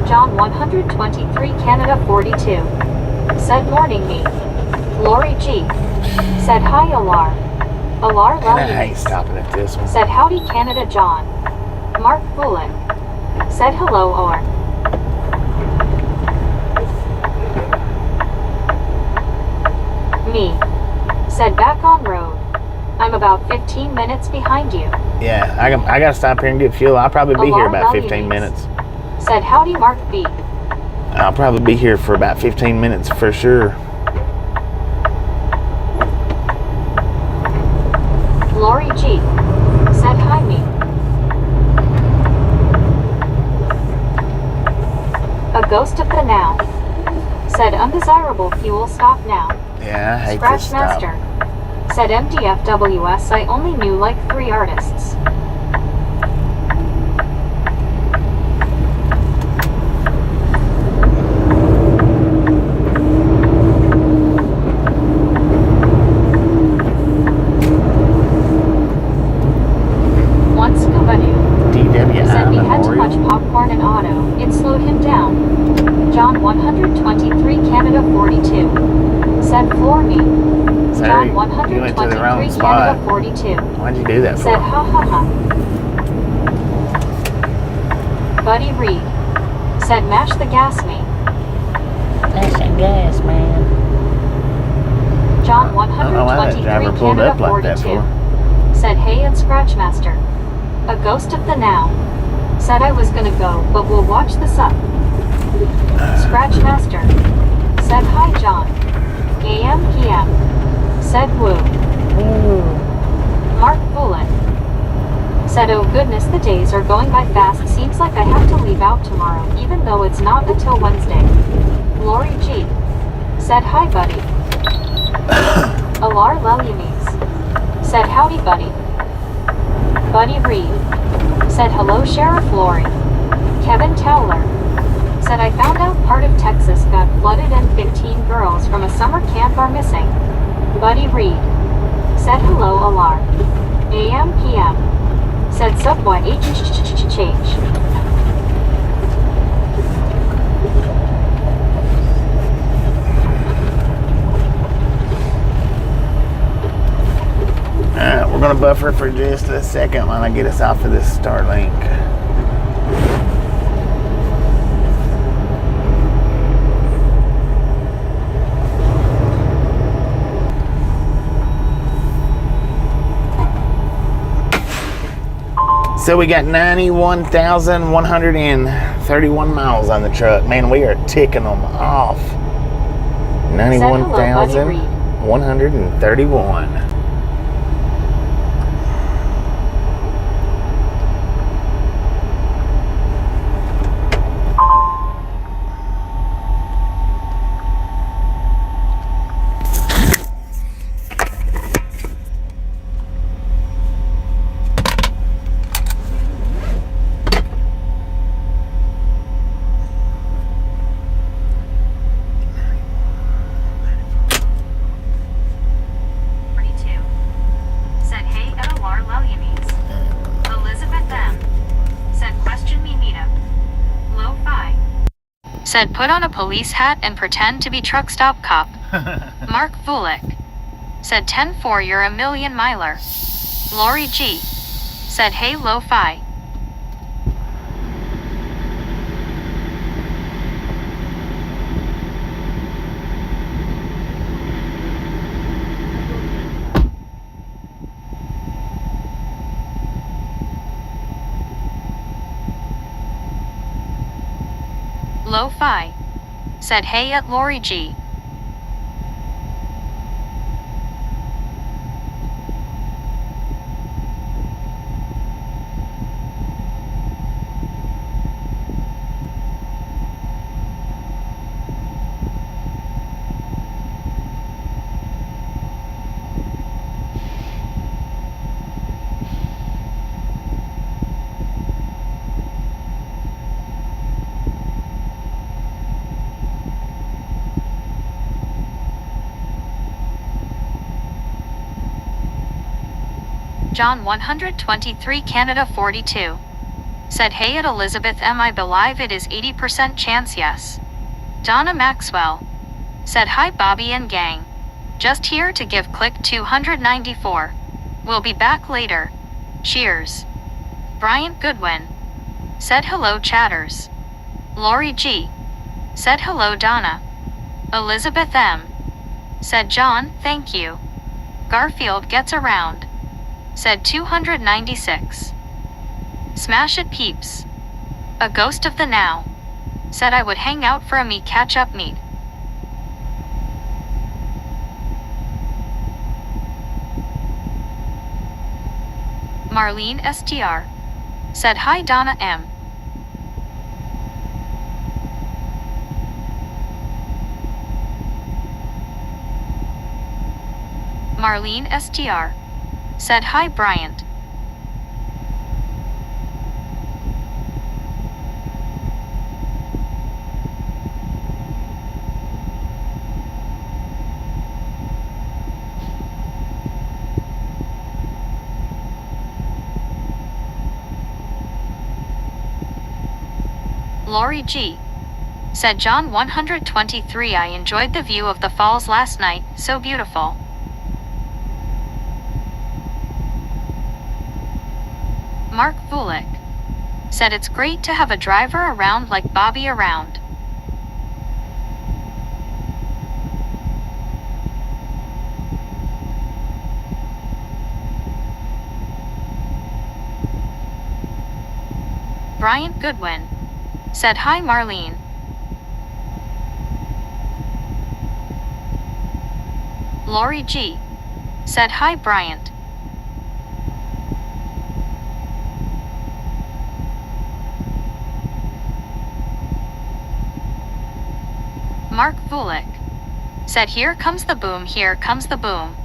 John 123 Canada 42 said morning me. Lori G said hi Alar. Alar And I hate Lelimes stopping at this one. said howdy Canada John. Mark Bullock said hello or. Me said back on road. I'm about 15 minutes behind you. Yeah, I gotta stop here and get fuel. I'll probably be here Alar about 15 Lelimes minutes. said howdy Mark B. I'll probably be here for about 15 minutes for sure. Lori G said hi me. A ghost of the now said undesirable fuel stop now. Yeah, I hate Scratch this stop. Master said MDFWS, I only knew like 3 artists. Once Kubadu DWI said we had too much Memorial. popcorn and auto, it slowed him down. John 123 Canada 42 said floor me. Sorry, John you went to the 123 wrong Canada spot. 42 Why'd you do that said for? ha ha ha. Buddy Reed said mash the gas me. That's some gas, man. John I don't know why that 123 driver pulled Canada up like that 42 for. said hey it's Scratchmaster. A ghost of the now said I was gonna go, but we'll watch this up. Scratchmaster said hi John. AM PM said woo. Mark Bullock said oh goodness the days are going by fast, seems like I have to leave out tomorrow even though it's not until Wednesday. Lori G said hi buddy. Alar Lelimes said howdy buddy. Buddy Reed said hello Sheriff Lori. Kevin Towler said I found out part of Texas got flooded and 15 girls from a summer camp are missing. Buddy Reed said hello Alar. AM PM said subway change. Alright, we're gonna buffer for just a second while I get us off of this Starlink. So we got 91,131 miles on the truck. Man, we are ticking them off. Buddy Reed. 91,131. Said hey at Alar Lelimes. Elizabeth M said question me meetup. Lo-fi said put on a police hat and pretend to be truck stop cop. Mark Bullock said 10-4 you're a million miler. Lori G said hey lo-fi. Lo-fi said hey at Lori G. John 123 Canada 42. Said hey at Elizabeth M. I believe it is 80% chance yes. Donna Maxwell. Said hi Bobby and gang. Just here to give click 294. We'll be back later. Cheers. Bryant Goodwin. Said hello chatters. Lori G. Said hello Donna. Elizabeth M. Said John, thank you. Garfield gets around. Said 296. Smash it peeps. A ghost of the now. Said I would hang out for a me catch up meet. Marlene STR. Said hi Donna M. Marlene STR. Said hi Bryant. Lori G. Said John 123 I enjoyed the view of the falls last night, so beautiful. Mark Vulik. Said it's great to have a driver around like Bobby around. Bryant Goodwin. Said hi Marlene. Lori G. Said hi Bryant. Mark Vulik. Said here comes the boom, here comes the boom.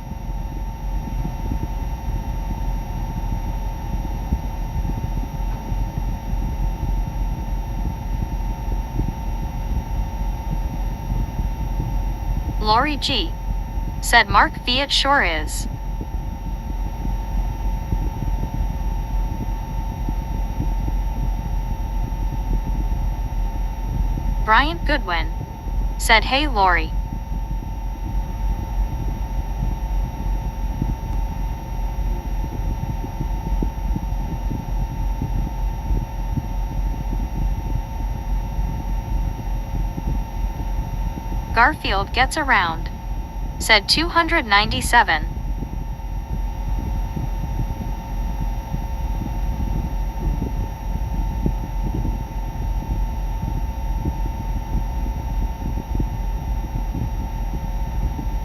Lori G. Said Mark V it sure is. Bryant Goodwin. Said hey Lori. Garfield gets around. Said 297.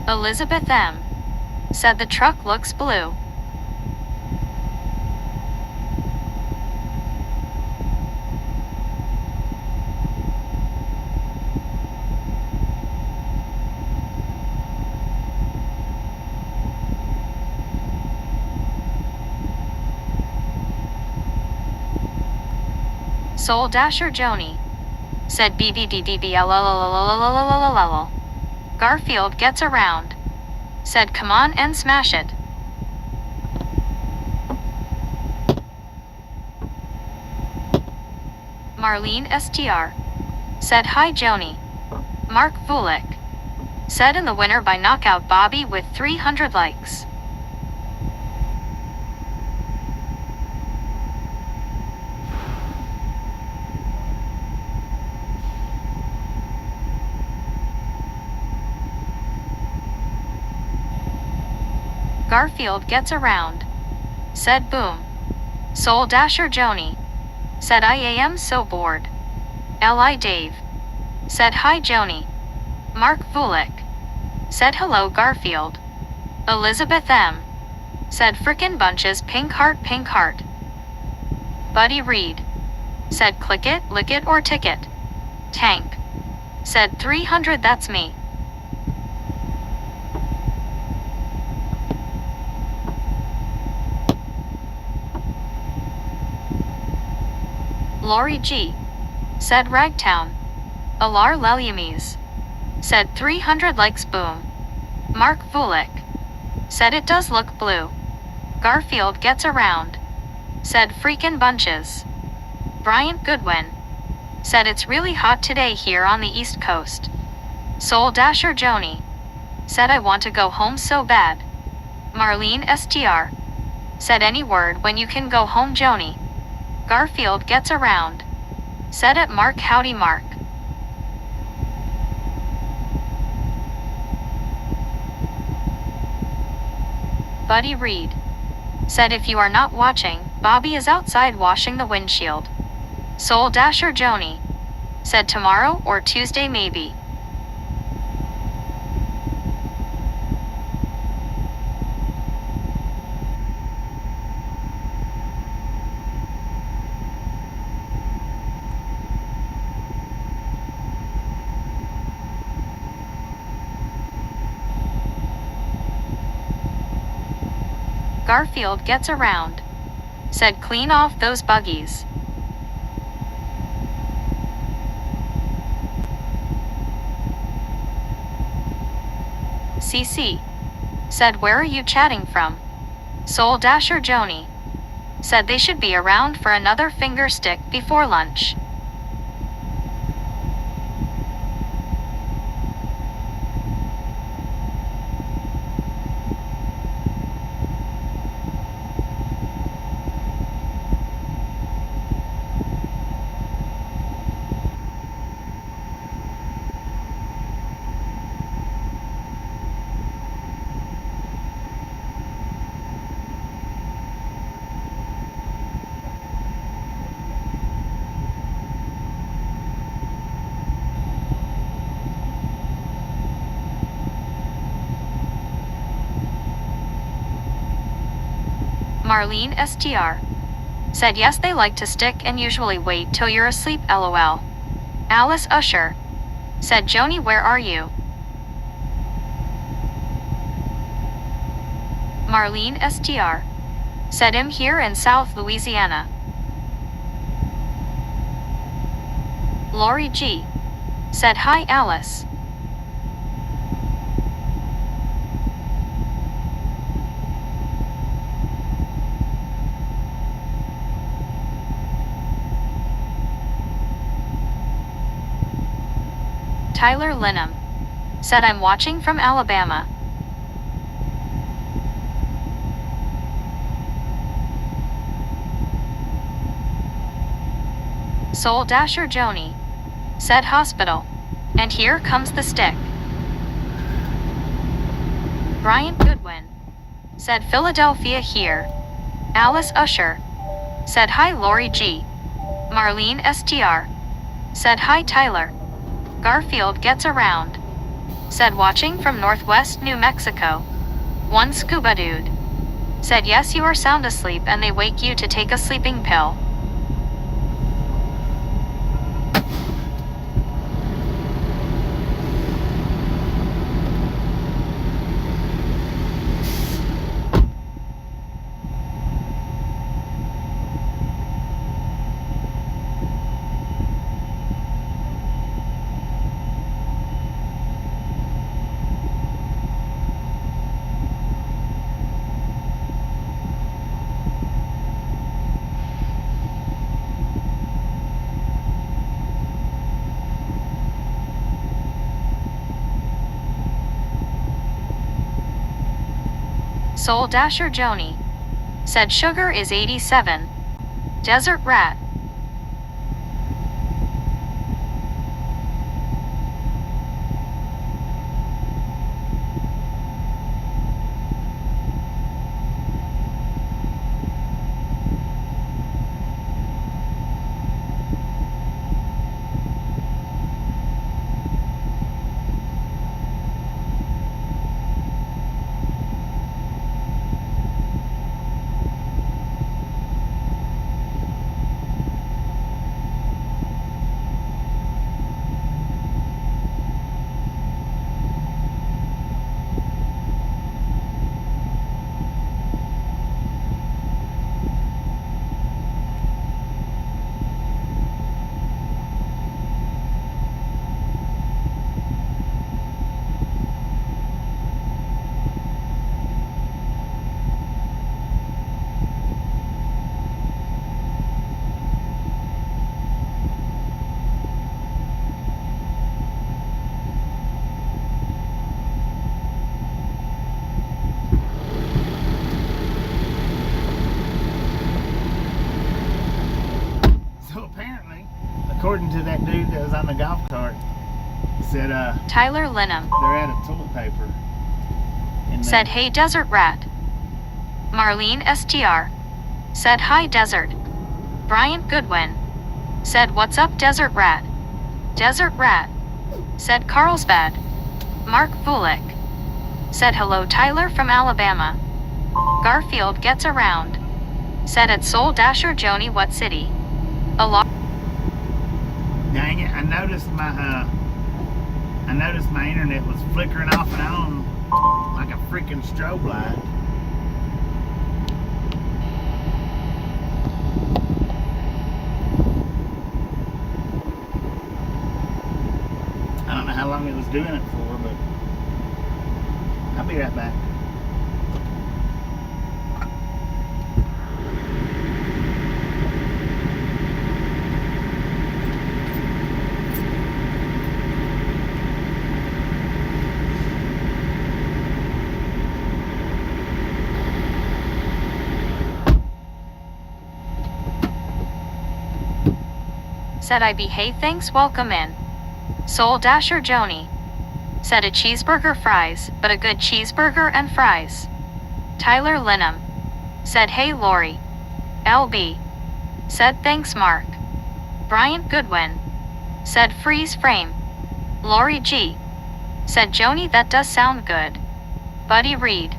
Elizabeth M. Said the truck looks blue. Soul Dasher Joni. Said BBDDBLLLLLLLLLL. Garfield gets around. Said come on and smash it. Marlene STR. Said hi Joni. Mark Vulik. Said in the winner by knockout Bobby with 300 likes. Garfield gets around. Said boom. Soul Dasher Joni. Said I am so bored. Li Dave. Said hi Joni. Mark Vulik. Said hello Garfield. Elizabeth M. Said frickin' bunches pink heart. Buddy Reed. Said click it, lick it or ticket. Tank. Said 300 that's me. Lori G. Said Ragtown. Alar Leliames. Said 300 likes boom. Mark Vulik. Said it does look blue. Garfield gets around. Said freakin' bunches. Bryant Goodwin. Said it's really hot today here on the East Coast. Soul Dasher Joni. Said I want to go home so bad. Marlene STR. Said any word when you can go home Joni. Garfield gets around. Said at Mark howdy Mark. Buddy Reed. Said if you are not watching, Bobby is outside washing the windshield. Soul Dasher Joni. Said tomorrow or Tuesday maybe. Garfield gets around. Said clean off those buggies. CC. Said where are you chatting from? Soul Dasher Joni. Said they should be around for another finger stick before lunch. Marlene STR. Said yes they like to stick and usually wait till you're asleep lol. Alice Usher. Said Joni where are you? Marlene STR. Said I'm here in South Louisiana. Lori G. Said hi Alice. Tyler Linham. Said I'm watching from Alabama. Soul Dasher Joni. Said hospital. And here comes the stick. Bryant Goodwin. Said Philadelphia here. Alice Usher. Said hi Lori G. Marlene STR. Said hi Tyler. Garfield gets around. Said watching from Northwest New Mexico. One scuba dude. Said yes you are sound asleep and they wake you to take a sleeping pill. Soul Dasher Joni. Said sugar is 87. Desert Rat. according to that dude that was on the golf cart, said Tyler Linham they're out of toilet paper. And said, "Hey, Desert Rat." Marlene STR said, "Hi, Desert." Bryant Goodwin said, "What's up, Desert Rat?" Desert Rat said, "Carlsbad." Mark Vulik said, "Hello, Tyler from Alabama." Garfield Gets Around said, "At Soul Dasher Joni, what city?" Dang it! I noticed my internet was flickering off and on like a freaking strobe light. I don't know how long it was doing it for, but I'll be right back. Said, "I be, hey, thanks, welcome in." Soul Dasher Joni said, "A cheeseburger fries, but a good cheeseburger and fries." Tyler Linham said, "Hey, Lori." LB said, "Thanks, Mark." Bryant Goodwin said, "Freeze frame." Lori G said, "Joni, that does sound good." Buddy Reed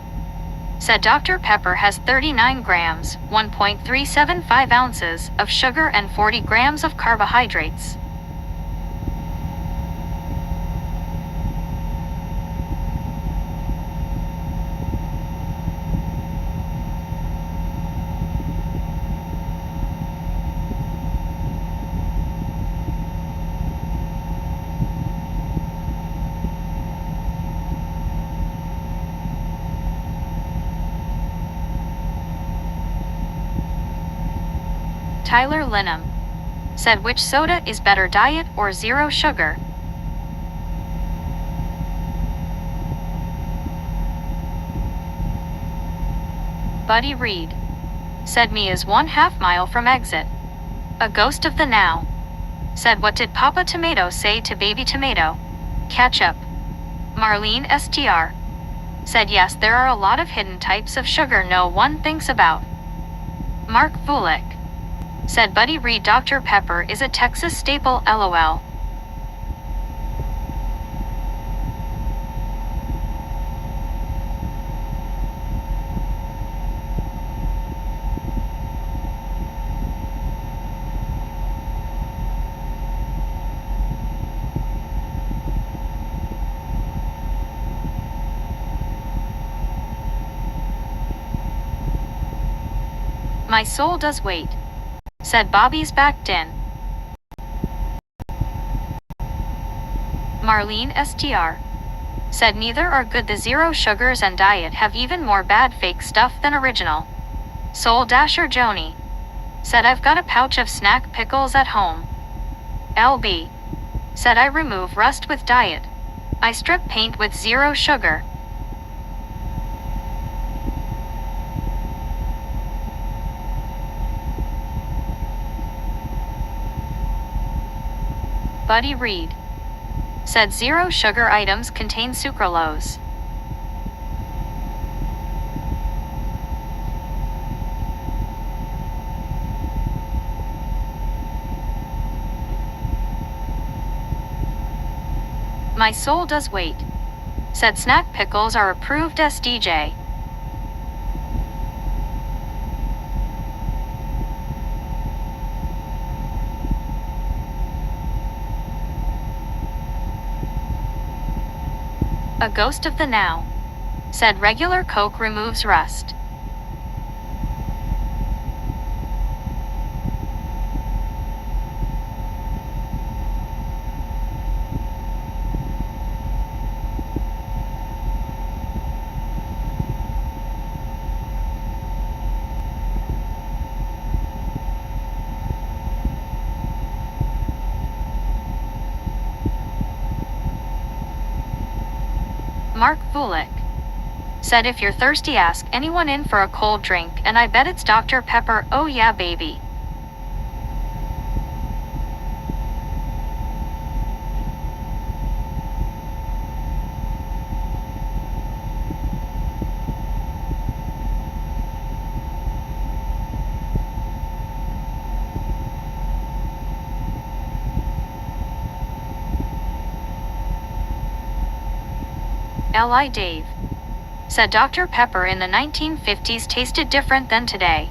said, "Dr. Pepper has 39 grams, 1.375 ounces of sugar and 40 grams of carbohydrates." Tyler Linham said, "Which soda is better, diet or zero sugar?" Buddy Reed said, "Me is 1/2 mile from exit." A Ghost of the Now said, "What did Papa Tomato say to Baby Tomato? Ketchup." Marlene STR said, "Yes, there are a lot of hidden types of sugar no one thinks about." Mark Vulik said, "Buddy Reed, Dr. Pepper is a Texas staple, LOL." My soul does wait, said Bobby's backed in. Marlene STR said, "Neither are good. The zero sugars and diet have even more bad fake stuff than original." Soul Dasher Joni said, "I've got a pouch of snack pickles at home." LB said, "I remove rust with diet. I strip paint with zero sugar." Buddy Reed said, "Zero sugar items contain sucralose." My soul does wait, said, "Snack pickles are approved SDJ." A Ghost of the Now said, "Regular Coke removes rust." Mark Vulik said, "If you're thirsty, ask anyone in for a cold drink, and I bet it's Dr. Pepper. Oh yeah, baby." L.I. Dave. Said Dr. Pepper in the 1950s tasted different than today.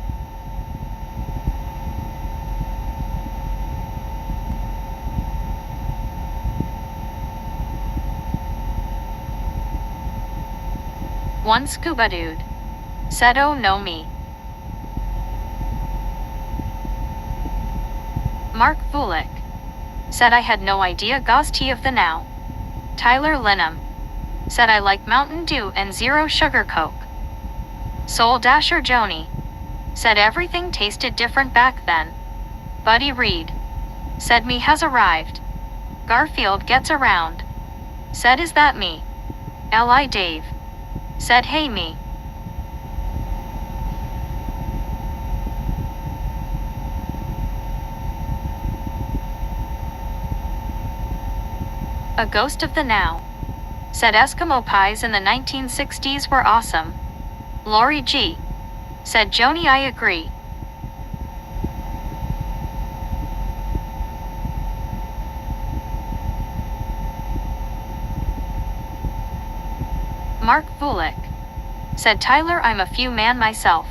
One scuba dude. Said oh no me. Mark Vulik. Said I had no idea Gauze tea of the now. Tyler Linham. Said I like Mountain Dew and zero sugar Coke. Soul Dasher Joni. Said everything tasted different back then. Buddy Reed. Said me has arrived. Garfield gets around. Said is that me? L.I. Dave. Said hey me. A ghost of the now. Said Eskimo pies in the 1960s were awesome. Lori G. Said Joni I agree. Mark Vulik. Said Tyler I'm a few man myself.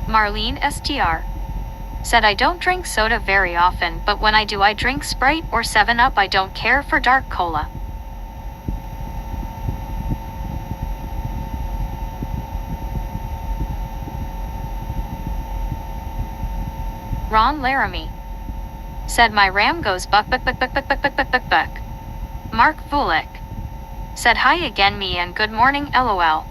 Marlene STR. Said I don't drink soda very often, but when I do I drink Sprite or 7-Up. I don't care for dark cola. Ron Laramie. Said my ram goes buck buck buck buck buck buck buck buck buck buck. Mark Vulik. Said hi again me and good morning LOL.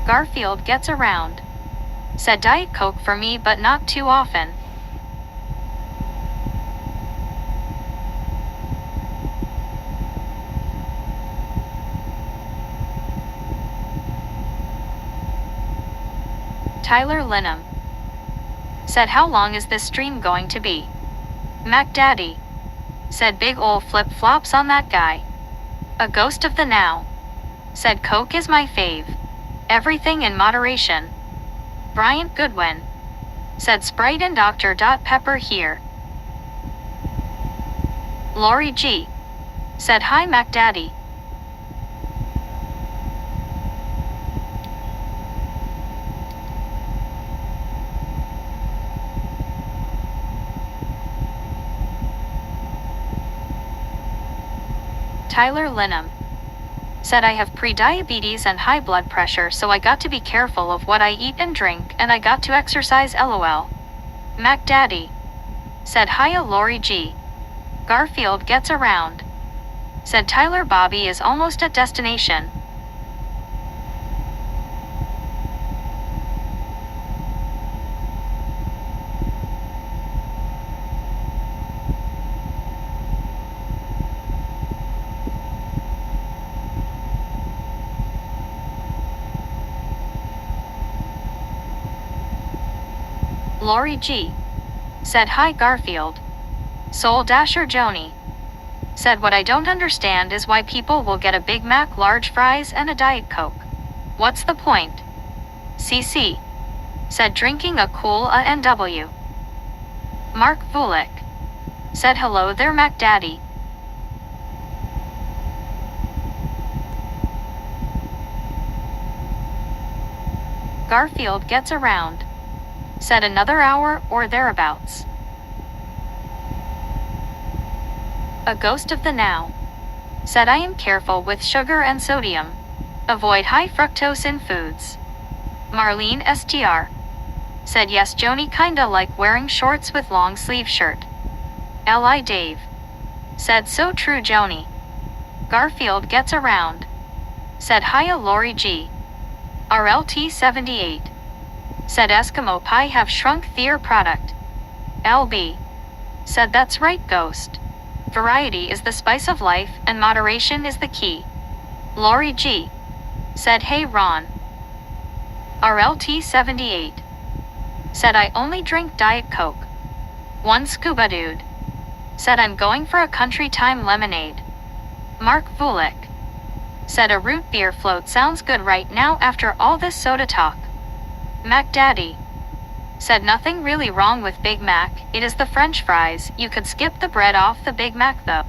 Garfield gets around. Said Diet Coke for me but not too often. Tyler Linham. Said how long is this stream going to be? Mac Daddy. Said big ol' flip-flops on that guy. A ghost of the now. Said Coke is my fave. Everything in moderation. Bryant Goodwin. Said Sprite and Dr. Pepper here. Lori G. Said hi Mac Daddy. Tyler Linham. Said I have pre-diabetes and high blood pressure, so I got to be careful of what I eat and drink, and I got to exercise LOL. Mac Daddy. Said hiya Lori G. Garfield gets around. Said Tyler Bobby is almost at destination. Lori G. Said hi Garfield. Soul Dasher Joni. Said what I don't understand is why people will get a Big Mac, large fries, and a Diet Coke. What's the point? CC. Said drinking a cool NW. Mark Vulik. Said hello there Mac Daddy. Garfield gets around. Said another hour or thereabouts. A ghost of the now. Said I am careful with sugar and sodium. Avoid high fructose in foods. Marlene STR. Said yes Joni kinda like wearing shorts with long sleeve shirt. L.I. Dave. Said so true Joni. Garfield gets around. Said hiya Lori G. RLT 78. Said Eskimo pie have shrunk their product. LB. Said that's right ghost. Variety is the spice of life, and moderation is the key. Lori G. said, "Hey Ron." RLT78 said, "I only drink Diet Coke." One Scuba Dude said, "I'm going for a country time lemonade." Mark Vulik said, "A root beer float sounds good right now after all this soda talk." Mac Daddy said, "Nothing really wrong with Big Mac, it is the French fries, you could skip the bread off the Big Mac though."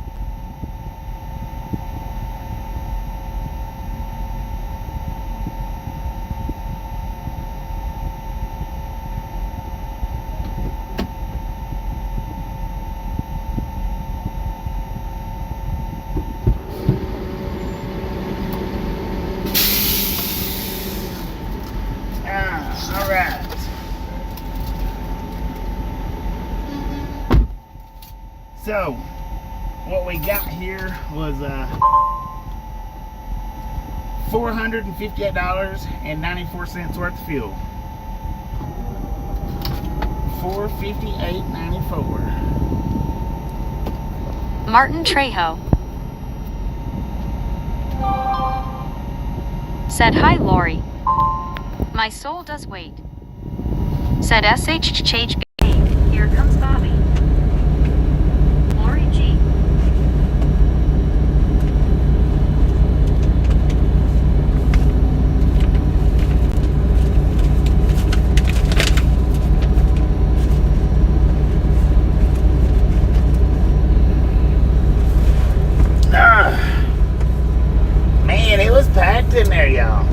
All right. So, what we got here was $458.94 worth of fuel. $458.94. Martin Trejo said, "Hi Lori. My soul does wait." Said SHHB. Here comes Bobby. Lori G. Man, it was packed in there, y'all.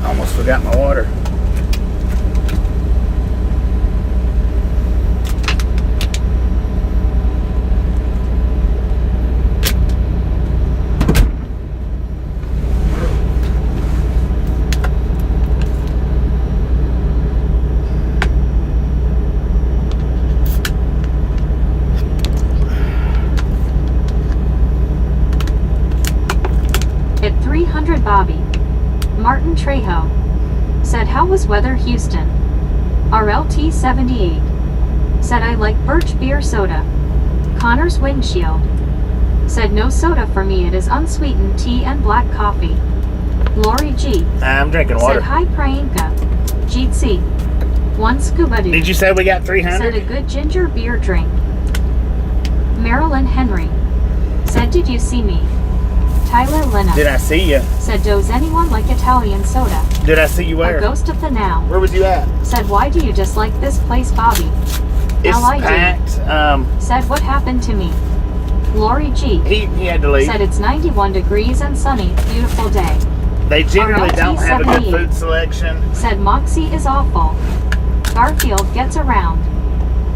Almost forgot my water. At 300 Bobby. Martin Trejo said, "How was weather Houston?" RLT78 said, "I like birch beer soda." Connor's Windshield said, "No soda for me, it is unsweetened tea and black coffee." Lori G. I'm drinking said, water. "Hi Priyanka." GC. One Scuba Dude Did you say we got said, 300? "A good ginger beer drink." Marilyn Henry said, "Did you see me?" Tyler Lena Did I see you? said, "Does anyone like Italian soda?" Did I see you A where? Ghost of the Now Where was you at? said, "Why do you dislike this place, Bobby?" It's LID packed. said, "What happened to me?" Lori G. He had to leave. said, "It's 91 degrees and sunny, beautiful day." They generally don't have a good 78 food selection. said, "Moxie is awful." Garfield gets around.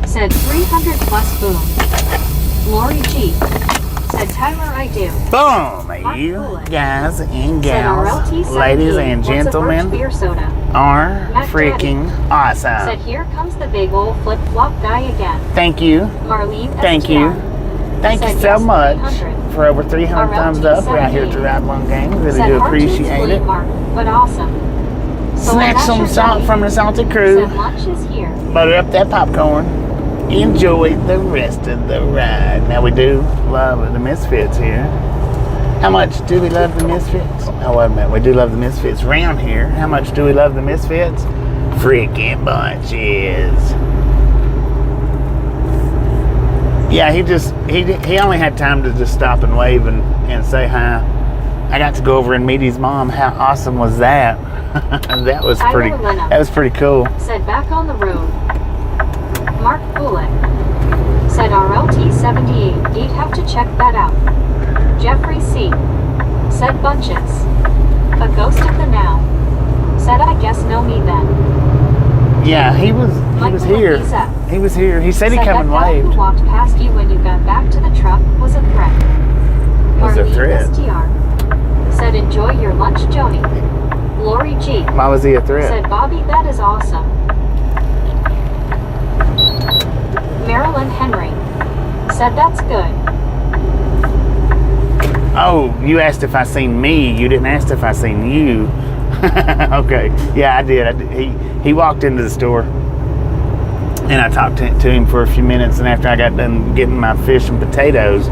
Said, 300 plus boom. Lori G. said, "Tyler, I do." Boom, you guys and gals, RLT78 ladies and wants a birch gentlemen, beer soda. are Mac freaking Said, awesome. "Here comes the big old flip-flop guy again." Thank you. Marlene Thank STR. you. Thank you Said, so "Yes, much 300. for over 300 thumbs up. We're out here to Ride Long Gang. Really Said, do "Hard to appreciate explain, it. Mark, but awesome." So Snatch that's some your salt Johnny. from the salted crew. Said, "Lunch is here." Butter up that popcorn. Enjoy the rest of the ride. Now we do love the Misfits here. How much do we love the Misfits? Oh, wait a minute. We do love the Misfits around here. How much do we love the Misfits? Freaking bunches. Yeah, he only had time to just stop and wave and say hi. I got to go over and meet his mom. How awesome was that? That was Tyler pretty. Leno. That was pretty cool. Said, "Back on the road." Mark Bullock said, "RLT78, you'd have to check that out." Jeffrey C. said, "Bunches." A Ghost of the Now said, "I guess no me then." Yeah, he was Michael here. Lisa He was here. He said he said, come "That and guy waved. who walked past you when you got back to the truck was a threat." Was a Marlene threat. STR How is he a threat? Said Bobby, that is awesome. Marilyn Henry said that's good. Oh, you asked if I seen me. You didn't ask if I seen you. Okay. Yeah, I did. He walked into the store, and I talked to him for a few minutes. And after I got done getting my fish and potatoes,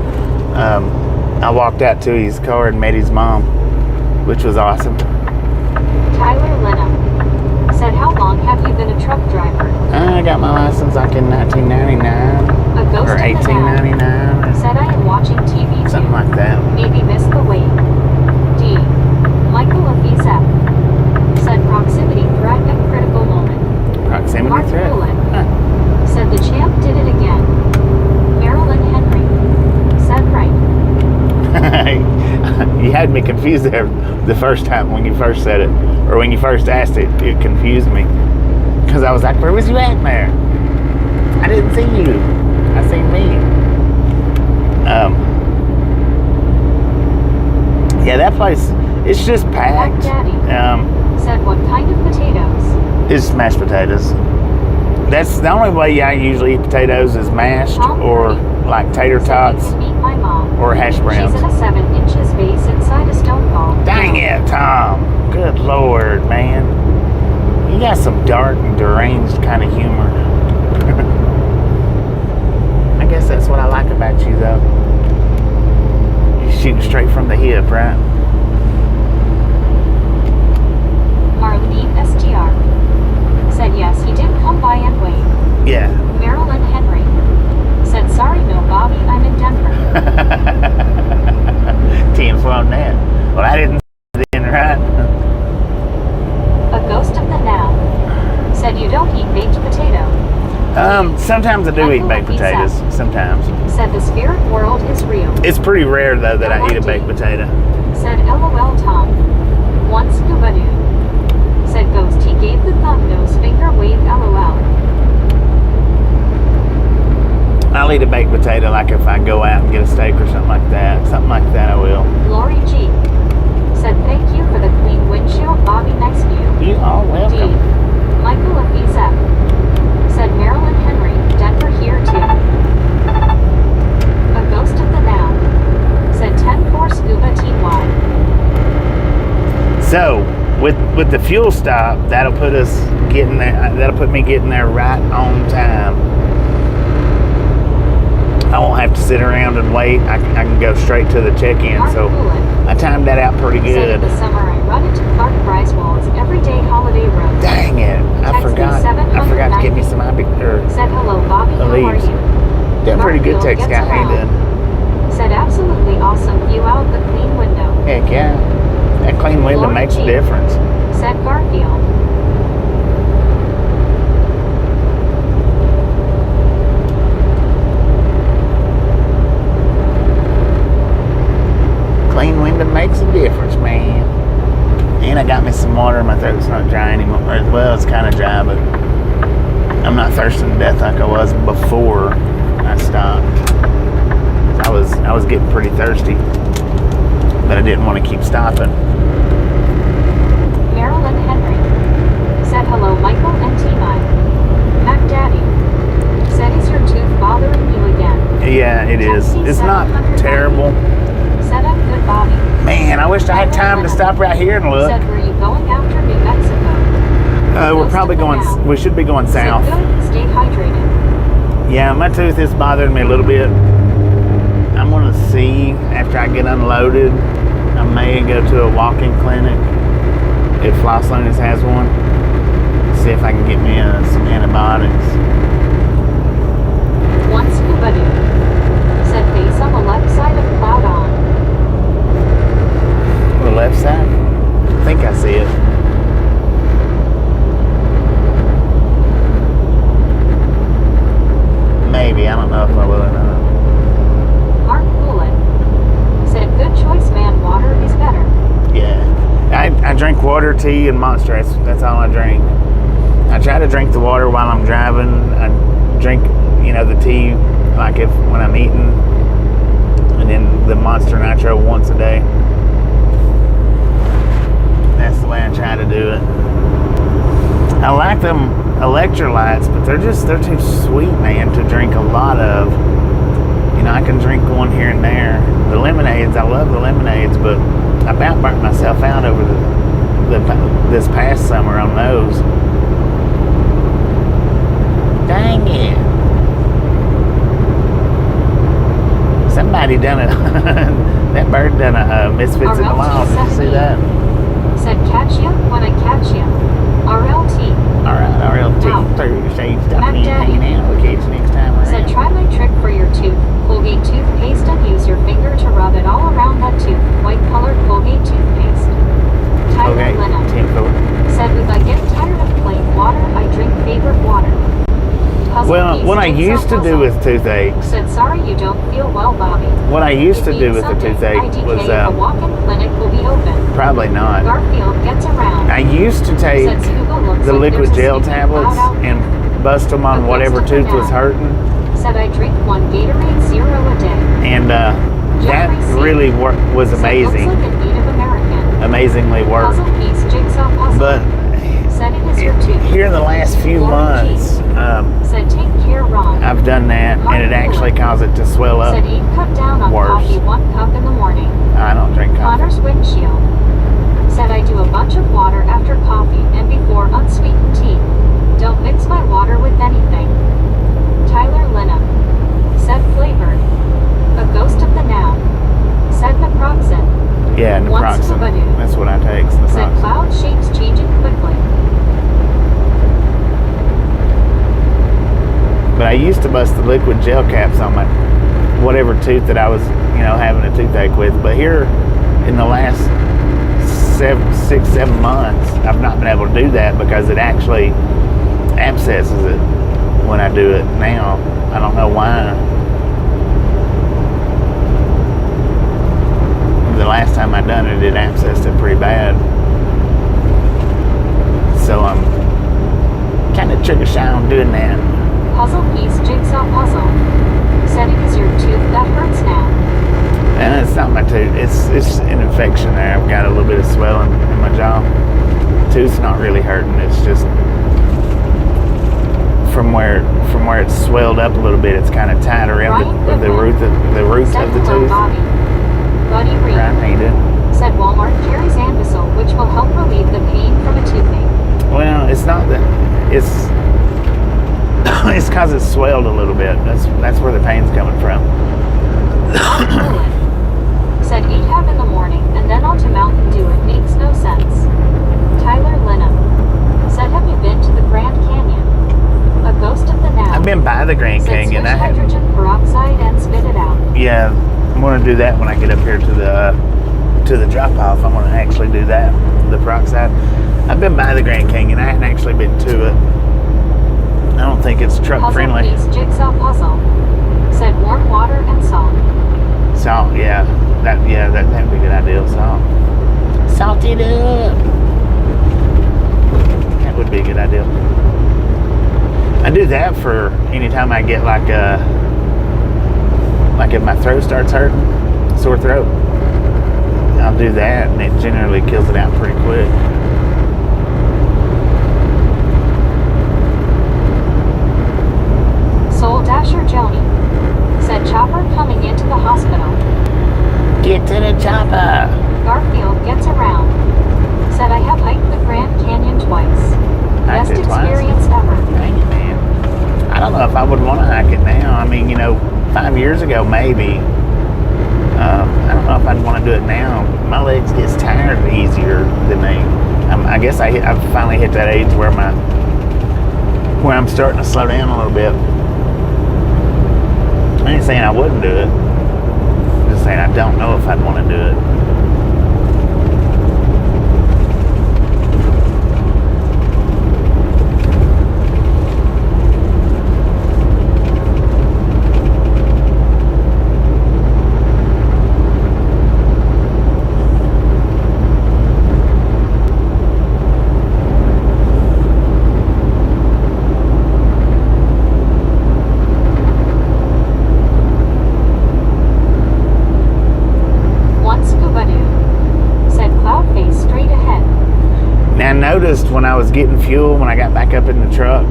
I walked out to his car and met his mom, which was awesome. Tyler Lenham said, how long have you been a truck driver? I got my license like in 1999 A ghost or of the now 1899, said, I am watching TV too. something like that. Maybe missed the wave. D. Michael Afisa said, proximity threat at critical moment. Proximity Mark threat. Poulin Huh. said, the champ did it again. Marilyn Henry said, right. You had me confused there the first time when you first said it, or when you first asked it. It confused me because I was like, "Where was you at there? I didn't see you. I seen me." Yeah, that place. It's just packed. Daddy said, what kind of potatoes? It's mashed potatoes. That's the only way I usually eat potatoes is mashed or like tater tots Said, you can meet my mom. or hash browns. She's in a 7 inches vase inside a stone ball. Dang it, Tom. Good Lord, man. You got some dark and deranged kind of humor. I guess that's what I like about you, though. You shoot straight from the hip, right? Marlene STR said, yes, he did come by and wait. Yeah. Marilyn Henry said, sorry, no, Bobby, I'm in Denver. 10 on that. Well, I didn't then, right? A ghost of the now said, you don't eat baked potato. Sometimes I do eat baked potatoes. Sometimes. Said, the spirit world is real. It's pretty rare, though, that I eat a baked potato. Said, LOL Tom. One scuba dude. Said ghost, he gave the thumb nose finger wave LOL. I'll eat a baked potato like if I go out and get a steak or something like that. Something like that I will. Lori G said, thank you for the clean windshield, Bobby, nice view. You are welcome. D. Michael Afisa said, Marilyn Henry, Denver here too. A ghost of the now said, 10-4 scuba team wide. So, with the fuel stop, that'll put us getting there. That'll put me getting there right on time. I won't have to sit around and wait. I can go straight to the check-in. Mark So Poulin I timed that out pretty said, in good. the summer I run into Clark Griswold's everyday holiday road. Dang it! I Text me forgot. I forgot to get me some Said, hello, Bobby, how are leaves. you? Doing pretty good, Garfield text gets guy. How you around. doing? Said, absolutely awesome view out the clean window. Heck yeah! That clean window Lori makes a G. difference. Said Garfield. Clean window makes a difference, man. And I got me some water in my throat. It's not dry anymore. Well, it's kind of dry, but I'm not thirsting to death like I was before I stopped. I was getting pretty thirsty, but I didn't want to keep stopping. Marilyn Henry said, hello, Michael and T-Mine. Mac Daddy said, is your tooth bothering you again? Yeah, it is. It's not terrible. Said, I'm good, Bobby. Man, I wish I had time to stop right here and look. Said, were you going after New Mexico? We're probably going. We should be going south. Said, good, stay hydrated. Yeah, my tooth is bothering me a little bit. I'm gonna see after I get unloaded. I may go to a walk-in clinic if Los Lunas has one. See if I can get me some antibiotics. One scuba dude said, face on the left side of cloud on. The left side? I think I see it. Maybe. I don't know if I will or not. Mark Poulin said, good choice, man. Water is better. Yeah. I drink water, tea, and Monster. That's all I drink. I try to drink the water while I'm driving. I drink, the tea like when I'm eating. And then the Monster Nitro once a day. That's the way I try to do it. I like them electrolytes, but they're too sweet, man, to drink a lot of. You know, I can drink one here and there. The lemonades, I love the lemonades, but I about burnt myself out over this past summer on those. Dang it. Somebody done it. That bird done a Misfits in the Wild. Did you see that? Said catch ya when I catch ya. RLT. Alright, RLT. Wow. Thursday. Stop Mac me Daddy. hanging out. We'll catch you next time around. Said try my trick for your tooth. Colgate toothpaste and use your finger to rub it all around that tooth. White colored Colgate toothpaste. Tyler Okay, Lennon. 10-4. Said if I get tired of plain water, I drink favorite water. Puzzle Well, piece what I jigsaw used to do puzzle. with toothaches, Said sorry you don't feel well, Bobby. what I used to If do need with the something, toothache IDK, was a walk-in clinic will be open. probably not. Garfield gets around. I used to take Said Scuba looks the like liquid there's a gel sneaky tablets cloud out and there. bust them on But whatever that's the tooth was now. hurting, Said I drink one Gatorade Zero a day. and that Jeffrey C. really was Said amazing, looks like a Native American. amazingly worked. Puzzle piece jigsaw puzzle. But Said it is your tooth. here in the last few Lauren G. months, Said take care, Ron. I've done that, and it actually caused it to swell up. Said eat cut down on worse. coffee 1 cup in the morning. I don't drink coffee. Connor's windshield. Said I do a bunch of water after coffee and before unsweetened tea. Don't mix my water with anything. Tyler Linham. Said flavored. A ghost of the now. Said naproxen. Yeah, Once naproxen. Scooby-Doo. That's what I take. Said Naproxen. cloud shapes changing quickly. But I used to bust the liquid gel caps on my whatever tooth that I was, having a toothache with. But here in the last 6, 7 months, I've not been able to do that because it actually abscesses it when I do it now. I don't know why. The last time I done it, it abscessed it pretty bad. So I'm kind of trigger shy on doing that. Puzzle piece jigsaw puzzle. Said it is your tooth that hurts now. And it's not my tooth. It's an infection there. I've got a little bit of swelling in my jaw. Tooth's not really hurting. It's just from where it's swelled up a little bit. It's kind of tied around the root Said of the hello, tooth. Bobby. Buddy Reed. Right, how you doing? Said Walmart carries Anbesol, which will help relieve the pain from a toothache. Well, it's not that. It's it's because it's swelled a little bit. That's where the pain's coming from. Said eat half in the morning and then on to Mountain Dew. It makes no sense. Tyler Linham. Said have you been to the Grand Canyon? A ghost of the now. I've been by the Grand Said Canyon. switch I have. hydrogen peroxide and spit it out. Yeah, I'm gonna do that when I get up here to the drop off. I'm gonna actually do that. The peroxide. I've been by the Grand Canyon. I hadn't actually been to it. I don't think it's truck Puzzle friendly. piece jigsaw puzzle. Said warm water and salt. Salt, yeah. That'd be a good idea. Salt. Salt it up. That would be a good idea. I do that for anytime I get like if my throat starts hurting, sore throat. I'll do that, and it generally kills it out pretty quick. Soul Dasher Joni. Said chopper coming into the hospital. Get to the chopper. Garfield gets around. Said I have hiked the Grand Canyon twice. Hiked Best it twice? experience ever. Dang it, man. I don't know if I would want to hike it now. I mean, 5 years ago, maybe. I don't know if I'd want to do it now. My legs get tired easier than they. I guess I've finally hit that age where I'm starting to slow down a little bit. I ain't saying I wouldn't do it. I'm just saying I don't know if I'd want to do it. One Scuba Doo. noticed when I was getting fuel, when I got back up in the truck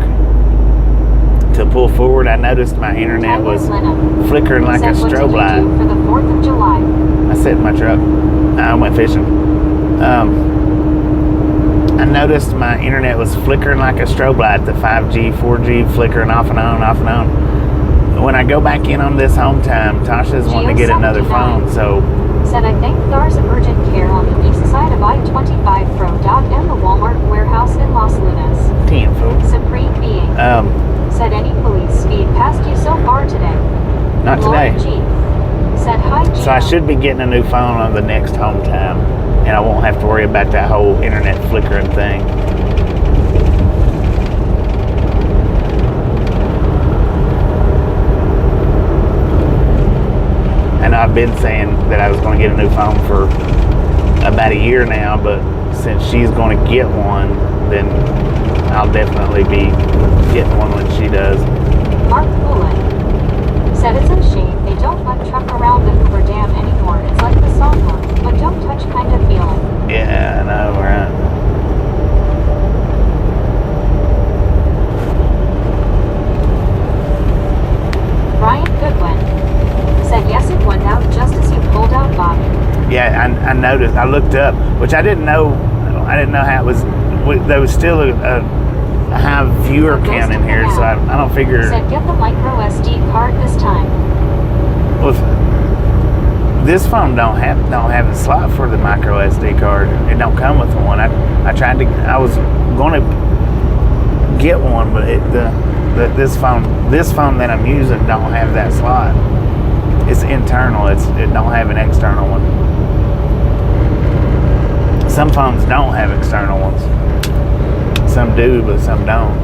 to pull forward, I noticed my internet was flickering like a strobe light. For the 4th of July. I sat in my truck. I went fishing. I noticed my internet was flickering like a strobe light, the 5G, 4G flickering off and on, off and on. When I go back in on this home time, Tasha's wanting to get another phone, so... Said I thank Thars of Urgent Care on the east side of I-25 from Dock and the Walmart warehouse in Los Lunas. 10, fool. Supreme Being. Said any police speed past you so far today? Not Lori today. G. Said hi, Gio. So I should be getting a new phone on the next home time, and I won't have to worry about that whole internet flickering thing. And I've been saying that I was going to get a new phone for about a year now, but since she's going to get one, then I'll definitely be getting one when she does. Mark Poulin. Said it's a shame they don't let truck around the Hoover Dam anymore. It's like the song one, but don't touch kind of feeling. Yeah, I know, right? Brian Goodwin. Said yes, it went out just as you pulled out Bobby. Yeah, I noticed. I looked up, which I didn't know. I didn't know how it was. There was still a high viewer count in here, so I don't figure. Said get the micro SD card this time. Well, this phone don't have the slot for the micro SD card. It don't come with one. I was going to get one, but this phone that I'm using don't have that slot. It's internal. It don't have an external one. Some phones don't have external ones. Some do, but some don't.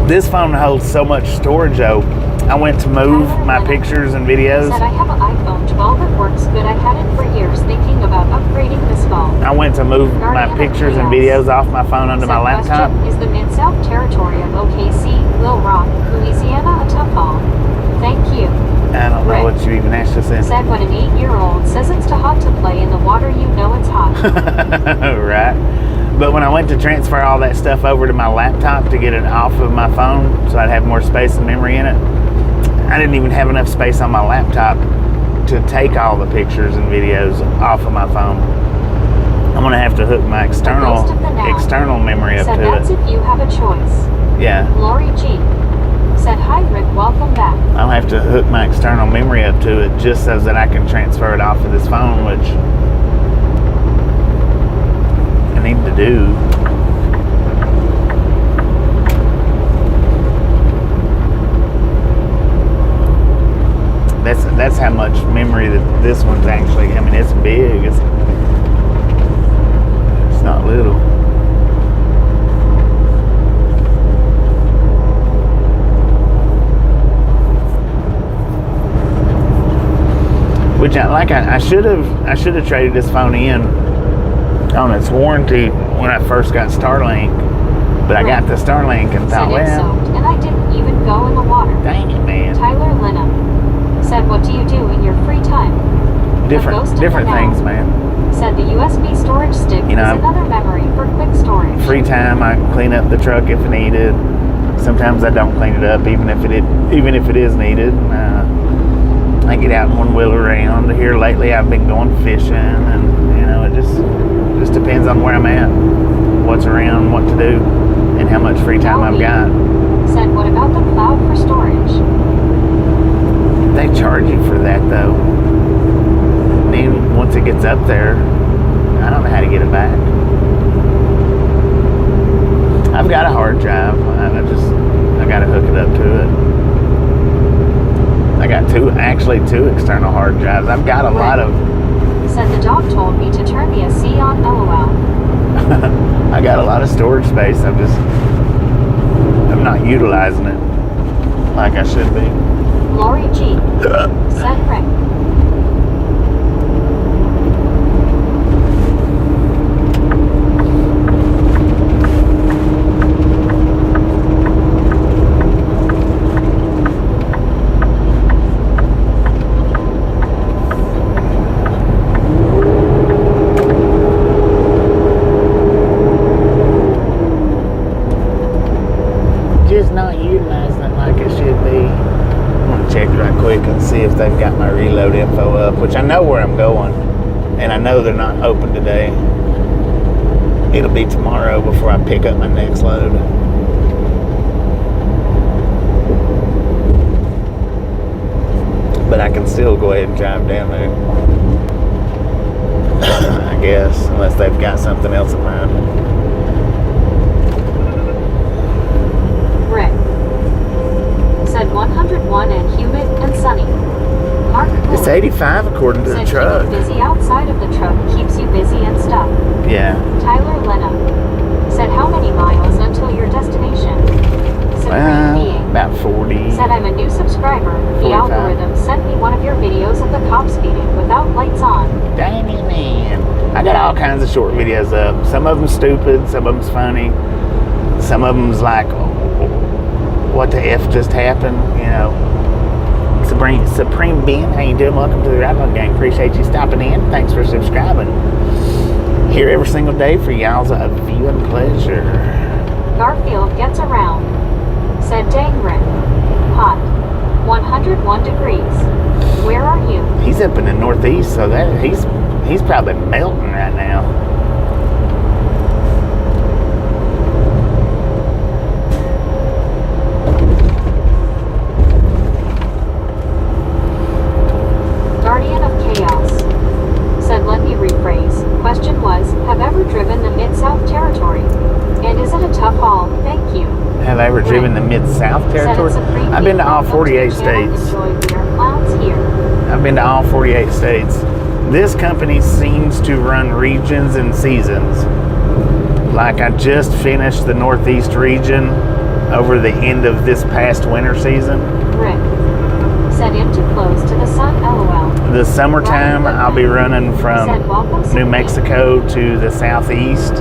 This phone holds so much storage, though. I went to move my pictures and videos. Said I have an iPhone 12 that works good. I had it for years, thinking about upgrading this phone. I went to move my pictures and videos off my phone onto my laptop. Is the Mid-South territory of OKC, Little Rock, Louisiana a tough haul? Thank you. I don't know what you even asked us in. Said when an 8-year-old says it's too hot to play in the water, you know it's hot. Right. But when I went to transfer all that stuff over to my laptop to get it off of my phone so I'd have more space and memory in it, I didn't even have enough space on my laptop to take all the pictures and videos off of my phone. I'm going to have to hook my external memory up to it. Said that's if you have a choice. Yeah. Lori G. Said hi Rick, welcome back. I'll have to hook my external memory up to it just so that I can transfer it off of this phone, which I need to do. That's how much memory that this one's actually. I mean, it's big. It's not little. Which I should have traded this phone in on its warranty when I first got Starlink, but I got the Starlink and thought, well, and I didn't even go in the water. Dang it, man. Tyler Linham said, what do you do in your free time? Different things, man. Said the USB storage stick is another memory for quick storage. Free time, I clean up the truck if needed. Sometimes I don't clean it up, even if it is needed. I get out and one wheel around. Here lately, I've been going fishing, and it just depends on where I'm at, what's around, what to do, and how much free time I've got. Said, what about the cloud for storage? They charge you for that, though. Then once it gets up there, I don't know how to get it back. I've got a hard drive. I got to hook it up to it. I got two external hard drives. I've got a lot of. Said the dog told me to turn the AC on. LOL. I got a lot of storage space. I'm not utilizing it like I should be. Lori G. Said Rick. if they've got my reload info up, which I know where I'm going, and I know they're not open today. It'll be tomorrow before I pick up my next load. But I can still go ahead and drive down there. I guess, unless they've got something else in mind. Rick said 101 and humid and sunny. Mark It's Cooley 85 according to the said truck. keeping busy outside of the truck keeps you busy and stuff. Yeah. Tyler Lenham said how many miles until your destination? Supreme Being About 40. said I'm a new subscriber. The 45. algorithm sent me one of your videos of the cop speeding without lights on. Dang it, man. I got all kinds of short videos up. Some of them stupid, some of them's funny. Some of them's like, what the F just happened, you know. Supreme Being, how you doing? Welcome to the Ride Gang. Appreciate you stopping in. Thanks for subscribing. Here every single day for y'all's viewing pleasure. Garfield gets around. Said dang Rick. Hot. 101 degrees. Where are you? He's up in the Northeast, so that he's probably melting right now. Guardian of Chaos said let me rephrase. Question was, have ever driven the Mid-South Territory? And is it a tough haul? Thank you. Have I ever driven the Mid-South Territory? I've been to all 48 states. Enjoy, we are clowns here. I've been to all 48 states. This company seems to run regions and seasons. Like I just finished the Northeast region over the end of this past winter season. Rick said empty close to the sun, lol. The summertime, I'll be running from Said, welcome, New Supreme. Mexico to the southeast.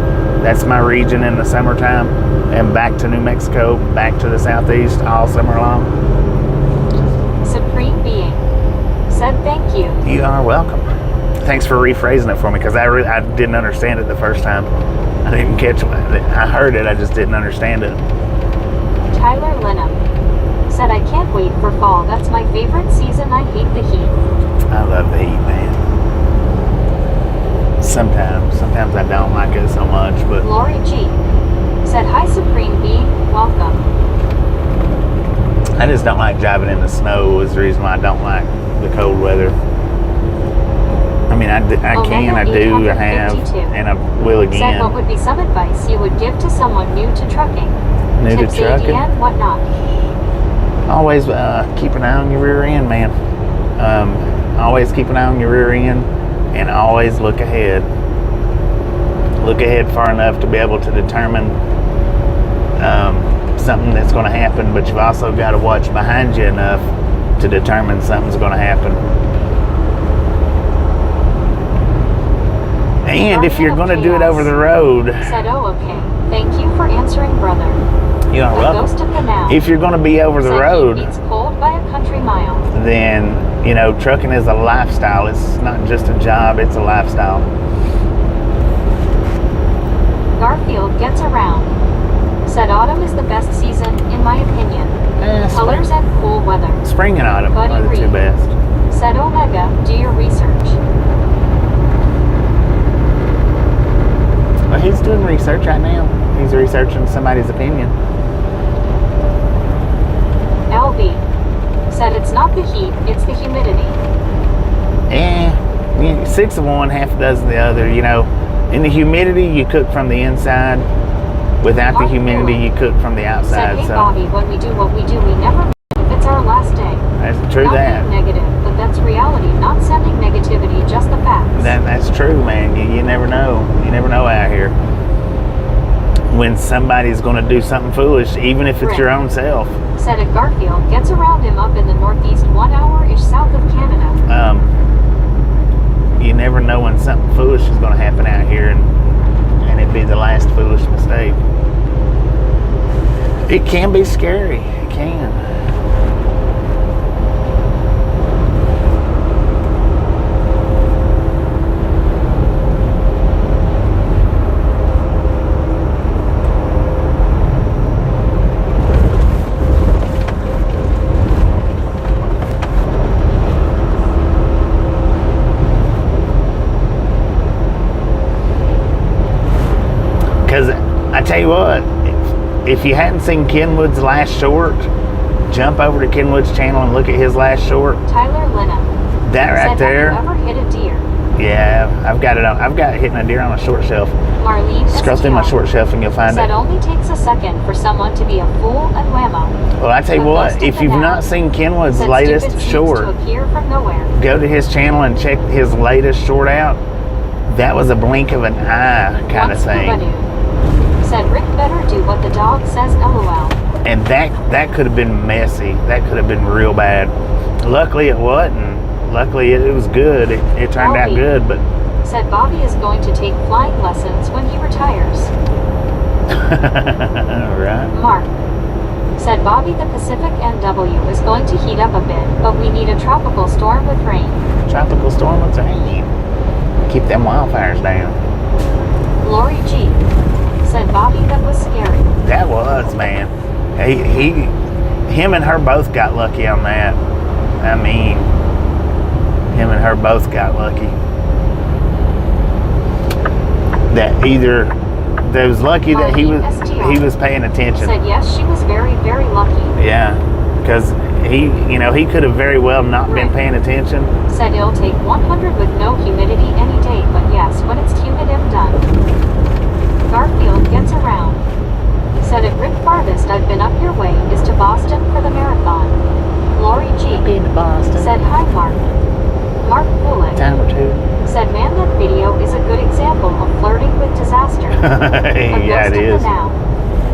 That's my region in the summertime. And back to New Mexico, back to the southeast all summer long. Supreme Being said thank you. You are welcome. Thanks for rephrasing it for me, because I didn't understand it the first time. I didn't catch it. I heard it, I just didn't understand it. Tyler Lenham said I can't wait for fall. That's my favorite season. I hate the heat. I love the heat, man. Sometimes I don't like it so much, but Lori G said hi Supreme Being, welcome. I just don't like driving in the snow. Is the reason why I don't like the cold weather. I mean, I can, I do, I have, 852 and I will Said again. what would be some advice you would give to someone new to trucking? New to Tips trucking? and whatnot. Always keep an eye on your rear end, man. Always keep an eye on your rear end, and always look ahead. Look ahead far enough to be able to determine something that's going to happen, but you've also got to watch behind you enough to determine something's going to happen. And if you're going to do it over the road, Said oh okay. Thank you for answering, brother. you are A welcome. ghost of the now. If you're going to be over the Said road, heat beats cold by a country mile. then, you know, trucking is a lifestyle. It's not just a job, it's a lifestyle. Garfield gets around. Said autumn is the best season, in my opinion. Colors and cool weather. Spring and autumn Buddy are the two Reed. best. Said Omega, do your research. Well, he's doing research right now. He's researching somebody's opinion. LB said it's not the heat, it's the humidity. Yeah, 6 of one, half a dozen of the other. You know, in the humidity, you cook from the inside. Without the Mark humidity, Cooley you cook from the Said, outside. hey So Bobby, when we do what we do, we never know if it's our last day. that's true. Not That being negative, but that's reality. Not sending negativity, just the facts. that's true, man. You never know. You never know out here when somebody's going to do something foolish, even if it's Right. your own self. Said at Garfield gets around him up in the northeast 1 hour-ish south of Canada. You never know when something foolish is going to happen out here, and it'd be the last foolish mistake. It can be scary. It can. if you hadn't seen Kenwood's last short, jump over to Kenwood's channel and look at his last short. Tyler Lynham. That right Said, there. have you ever hit a deer? Yeah, I've got it on. I've got hitting a deer on a short shelf. Marlene Scroll through my short shelf and you'll find said it. only takes a second for someone to be a fool and whammo. Well, I tell you But what, most if of you've them not seen Kenwood's said latest stupid seems short, to appear from nowhere. go to his channel and check his latest short out. That was a blink of an eye kind of thing. Said Rick better do what the dog says, LOL. And that could have been messy. That could have been real bad. Luckily it wasn't. Luckily it was good. It turned out good, but said Bobby is going to take flying lessons when he retires. right. Mark said Bobby, the Pacific NW is going to heat up a bit, but we need a tropical storm with rain. Tropical storm with rain. Keep them wildfires down. Lori G said Bobby, that was scary. That was, man. Him and her both got lucky on that. I mean, him and her both got lucky. That either they was lucky that he was paying attention. Said yes, she was very, very lucky. Yeah, because he could have very well not been paying attention. Said it'll take 100 with no humidity any day, but yes, when it's humid, I'm done. Garfield gets around. Said at Rick farthest I've been up your way is to Boston for the marathon. Lori G Been to Boston. said hi Mark. Mark Bullock Time or two. said man, that video is a good example of flirting with disaster. Yeah, it is. Now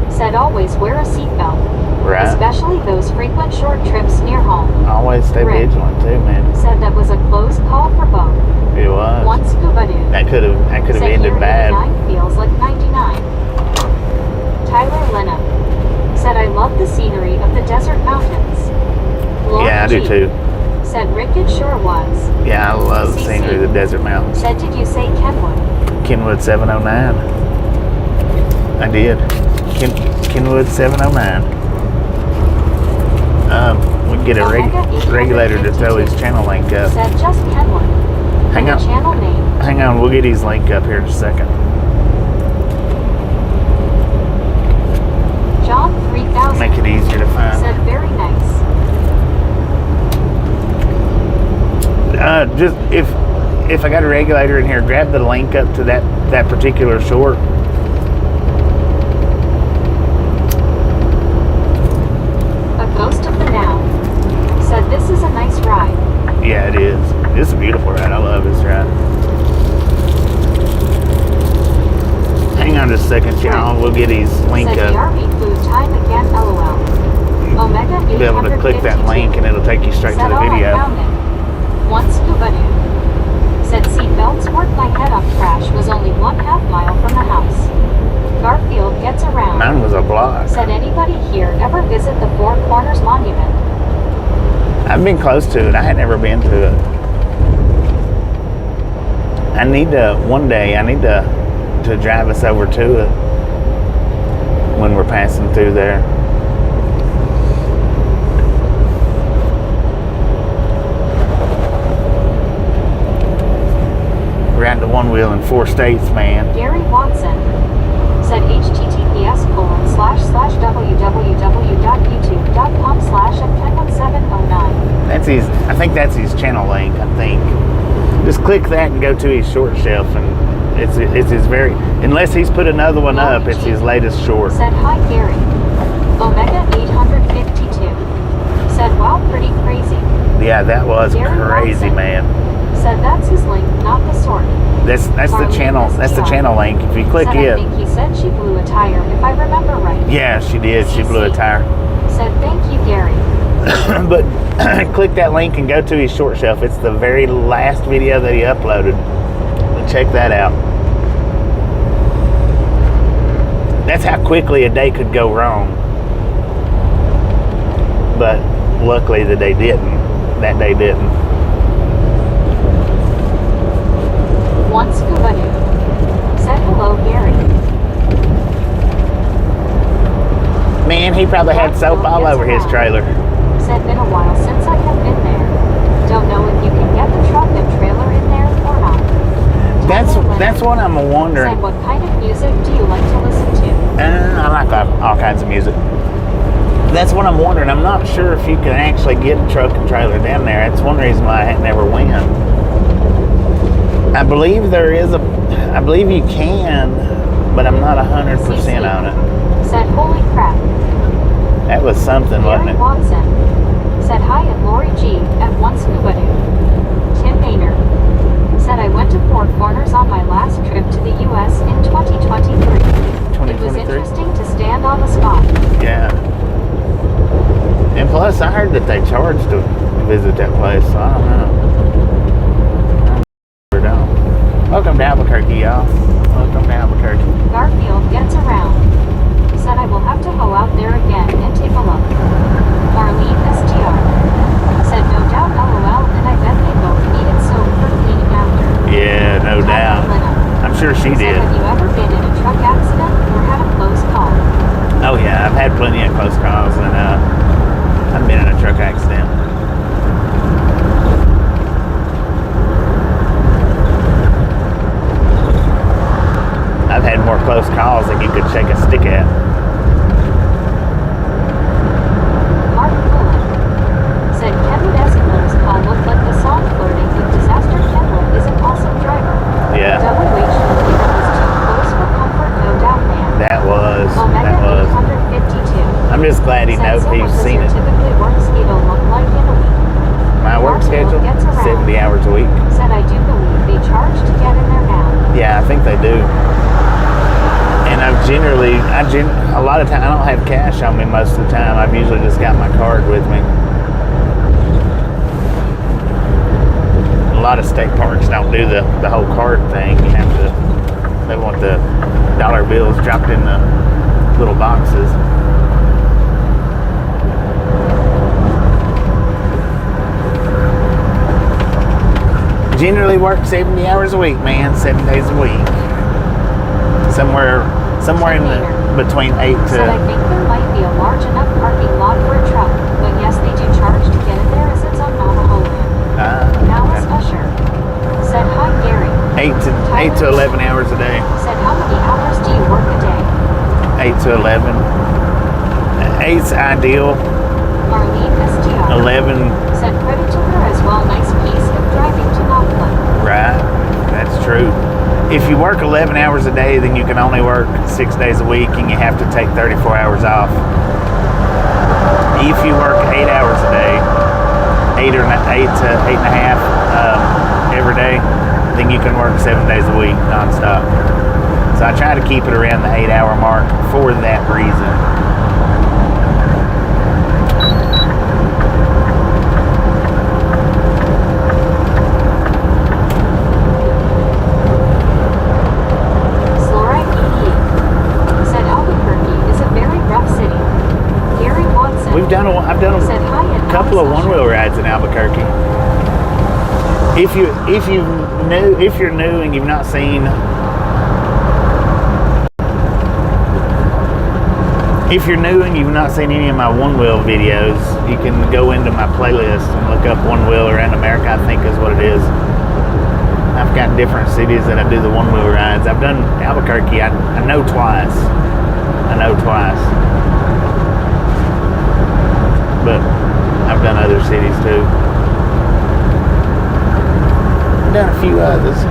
said always wear a seatbelt, Right. especially those frequent short trips near home. Always stay Rick vigilant too, man. said that was a close call for both. It was. One scuba dude That could have said ended year bad. 89 feels like 99. Tyler Lynham said I love the scenery of the desert mountains. Lori Yeah, I do G too. said Rick, it sure was. Yeah, I love the CC scenery of the desert mountains. said did you say Kenwood? Kenwood 709. I did. Kenwood 709 we can get a regulator to throw his channel link up. Said just Kenwood. Hang And on. the channel name. Hang on, we'll get his link up here in just a second. John 3000 Make it easier to find. said very nice. Just if I got a regulator in here, grab the link up to that particular short. A ghost of the now said this is a nice ride. Yeah, it is. It's a beautiful ride. I love this ride. Hang on just a second, y'all. We'll get his link said up. BRB food time again, LOL. Omega You'll be able to click that 852 link and it'll take you straight to said, the "Oh, I video. found it." One scuba dude said seatbelts weren't my head-up crash was only 1/2 mile from the house. Garfield gets around. Mine was a block. Said anybody here ever visit the Four Corners Monument? I've been close to it. I had never been to it. One day I need to drive us over to it when we're passing through there. We're at the one wheel in 4 states, man. Gary Watson said https://www.youtube.com/@kenwood709. That's his. I think that's his channel link. I think. Just click that and go to his short shelf, and it's his very. Unless he's put another one up, it's his latest short. Said hi Gary. Omega 852 said wow, pretty crazy. Yeah, that was Gary crazy, Watson man. said that's his link, not the sort. That's the Marlene channel. That's the STR channel link. If you click said it. I think he said she blew a tire, if I remember right. Yeah, she did. She blew a tire. Said thank you, Gary. But click that link and go to his short shelf. It's the very last video that he uploaded. Check that out. That's how quickly a day could go wrong. But luckily the day didn't. That day didn't. One scuba dude said hello, Gary. Man, he probably had soap all over his trailer. Said been a while since I have been there. Don't know if you can get the truck and trailer in there or not. That's what I'm wondering. Said what kind of music do you like to listen to? I like all kinds of music. That's what I'm wondering. I'm not sure if you can actually get a truck and trailer down there. That's one reason why I never went. I believe I believe you can, but I'm not 100% on it. Said, holy crap. That was something, wasn't Gary it? Watson. Said, hi at Lori G. at One Scuba Doo. Tim Maynard. Said, I went to Four Corners on my last trip to the U.S. in 2023. It was interesting to stand on the spot. Yeah. And plus, I heard that they charge to visit that place, so I don't know. Welcome to Albuquerque, y'all. Welcome to Albuquerque. Garfield gets around. Said, I will have to go out there again and take a look. Marlene STR. Said, no doubt, LOL, and I bet they both needed soap for cleaning after. Yeah, no doubt. I'm sure she did. Have you ever been in a truck accident or had a close call? Oh yeah, I've had plenty of close calls, and I've been in a truck accident. I've had more close calls than you could shake a stick at. Mark Pullen said, Kevin Eskimo's call looked like the song flirting with disaster. Kevin is an awesome driver. Yeah. WH was too close for comfort, no doubt, man. That was. Omega That was. 852. I'm just glad he knows he's seen it. Typically work schedule look like in a week. My work schedule, 70 hours a week. Said, I do believe they charge to get in there now. Yeah, I think they do. And a lot of time, I don't have cash on me most of the time. I've usually just got my card with me. A lot of state parks don't do the whole card thing. They want the dollar bills dropped in the little boxes. Generally work 70 hours a week, man. 7 days a week. Somewhere in between 8 to... Said, I think there might be a large enough parking lot for a truck, but yes, they do charge to get in there as it's on Navajo land. Alice Usher. Said, hi, Gary. 8 to 11 hours a day. Said, how many hours do you work a day? 8 to 11. 8's ideal. Marlene STR. 11. Said, credit to her as well. Nice piece of driving to Northland. Right. That's true. If you work 11 hours a day, then you can only work 6 days a week, and you have to take 34 hours off. If you work 8 hours a day, 8 to 8.5 every day, then you can work 7 days a week nonstop. So I try to keep it around the 8-hour mark for that reason. I've done a couple of one-wheel rides in Albuquerque. If you're new and you've not seen, any of my one-wheel videos, you can go into my playlist and look up One Wheel Around America, I think is what it is. I've got different cities that I do the one-wheel rides. I've done Albuquerque, I know twice. But I've done other cities too. I've done a few others.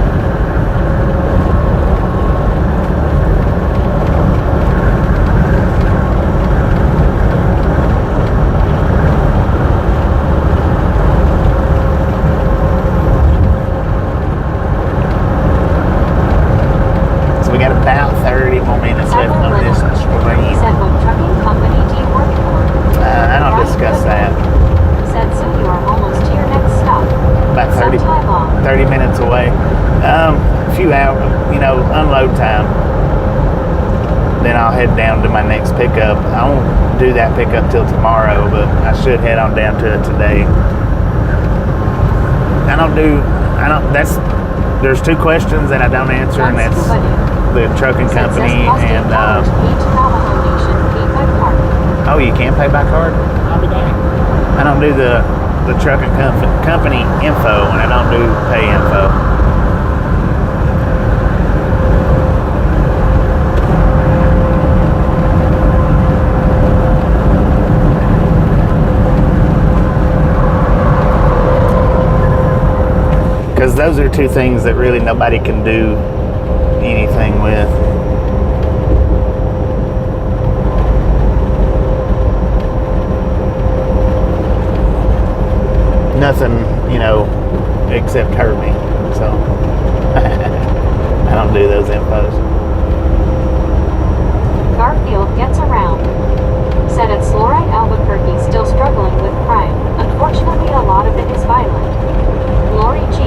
So we got about 30 more minutes left on this stream. Said, what trucking company do you work for? I don't discuss that. Said, so you are almost to your next stop. About 30 minutes away. A few hours, unload time. Then I'll head down to my next pickup. I won't do that pickup till tomorrow, but I should head on down to it today. There's two questions that I don't answer, and that's the trucking company and oh, you can pay by card? I'll be dang. I don't do the trucking company info, and I don't do pay info. Because those are two things that really nobody can do anything with. Nothing, except hurt me. So I don't do those infos. Garfield gets around. Said at Slorite, Albuquerque, still struggling with crime. Unfortunately, a lot of it is violent. Lori G.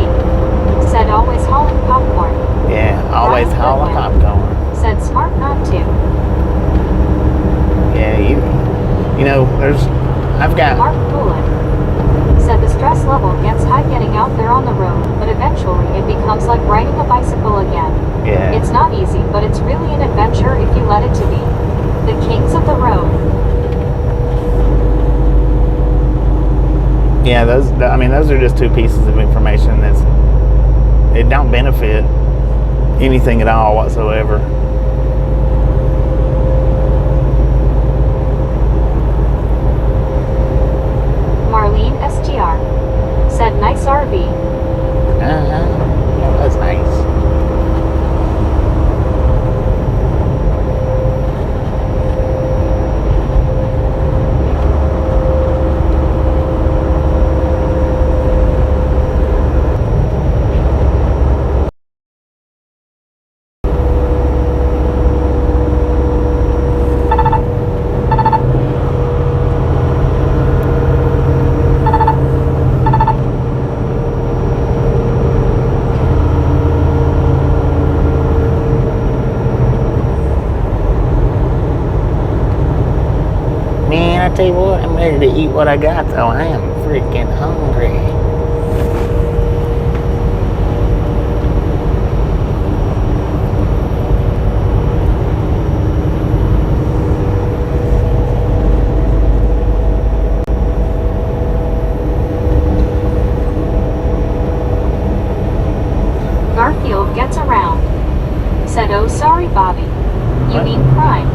Said always hauling popcorn. Yeah, always Brian hauling Goodwin popcorn. Said smart not to. Yeah, I've got. Mark Poulin said the stress level gets high getting out there on the road, but eventually it becomes like riding a bicycle again. Yeah. It's not easy, but it's really an adventure if you let it to be. The kings of the road. Yeah, those are just two pieces of information it don't benefit anything at all whatsoever. Marlene STR said nice RV. That's nice. Man, I tell you what, I'm ready to eat what I got, though. I am freaking hungry. Garfield gets around. Said, oh sorry Bobby. You What? mean crime.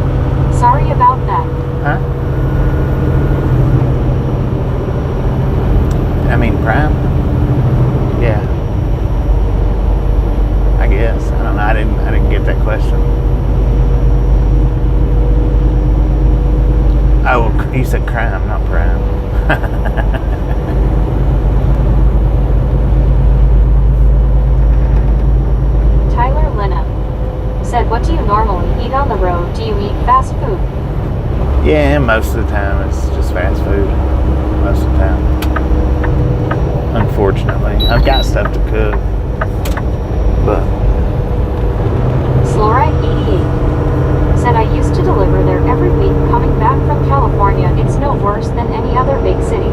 Sorry about that. Huh? I mean, prime? Yeah. I guess. I don't know. I didn't get that question. Oh, you said crime, not prime. Tyler Linna said, what do you normally eat on the road? Do you eat fast food? Yeah, most of the time it's just fast food. Most of the time. Unfortunately. I've got stuff to cook. But Slorite 88 said, I used to deliver there every week coming back from California. It's no worse than any other big city.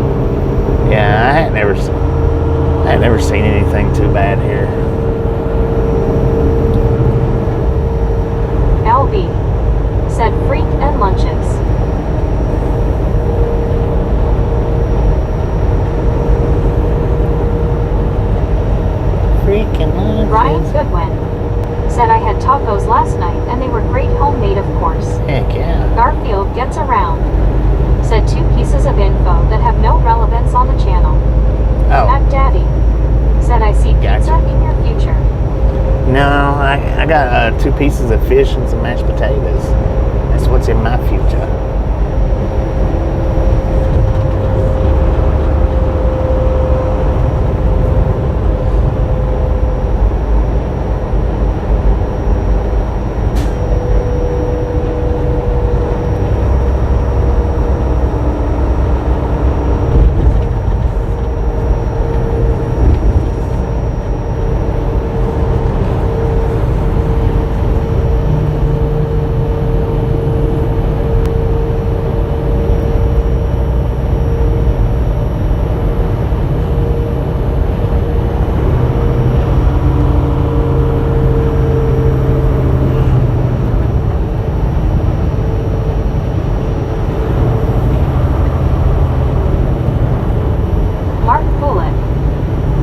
yeah, I had never seen anything too bad here. LB said, freak and lunches. Freaking lunches. Brian Goodwin said, I had tacos last night and they were great, homemade of course. Heck yeah. Garfield gets around. Said two pieces of info that have no relevance on the channel. Oh. Matt Daddy said, I see pizza Gotcha. in your future. No, I got 2 pieces of fish and some mashed potatoes. That's what's in my future.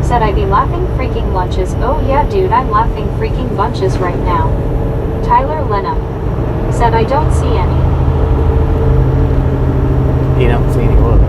Said I be laughing freaking lunches. Oh yeah dude, I'm laughing freaking bunches right now. Tyler Linna said I don't see any. You don't see any what?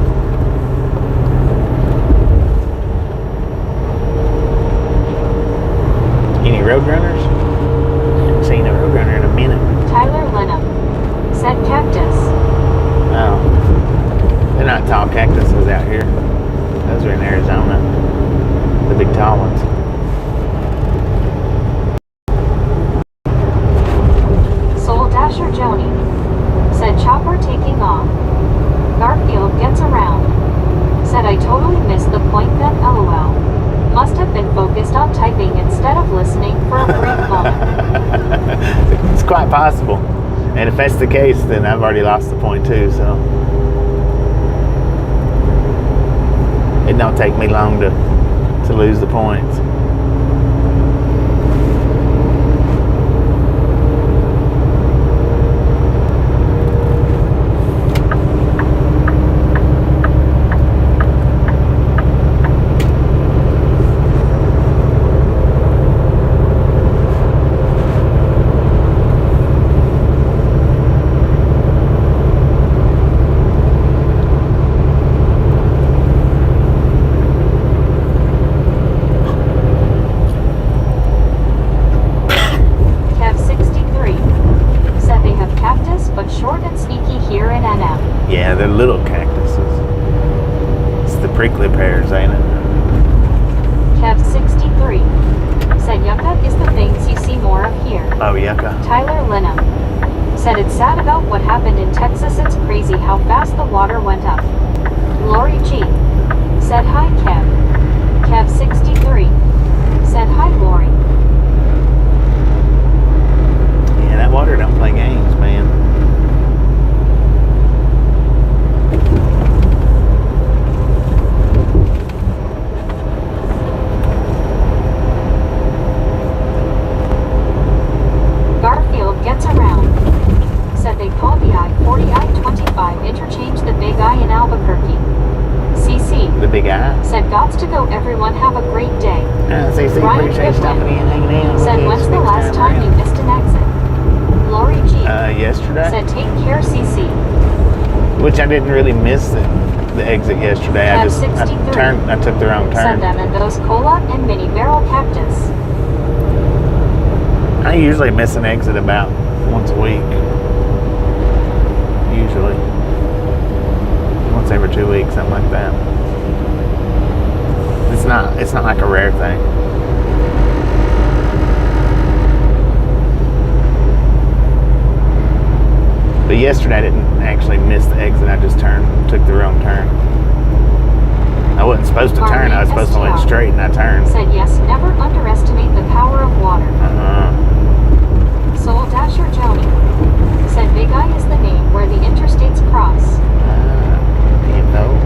missed the point then, lol. Must have been focused on typing instead of listening for a brief moment. It's quite possible. And if that's the case, then I've already lost the point too, so. It don't take me long to lose the points. Yeah, they're little cactuses. It's the prickly pears, ain't it? Kev 63 said yucca is the things you see more of here. Oh, yucca. Tyler Linham said it's sad about what happened in Texas. It's crazy how fast the water went up. Lori G said hi Kev. Kev 63 said hi Lori. Yeah, that water don't play games, man. Gets around. Said they call the I-40 I-25 interchange the Big I in Albuquerque. CC. The Big I. Said gots to go everyone have a great day. CC, Ryan appreciate stopping in, hanging out. Said when's the last time you missed an exit? Lori G. Yesterday. Said take care CC. Which I didn't really miss the exit yesterday. I took the wrong turn. Said them and those cola and mini barrel cactus. I usually miss an exit about once a week. Usually. Once every 2 weeks, something like that. It's not like a rare thing. But yesterday I didn't actually miss the exit. I just took the wrong turn. I wasn't supposed to turn. I was supposed to went straight and I turned. Said yes, never underestimate the power of water. Soul Dasher Joni said Big I is the name where the interstates cross. Info.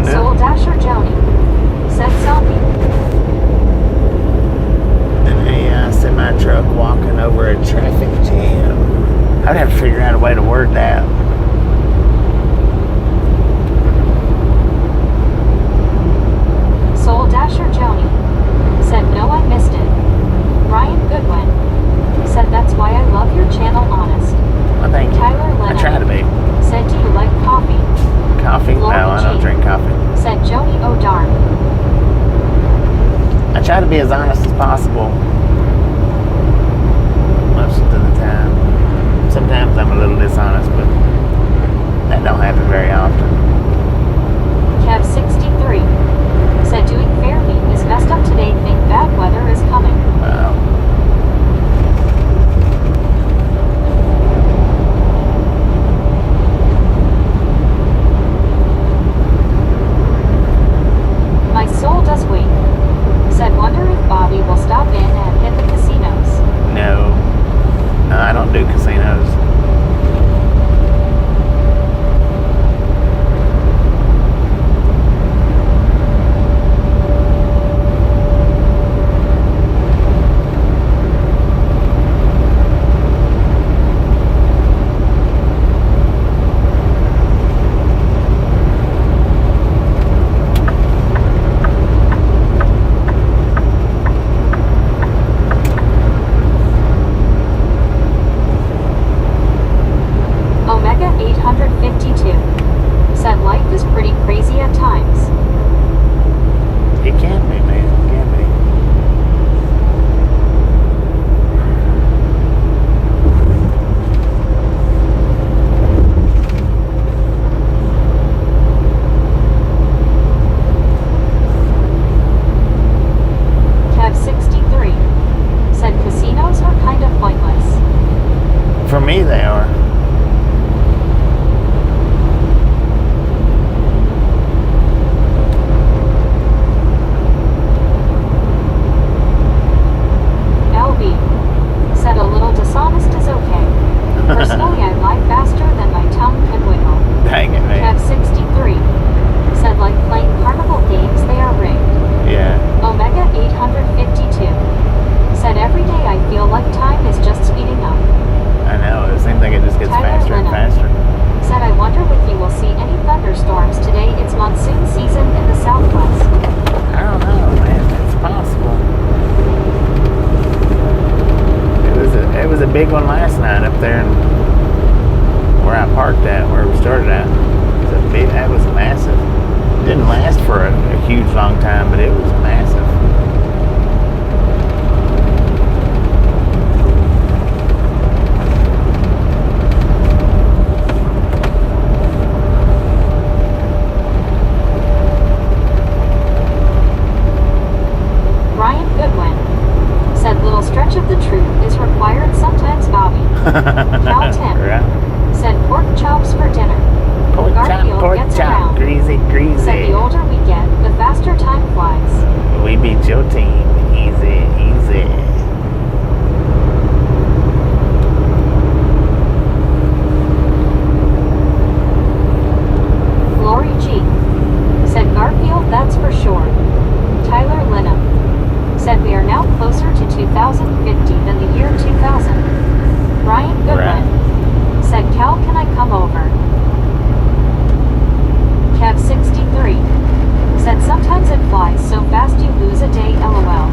Soul Dasher Joni said zombie. And a semi-truck walking over a traffic jam. I'd have to figure out a way to word that. Soul Dasher Joni said no, I missed it. Ryan Goodwin said that's why I love your channel, honest. Well, thank you. Tyler Lennon I try to be. said do you like coffee? Coffee? Lori No, I don't G drink coffee. said Joni oh darn. I try to be as honest as possible most of the time. Sometimes I'm a little dishonest, but that don't happen very often. Kev 63 said doing fairly is messed up today. Think bad weather is coming. Wow. My soul does wait. Said wonder if Bobby will stop in and me, they are. LB said a little dishonest is okay. Personally, I lie faster than my tongue can wiggle. Dang it, man. Kev 63 said like playing carnival games, they are rigged. Yeah. Omega 852 said every day I feel like time is just speeding up. I know. It seems like it just gets Tyler faster and Lennon faster. said I wonder if you will see any thunderstorms today. It's monsoon season in the southwest. I don't know, man. It's possible. It was a big one last night up there in where I parked at, where we started at. That was massive. Didn't last for a huge long time, but it was massive. Ryan Goodwin said little stretch of the truth is required sometimes, Bobby. Cal 10 Right. said pork chops for dinner. Pork Garfield gets chop, around. greasy, Said greasy. the older we get, the faster time flies. We beat your team. Easy, easy. Lori G said Garfield, that's for sure. Tyler Linham said we are now closer to 2050 than the year 2000. Ryan Goodwin said Cal, can I come over? Kev 63 said sometimes it flies so fast you lose a day, lol.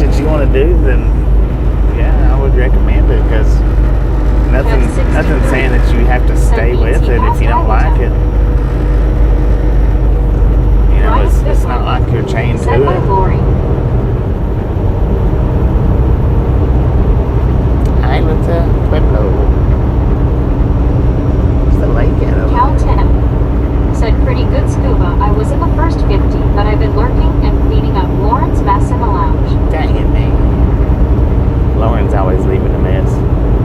that you want to do, then yeah, I would recommend it because nothing's saying that you have to stay with it if you don't like it. You know, it's not like you're chained to it. Hi, what's up, Pueblo? Where's the lake at over Cal there? 10 said pretty good scuba. I was in the first 50, but I've been lurking and cleaning up Lauren's mess in the lounge. Dang it, man. Lauren's always leaving a mess.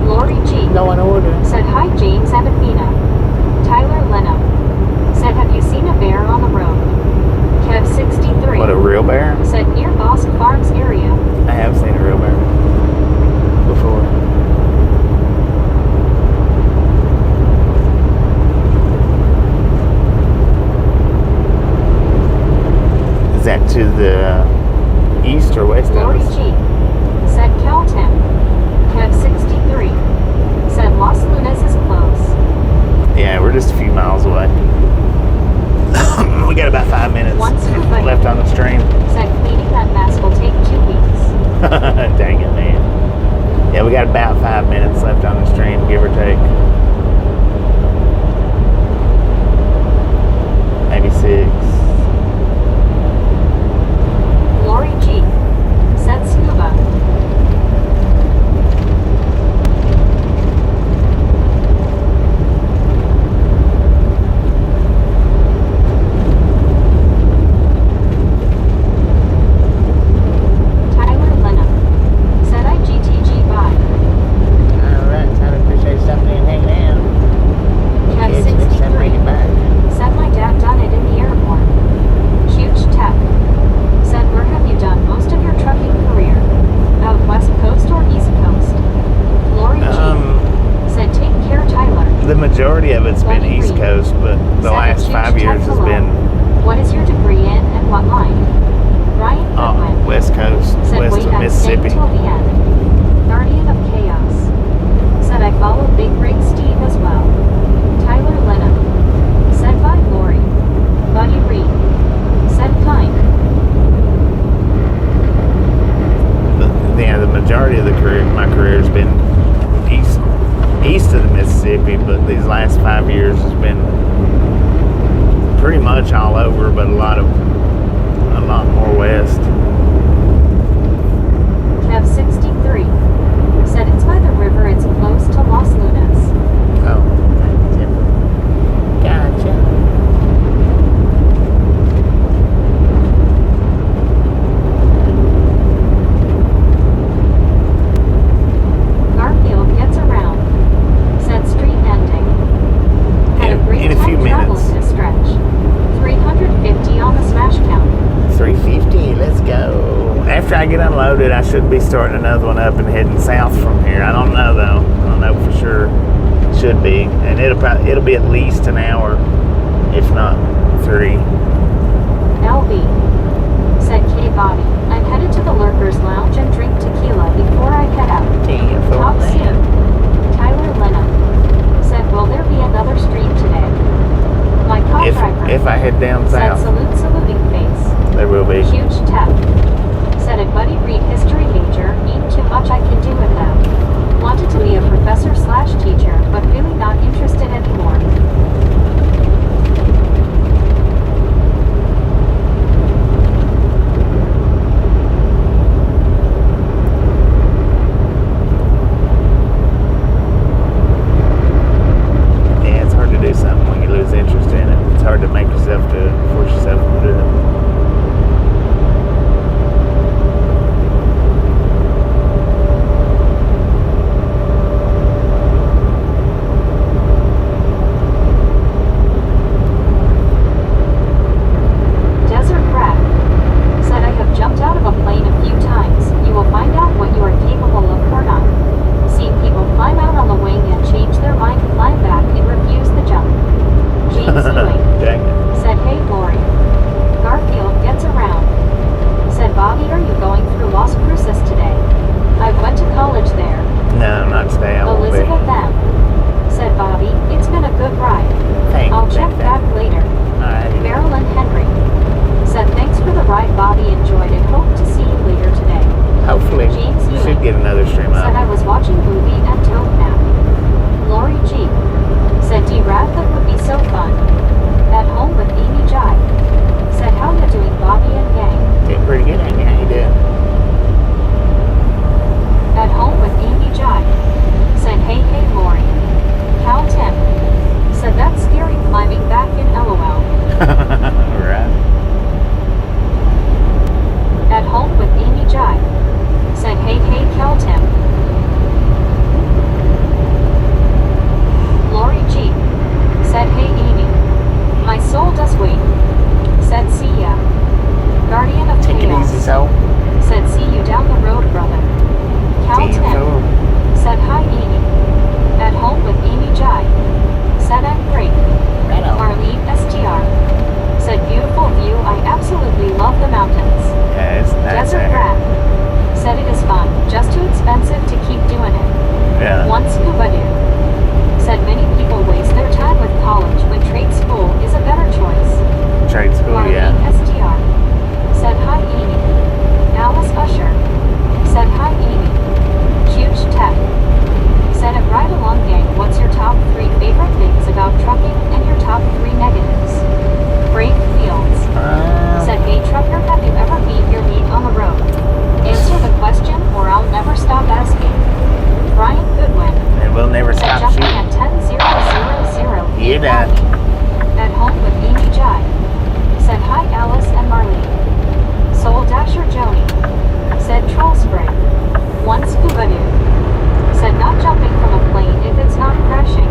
Lori G No in order. said hi James and Athena. Tyler Lenham said have you seen a bear on the road? Kev 63 What, a real bear? said near Bosk Farms area. I have seen a real bear before. Is that to the east or west of Lori us? G said Cal 10. Kev 63 said Los Lunas is close. Yeah, we're just a few miles away. We got about 5 minutes One scuba left on the stream. said cleaning that mess will take 2 weeks. Dang it, man. Yeah, we got about 5 minutes left on the stream, give or take. Maybe 6. Lori G said scuba. Tyler Lenham said IGTG bye. Alright, time to appreciate something and hanging out. Kev Kids, next time bring 63 it back. said my dad done it in the airport. Huge tech said where have you done most of your trucking career? Out west coast or east coast? Lori G said take care Tyler. The majority of it's been Buddy East Reed Coast, but the said last huge 5 years tech has below. been What is your degree in and what line? Ryan Goodwin West Coast, said west wait of I'm staying Mississippi. till the end. Guardian of Chaos said I follow Big Rig Steve as well. Tyler Lenham said bye Lori. Buddy Reed said kind. Yeah, the majority of my career has been east of the Mississippi, but these last 5 years has been pretty much all over, but a lot more west. Kev 63 said it's by the river, it's close to Los Lunas. Oh, gotcha. Garfield gets around. Said street ending. Had a great In a few time traveling minutes. this stretch. 350 on the smash count. 350, let's go. After I get unloaded, I should be starting another one up and heading south from here. I don't know though. I don't know for sure. Should be, and it'll be at least an hour, if not 3. LB said K Bobby. I'm headed to the Lurkers Lounge and drink tequila before I head out. Talk soon. Tyler Lenham said will there be another stream today? My car driver If I head down said south, saluting face. there will be. Huge tech. Said a buddy read history major, ain't too much I can do with them. Wanted to be a professor/teacher, but really not interested anymore. should get another stream Said I up. was watching movie and took nap. Lori G. Said D-Rad, that would be so fun. At home with Amy Jai. Said how you doing, Bobby and gang. Doing pretty good, ain't you? How you doing? At home with Amy Jai. Said hey Lori. Cal Tim. Said that's scary climbing back in LOL. Right. At home with Amy Jai. Said hey Cal Tim. Lori G. Said hey Amy. My soul does wait. Said see ya. Guardian of Take it Chaos. easy, so. Said see you down the road, brother. Cal See you, Tim. so. Said hi Amy. At home with Amy Jai. Said I'm great. Right on. Marlene STR. Said beautiful view, I absolutely love the mountains. Yeah, it's nice Desert out Rat. Said it is fun, just too expensive to keep doing it. here. Yeah. One scuba dude. Said many people waste their time with college when trade school is a better choice. Trade school, Marlene yeah. STR. Said hi Amy. Alice Usher. Said hi Amy. Huge tech. Said it right along, gang. What's your top 3 favorite things about trucking and your top 3 negatives? Brake fields. Said hey trucker, have you ever beat your meat on the road? Answer the question or I'll never stop asking. Brian Goodwin. And we'll never Said stop jumping shooting. at 10,000 feet. You done. At home with Amy Jai. Said hi Alice and Marlene. Soul Dasher Joni. Said troll spray. One scuba dude. Said not jumping from a plane if it's not crashing.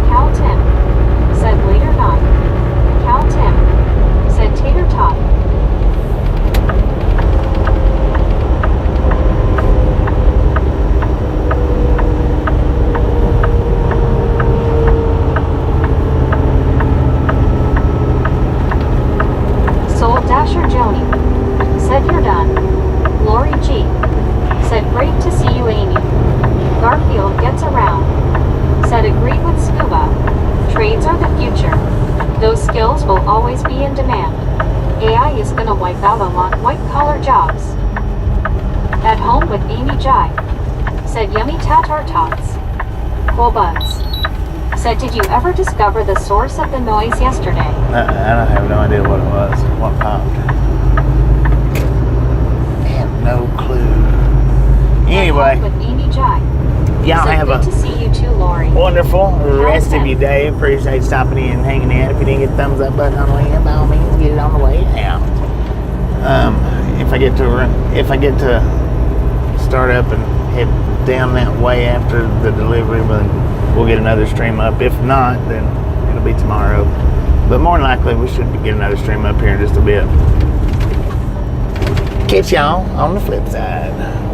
Cal Tim. Said later not. Cal Tim. Said tater tot. Soul Dasher Joni. Said you're done. Lori G. Said great to see you, Amy. Garfield gets around. Said agreed with scuba. Trades are the future. Those skills will always be in demand. AI is gonna wipe out a lot white-collar jobs. At home with Amy Jai. Said yummy tatar tots. Cool buzz. Said did you ever discover the source of the noise yesterday? I don't have no idea what it was. What popped. I have no clue. Anyway, At home with Amy Jai. y'all Said have good to a see you too, Lori. wonderful rest of your day. Appreciate stopping in and hanging out. If you didn't get the thumbs up button on the way in, by all means, get it on the way out. If I get to start up and head down that way after the delivery, then we'll get another stream up. If not, then it'll be tomorrow. But more than likely, we should get another stream up here in just a bit. Catch y'all on the flip side.